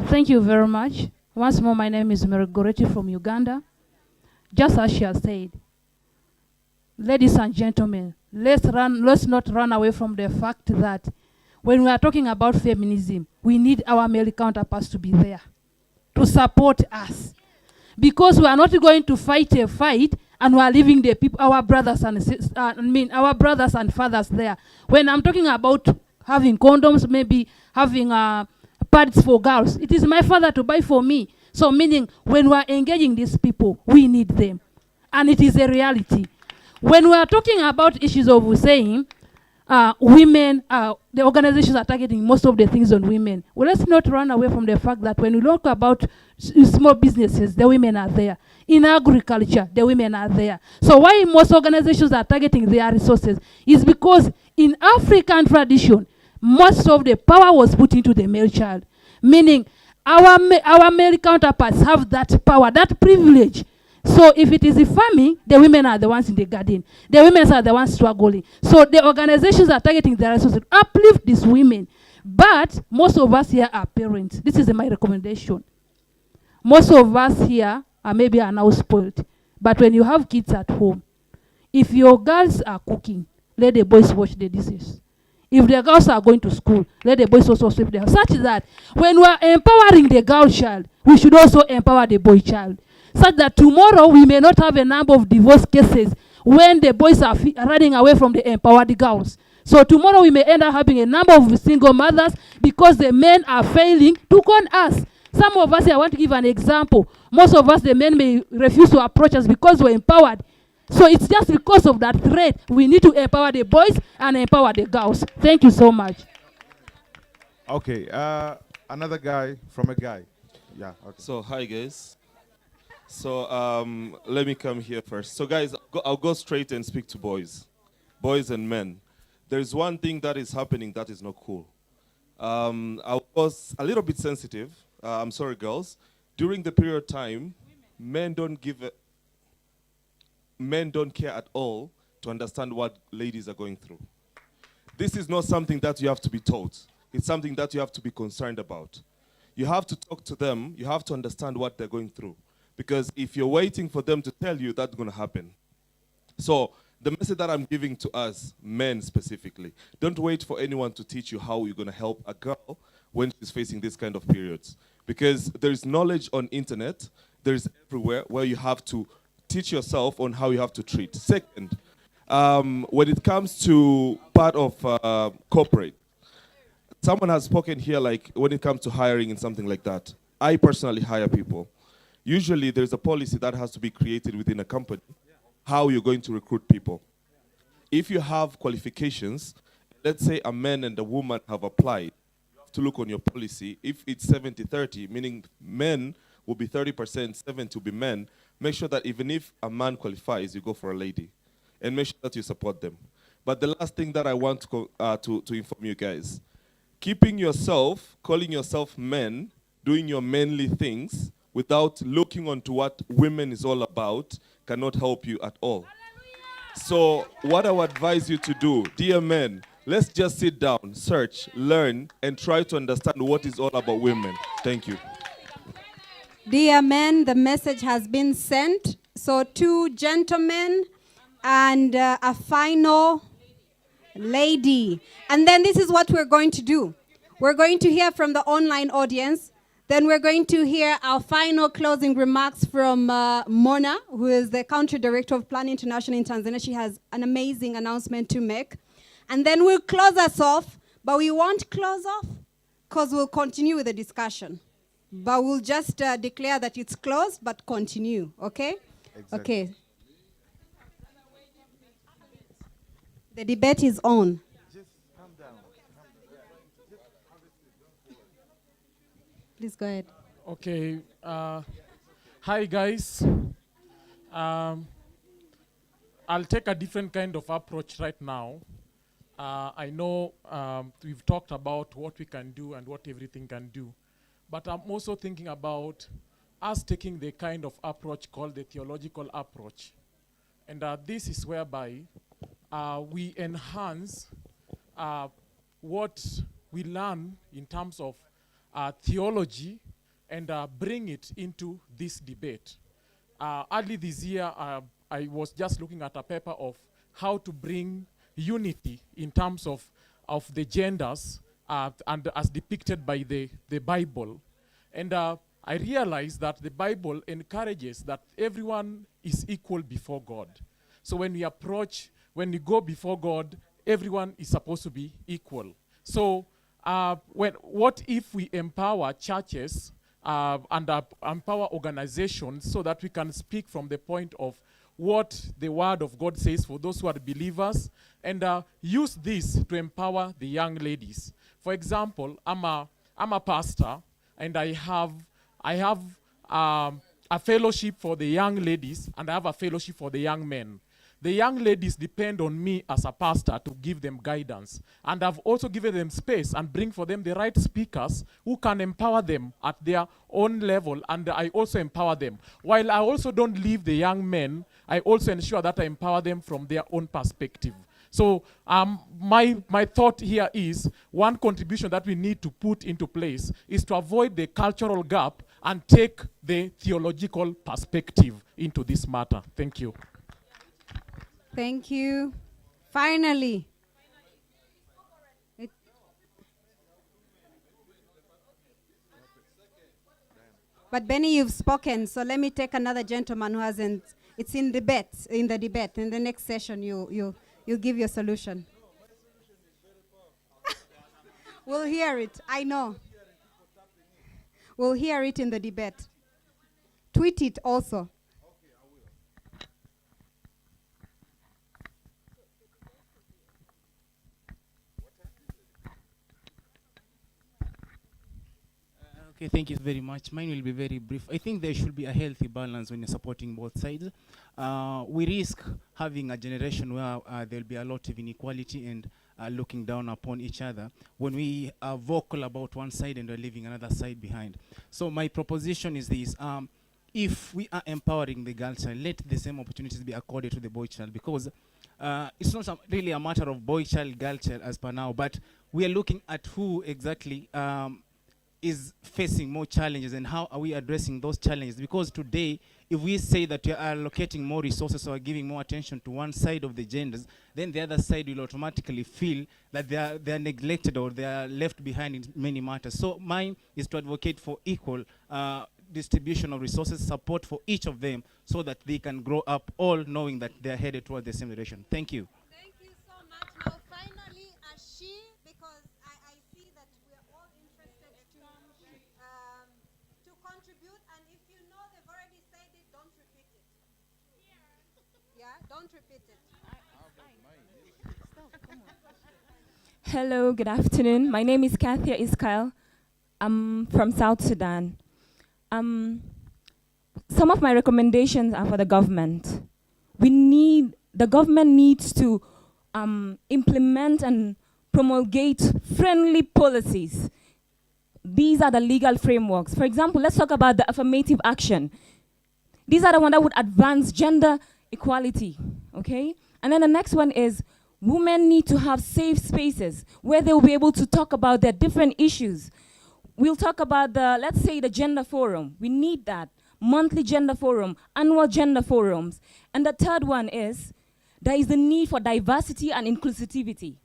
Thank you very much. Once more, my name is Margaret from Uganda. Just as she has said, ladies and gentlemen, let's not run away from the fact that when we are talking about feminism, we need our male counterparts to be there to support us. Because we are not going to fight a fight and we are leaving the people, our brothers and brothers and fathers there. When I'm talking about having condoms, maybe having pads for girls, it is my father to buy for me. So meaning when we are engaging these people, we need them. And it is a reality. When we are talking about issues of saying, women, the organizations are targeting most of the things on women. Well, let's not run away from the fact that when we talk about small businesses, the women are there. In agriculture, the women are there. So why most organizations are targeting their resources is because in African tradition, most of the power was put into the male child, meaning our male counterparts have that power, that privilege. So if it is a farming, the women are the ones in the garden. The women are the ones struggling. So the organizations are targeting their resources, uplift these women. But most of us here are parents. This is my recommendation. Most of us here are now spoiled. But when you have kids at home, if your girls are cooking, let the boys wash the dishes. If the girls are going to school, let the boys also sweep the house. Such that when we are empowering the girl child, we should also empower the boy child. Such that tomorrow we may not have a number of divorce cases when the boys are running away from the empowered girls. So tomorrow we may end up having a number of single mothers because the men are failing to con us. Some of us, I want to give an example. Most of us, the men may refuse to approach us because we're empowered. So it's just because of that threat. We need to empower the boys and empower the girls. Thank you so much. Okay, another guy from a guy. Yeah, okay. So, hi guys. So, let me come here first. So guys, I'll go straight and speak to boys and men. There's one thing that is happening that is not cool. I was a little bit sensitive. I'm sorry, girls. During the period of time, men don't care at all to understand what ladies are going through. This is not something that you have to be taught. It's something that you have to be concerned about. You have to talk to them. You have to understand what they're going through. Because if you're waiting for them to tell you, that's going to happen. So the message that I'm giving to us, men specifically, don't wait for anyone to teach you how you're going to help a girl when she's facing this kind of periods. Because there's knowledge on internet, there's everywhere where you have to teach yourself on how you have to treat. Second, when it comes to part of corporate, someone has spoken here like when it comes to hiring and something like that. I personally hire people. Usually there's a policy that has to be created within a company, how you're going to recruit people. If you have qualifications, let's say a man and a woman have applied, you have to look on your policy. If it's 70-30, meaning men will be 30%, 70 will be men, make sure that even if a man qualifies, you go for a lady. And make sure that you support them. But the last thing that I want to inform you guys, keeping yourself, calling yourself men, doing your manly things, without looking onto what women is all about, cannot help you at all. So what I would advise you to do, dear men, let's just sit down, search, learn, and try to understand what is all about women. Thank you. Dear men, the message has been sent. So 2 gentlemen and a final lady. And then this is what we're going to do. We're going to hear from the online audience. Then we're going to hear our final closing remarks from Mona, who is the Country Director of Plan International in Tanzania. She has an amazing announcement to make. And then we'll close us off, but we won't close off because we'll continue with the discussion. But we'll just declare that it's closed, but continue, okay? Exactly. Okay. The debate is on. Please go ahead. Okay. Hi, guys. I'll take a different kind of approach right now. I know we've talked about what we can do and what everything can do. But I'm also thinking about us taking the kind of approach called the theological approach. And this is whereby we enhance what we learn in terms of theology and bring it into this debate. Early this year, I was just looking at a paper of how to bring unity in terms of the genders and as depicted by the Bible. And I realized that the Bible encourages that everyone is equal before God. So when we go before God, everyone is supposed to be equal. So what if we empower churches and empower organizations so that we can speak from the point of what the word of God says for those who are believers, and use this to empower the young ladies. For example, I'm a pastor, and I have a fellowship for the young ladies, and I have a fellowship for the young men. The young ladies depend on me as a pastor to give them guidance. And I've also given them space and bring for them the right speakers who can empower them at their own level, and I also empower them. While I also don't leave the young men, I also ensure that I empower them from their own perspective. So my thought here is one contribution that we need to put into place is to avoid the cultural gap and take the theological perspective into this matter. Thank you. Thank you. Finally. But Benny, you've spoken, so let me take another gentleman who hasn't. It's in the debate. In the next session, you'll give your solution. We'll hear it. I know. We'll hear it in the debate. Tweet it also. Okay, thank you very much. Mine will be very brief. I think there should be a healthy balance when you're supporting both sides. We risk having a generation where there'll be a lot of inequality and looking down upon each other when we are vocal about one side and we're leaving another side behind. So my proposition is this. If we are empowering the girl child, let the same opportunities be accorded to the boy child, because it's not really a matter of boy child, girl child as per now, but we are looking at who exactly is facing more challenges and how are we addressing those challenges. Because today, if we say that we are allocating more resources or giving more attention to one side of the genders, then the other side will automatically feel that they are neglected or they are left behind in many matters. So mine is to advocate for equal distribution of resources, support for each of them, so that they can grow up all knowing that they are headed toward the same direction. Thank you. Thank you so much. Now, finally, Ashi, because I see that we are all interested to contribute, and if you know they've already said it, don't repeat it. Yeah, don't repeat it. Hello, good afternoon. My name is Kathia Iskail. I'm from South Sudan. Some of my recommendations are for the government. The government needs to implement and promulgate friendly policies. These are the legal frameworks. For example, let's talk about the affirmative action. These are the ones that would advance gender equality, okay? And then the next one is women need to have safe spaces where they will be able to talk about their different issues. We'll talk about let's say the gender forum. We need that. Monthly gender forum, annual gender forums. And the third one is, there is the need for diversity and inclusivity.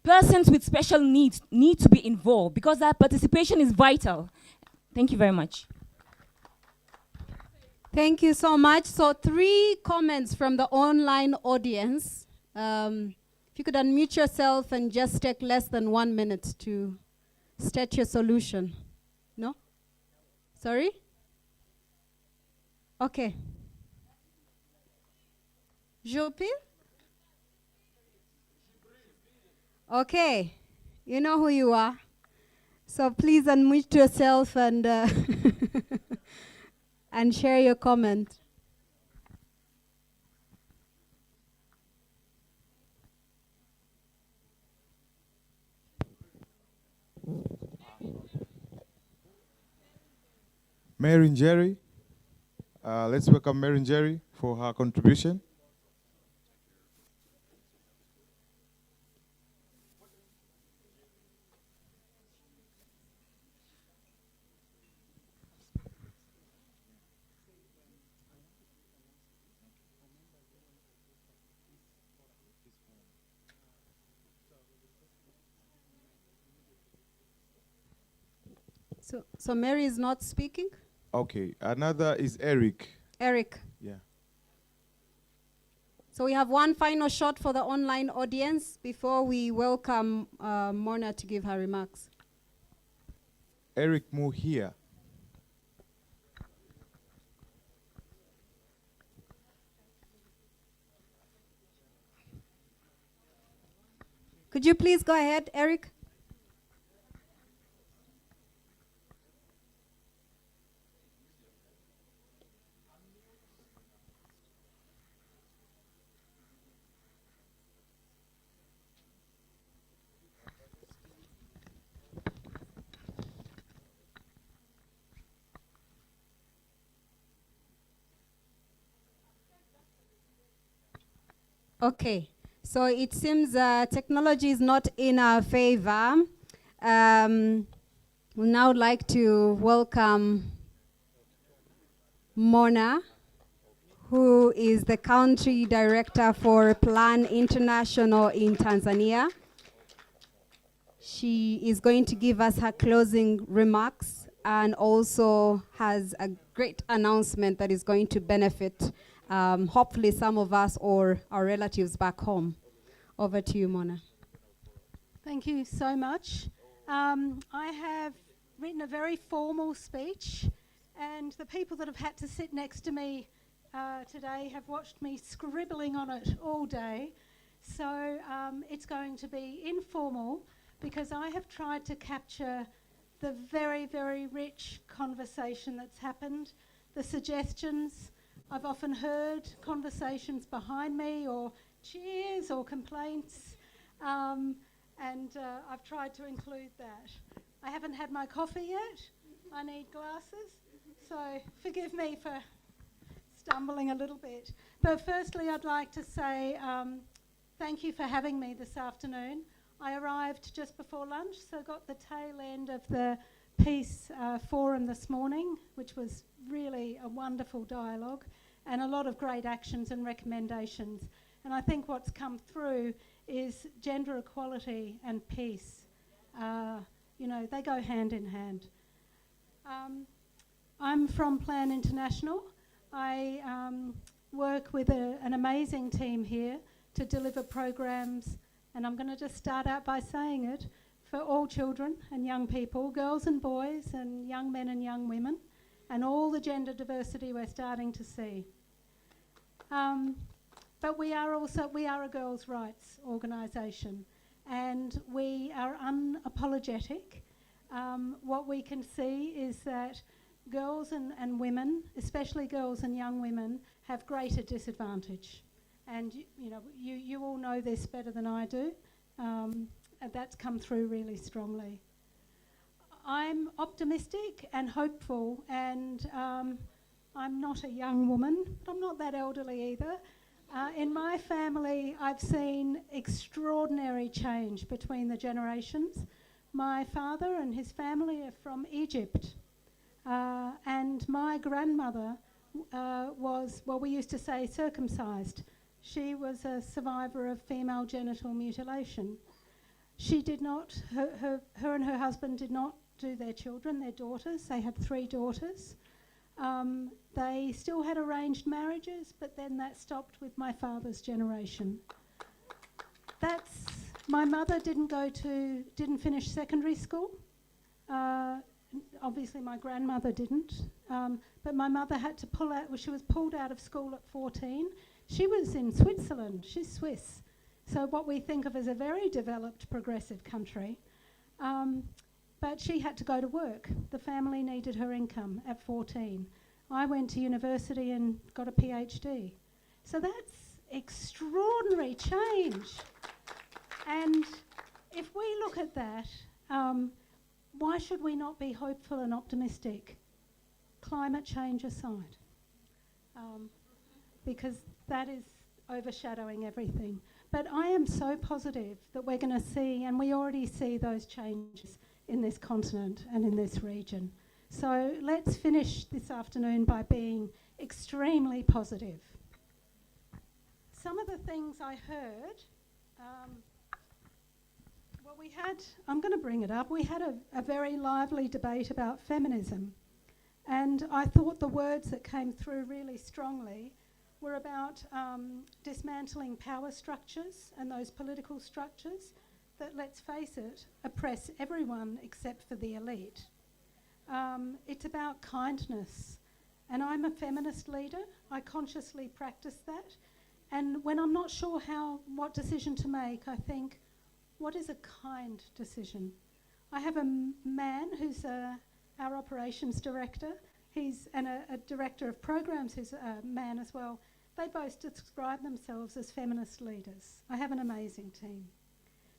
Persons with special needs need to be involved because their participation is vital. Thank you very much. Thank you so much. So 3 comments from the online audience. If you could unmute yourself and just take less than 1 minute to state your solution. No? Sorry? Okay. Jopi? Okay. You know who you are. So please unmute yourself and and share your comment. Mary Jerry. Let's welcome Mary Jerry for her contribution. So Mary is not speaking? Okay, another is Eric. Eric. Yeah. So we have one final shot for the online audience before we welcome Mona to give her remarks. Eric Muhia. Could you please go ahead, Eric? Okay, so it seems technology is not in our favor. We now like to welcome Mona, who is the country director for Plan International in Tanzania. She is going to give us her closing remarks and also has a great announcement that is going to benefit hopefully some of us or our relatives back home. Over to you, Mona. Thank you so much. I have written a very formal speech, and the people that have had to sit next to me today have watched me scribbling on it all day. So it's going to be informal because I have tried to capture the very, very rich conversation that's happened, the suggestions. I've often heard conversations behind me or cheers or complaints, and I've tried to include that. I haven't had my coffee yet. I need glasses, so forgive me for stumbling a little bit. But firstly, I'd like to say thank you for having me this afternoon. I arrived just before lunch, so got the tail end of the Peace Forum this morning, which was really a wonderful dialogue and a lot of great actions and recommendations. And I think what's come through is gender equality and peace. You know, they go hand in hand. I'm from Plan International. I work with an amazing team here to deliver programs, and I'm going to just start out by saying it, for all children and young people, girls and boys and young men and young women, and all the gender diversity we're starting to see. But we are a girls' rights organisation, and we are unapologetic. What we can see is that girls and women, especially girls and young women, have greater disadvantage. And you all know this better than I do. That's come through really strongly. I'm optimistic and hopeful, and I'm not a young woman, but I'm not that elderly either. In my family, I've seen extraordinary change between the generations. My father and his family are from Egypt, and my grandmother was, well, we used to say circumcised. She was a survivor of female genital mutilation. She did not, her and her husband did not do their children, their daughters. They had 3 daughters. They still had arranged marriages, but then that stopped with my father's generation. My mother didn't finish secondary school. Obviously my grandmother didn't, but my mother had to pull out, she was pulled out of school at 14. She was in Switzerland, she's Swiss. So what we think of as a very developed, progressive country. But she had to go to work. The family needed her income at 14. I went to university and got a PhD. So that's extraordinary change. And if we look at that, why should we not be hopeful and optimistic, climate change aside? Because that is overshadowing everything. But I am so positive that we're going to see, and we already see those changes in this continent and in this region. So let's finish this afternoon by being extremely positive. Some of the things I heard, well, I'm going to bring it up, we had a very lively debate about feminism. And I thought the words that came through really strongly were about dismantling power structures and those political structures that, let's face it, oppress everyone except for the elite. It's about kindness. And I'm a feminist leader. I consciously practice that. And when I'm not sure what decision to make, I think, what is a kind decision? I have a man who's our operations director. He's a director of programs who's a man as well. They both describe themselves as feminist leaders. I have an amazing team.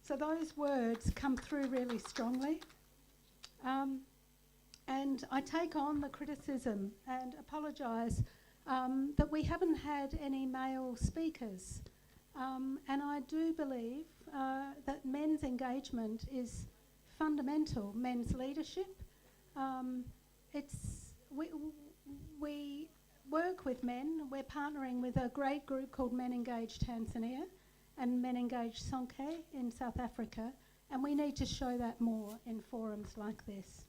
So those words come through really strongly. And I take on the criticism and apologise that we haven't had any male speakers. And I do believe that men's engagement is fundamental, men's leadership. We work with men. We're partnering with a great group called Men Engage Tanzania and Men Engage Sonke in South Africa, and we need to show that more in forums like this.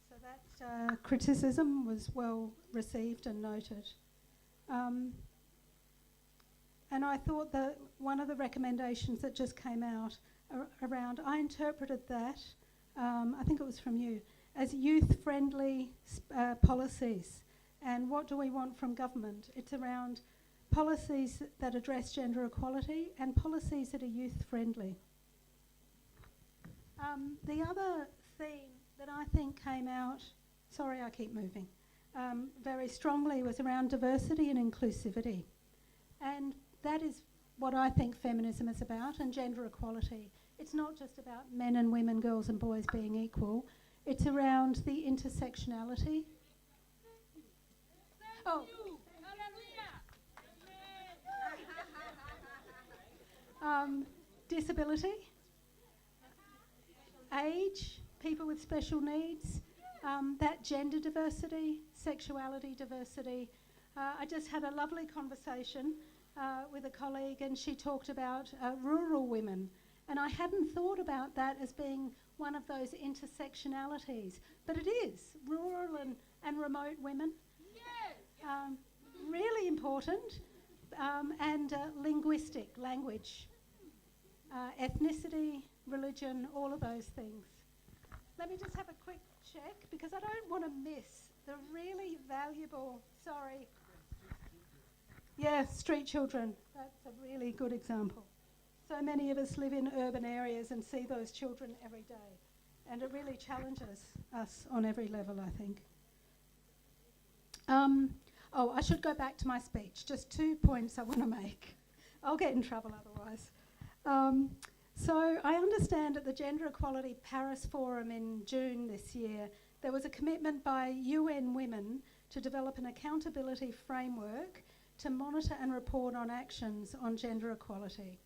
So that criticism was well received and noted. And I thought that one of the recommendations that just came out around, I interpreted that, I think it was from you, as youth-friendly policies. And what do we want from government? It's around policies that address gender equality and policies that are youth-friendly. The other theme that I think came out, sorry I keep moving, very strongly was around diversity and inclusivity. And that is what I think feminism is about, and gender equality. It's not just about men and women, girls and boys being equal. It's around the intersectionality. Oh. Disability, age, people with special needs, that gender diversity, sexuality diversity. I just had a lovely conversation with a colleague, and she talked about rural women. And I hadn't thought about that as being one of those intersectionalities, but it is, rural and remote women. Really important, and linguistic, language, ethnicity, religion, all of those things. Let me just have a quick check, because I don't want to miss the really valuable, sorry. Yeah, street children, that's a really good example. So many of us live in urban areas and see those children every day, and it really challenges us on every level, I think. Oh, I should go back to my speech. Just 2 points I want to make. I'll get in trouble otherwise. So I understand at the Gender Equality Paris Forum in June this year, there was a commitment by UN Women to develop an accountability framework to monitor and report on actions on gender equality.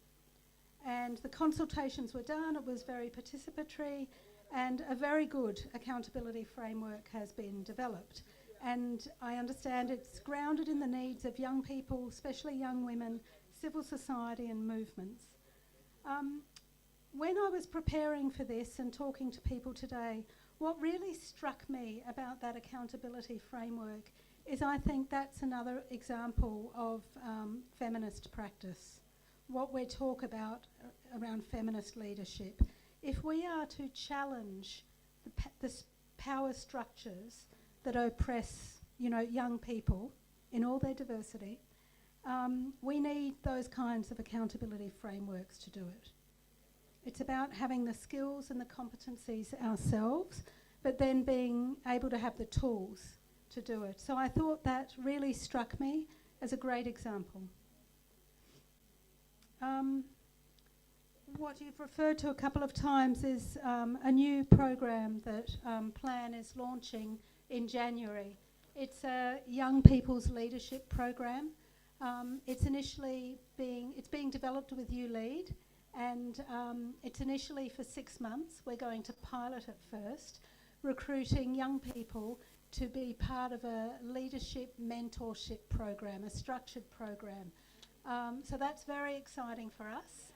And the consultations were done, it was very participatory, and a very good accountability framework has been developed. And I understand it's grounded in the needs of young people, especially young women, civil society and movements. When I was preparing for this and talking to people today, what really struck me about that accountability framework is I think that's another example of feminist practice, what we talk about around feminist leadership. If we are to challenge the power structures that oppress, young people in all their diversity, we need those kinds of accountability frameworks to do it. It's about having the skills and the competencies ourselves, but then being able to have the tools to do it. So I thought that really struck me as a great example. What you've referred to a couple of times is a new program that Plan is launching in January. It's a young people's leadership program. It's being developed with YouLead, and it's initially for 6 months. We're going to pilot it first, recruiting young people to be part of a leadership mentorship program, a structured program. So that's very exciting for us.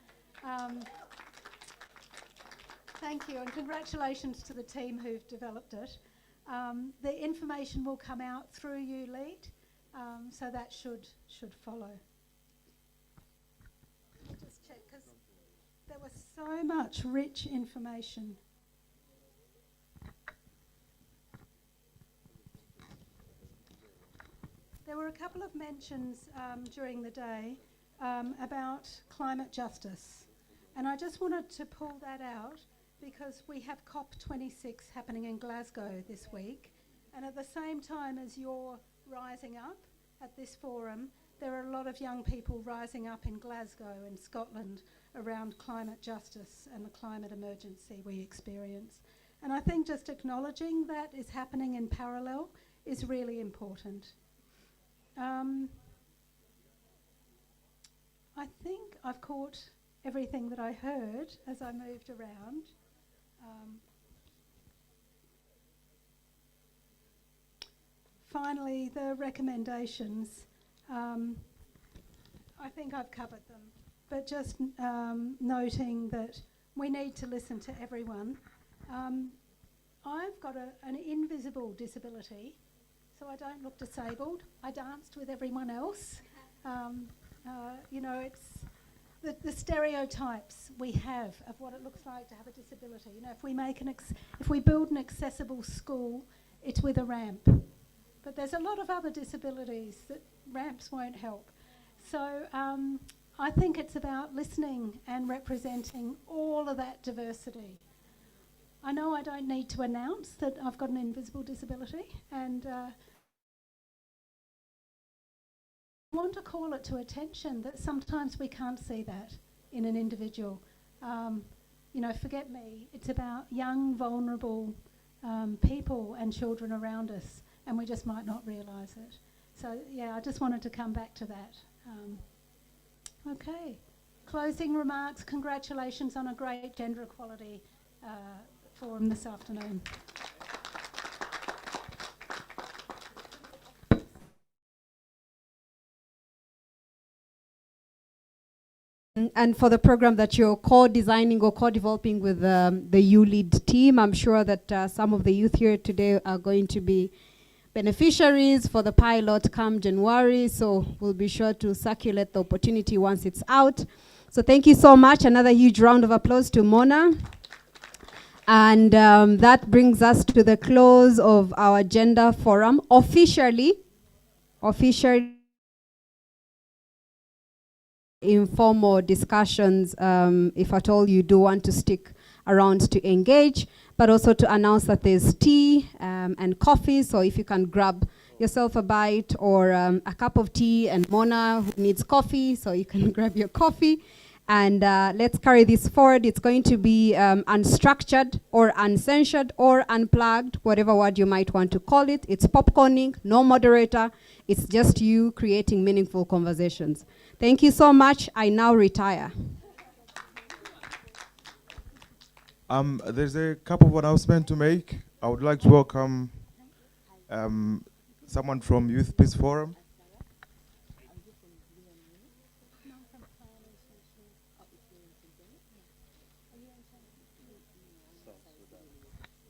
Thank you, and congratulations to the team who've developed it. The information will come out through YouLead, so that should follow. Let me just check, because there was so much rich information. There were a couple of mentions during the day about climate justice. And I just wanted to pull that out because we have COP26 happening in Glasgow this week. And at the same time as you're rising up at this forum, there are a lot of young people rising up in Glasgow and Scotland around climate justice and the climate emergency we experience. And I think just acknowledging that is happening in parallel is really important. I think I've caught everything that I heard as I moved around. Finally, the recommendations. I think I've covered them, but just noting that we need to listen to everyone. I've got an invisible disability, so I don't look disabled. I danced with everyone else. You know, it's the stereotypes we have of what it looks like to have a disability. You know, if we build an accessible school, it's with a ramp. But there's a lot of other disabilities that ramps won't help. So I think it's about listening and representing all of that diversity. I know I don't need to announce that I've got an invisible disability, and I want to call it to attention that sometimes we can't see that in an individual. You know, forget me, it's about young, vulnerable people and children around us, and we just might not realise it. So yeah, I just wanted to come back to that. Okay, closing remarks. Congratulations on a great gender equality forum this afternoon. And for the program that you're co-designing or co-developing with the ULEAD team, I'm sure that some of the youth here today are going to be beneficiaries for the pilot come January, so we'll be sure to circulate the opportunity once it's out. So thank you so much. Another huge round of applause to Mona. And that brings us to the close of our Gender Forum. Officially, informal discussions, if at all you do want to stick around to engage, but also to announce that there's tea and coffee, so if you can grab yourself a bite or a cup of tea, and Mona who needs coffee, so you can grab your coffee. And let's carry this forward. It's going to be unstructured or uncensored or unplugged, whatever word you might want to call it. It's popcorning, no moderator. It's just you creating meaningful conversations. Thank you so much. I now retire. There's a couple of announcements to make. I would like to welcome someone from Youth Peace Forum.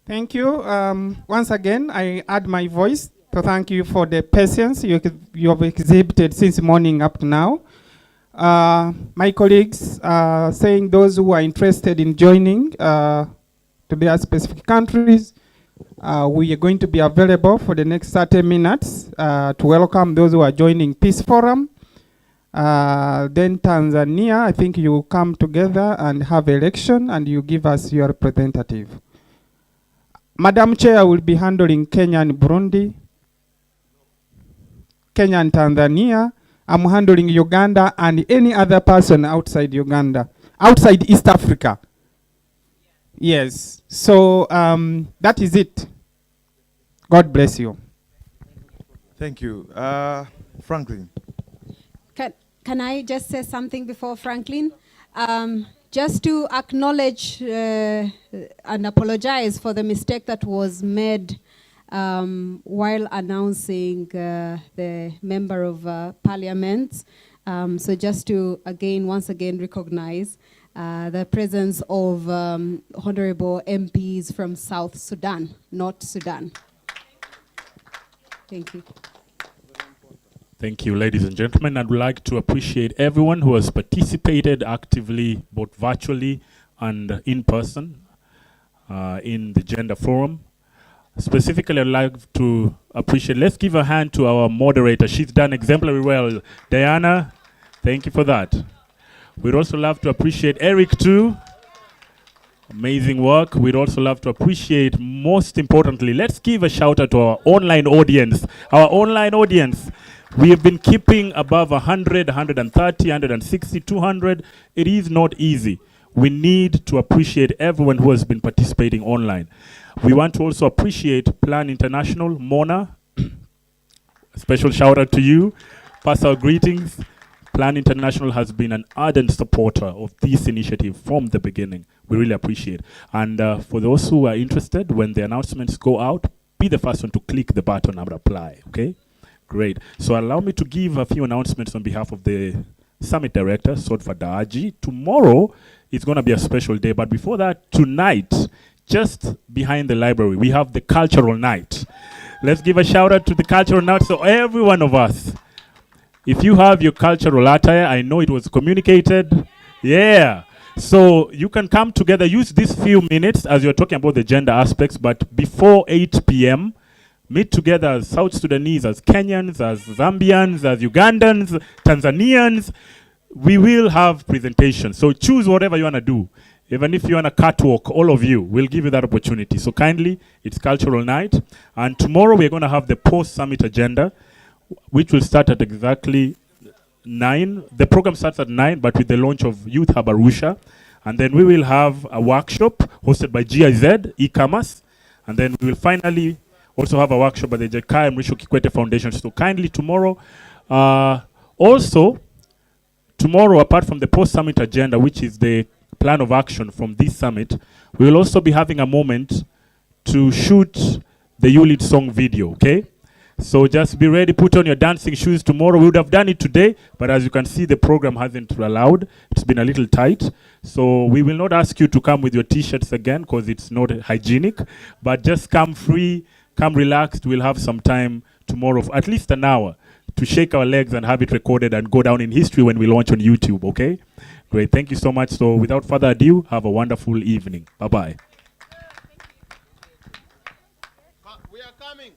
Thank you. Once again, I add my voice to thank you for the patience you have exhibited since morning up to now. My colleagues saying those who are interested in joining to their specific countries, we are going to be available for the next 30 minutes to welcome those who are joining Peace Forum. Then Tanzania, I think you come together and have election and you give us your representative. Madam Chair will be handling Kenya and Burundi, Kenya and Tanzania. I'm handling Uganda and any other person outside Uganda, outside East Africa. Yes, so that is it. God bless you. Thank you. Franklin. Can I just say something before Franklin? Just to acknowledge and apologize for the mistake that was made while announcing the Member of Parliament. So just to once again recognize the presence of honorable MPs from South Sudan, not Sudan. Thank you. Thank you, ladies and gentlemen. I'd like to appreciate everyone who has participated actively, both virtually and in person, in the Gender Forum. Specifically, I'd like to appreciate, let's give a hand to our moderator. She's done exemplary well. Diana, thank you for that. We'd also love to appreciate Eric too. Amazing work. We'd also love to appreciate, most importantly, let's give a shout out to our online audience. Our online audience. We have been keeping above 100, 130, 160, 200. It is not easy. We need to appreciate everyone who has been participating online. We want to also appreciate Plan International, Mona. Special shout out to you. Pass our greetings. Plan International has been an ardent supporter of this initiative from the beginning. We really appreciate. And for those who are interested, when the announcements go out, be the first one to click the button and apply, okay? Great. So allow me to give a few announcements on behalf of the Summit Director, Sodfa Daaji. Tomorrow is going to be a special day, but before that, tonight, just behind the library, we have the Cultural Night. Let's give a shout out to the Cultural Night. So every one of us, if you have your cultural attire, I know it was communicated. Yeah. So you can come together, use these few minutes as you're talking about the gender aspects, but before 8 p.m., meet together as South Sudanese, as Kenyans, as Zambians, as Ugandans, Tanzanians. We will have presentations. So choose whatever you want to do. Even if you want a catwalk, all of you, we'll give you that opportunity. So kindly, it's Cultural Night. And tomorrow we're going to have the post-summit agenda, which will start at exactly 9. The program starts at 9, but with the launch of Youth Hub Arusha. And then we will have a workshop hosted by GIZ, e-commerce. And then we will finally also have a workshop by the Jekai Mrisho Kikwete Foundation. So kindly tomorrow. Also, tomorrow, apart from the post-summit agenda, which is the plan of action from this summit, we will also be having a moment to shoot the ULIT song video, okay? So just be ready, put on your dancing shoes tomorrow. We would have done it today, but as you can see, the program hasn't allowed. It's been a little tight. So we will not ask you to come with your t-shirts again because it's not hygienic, but just come free, come relaxed. We'll have some time tomorrow, for at least an hour, to shake our legs and have it recorded and go down in history when we launch on YouTube, okay? Great, thank you so much. So without further ado, have a wonderful evening. Bye-bye. We are coming.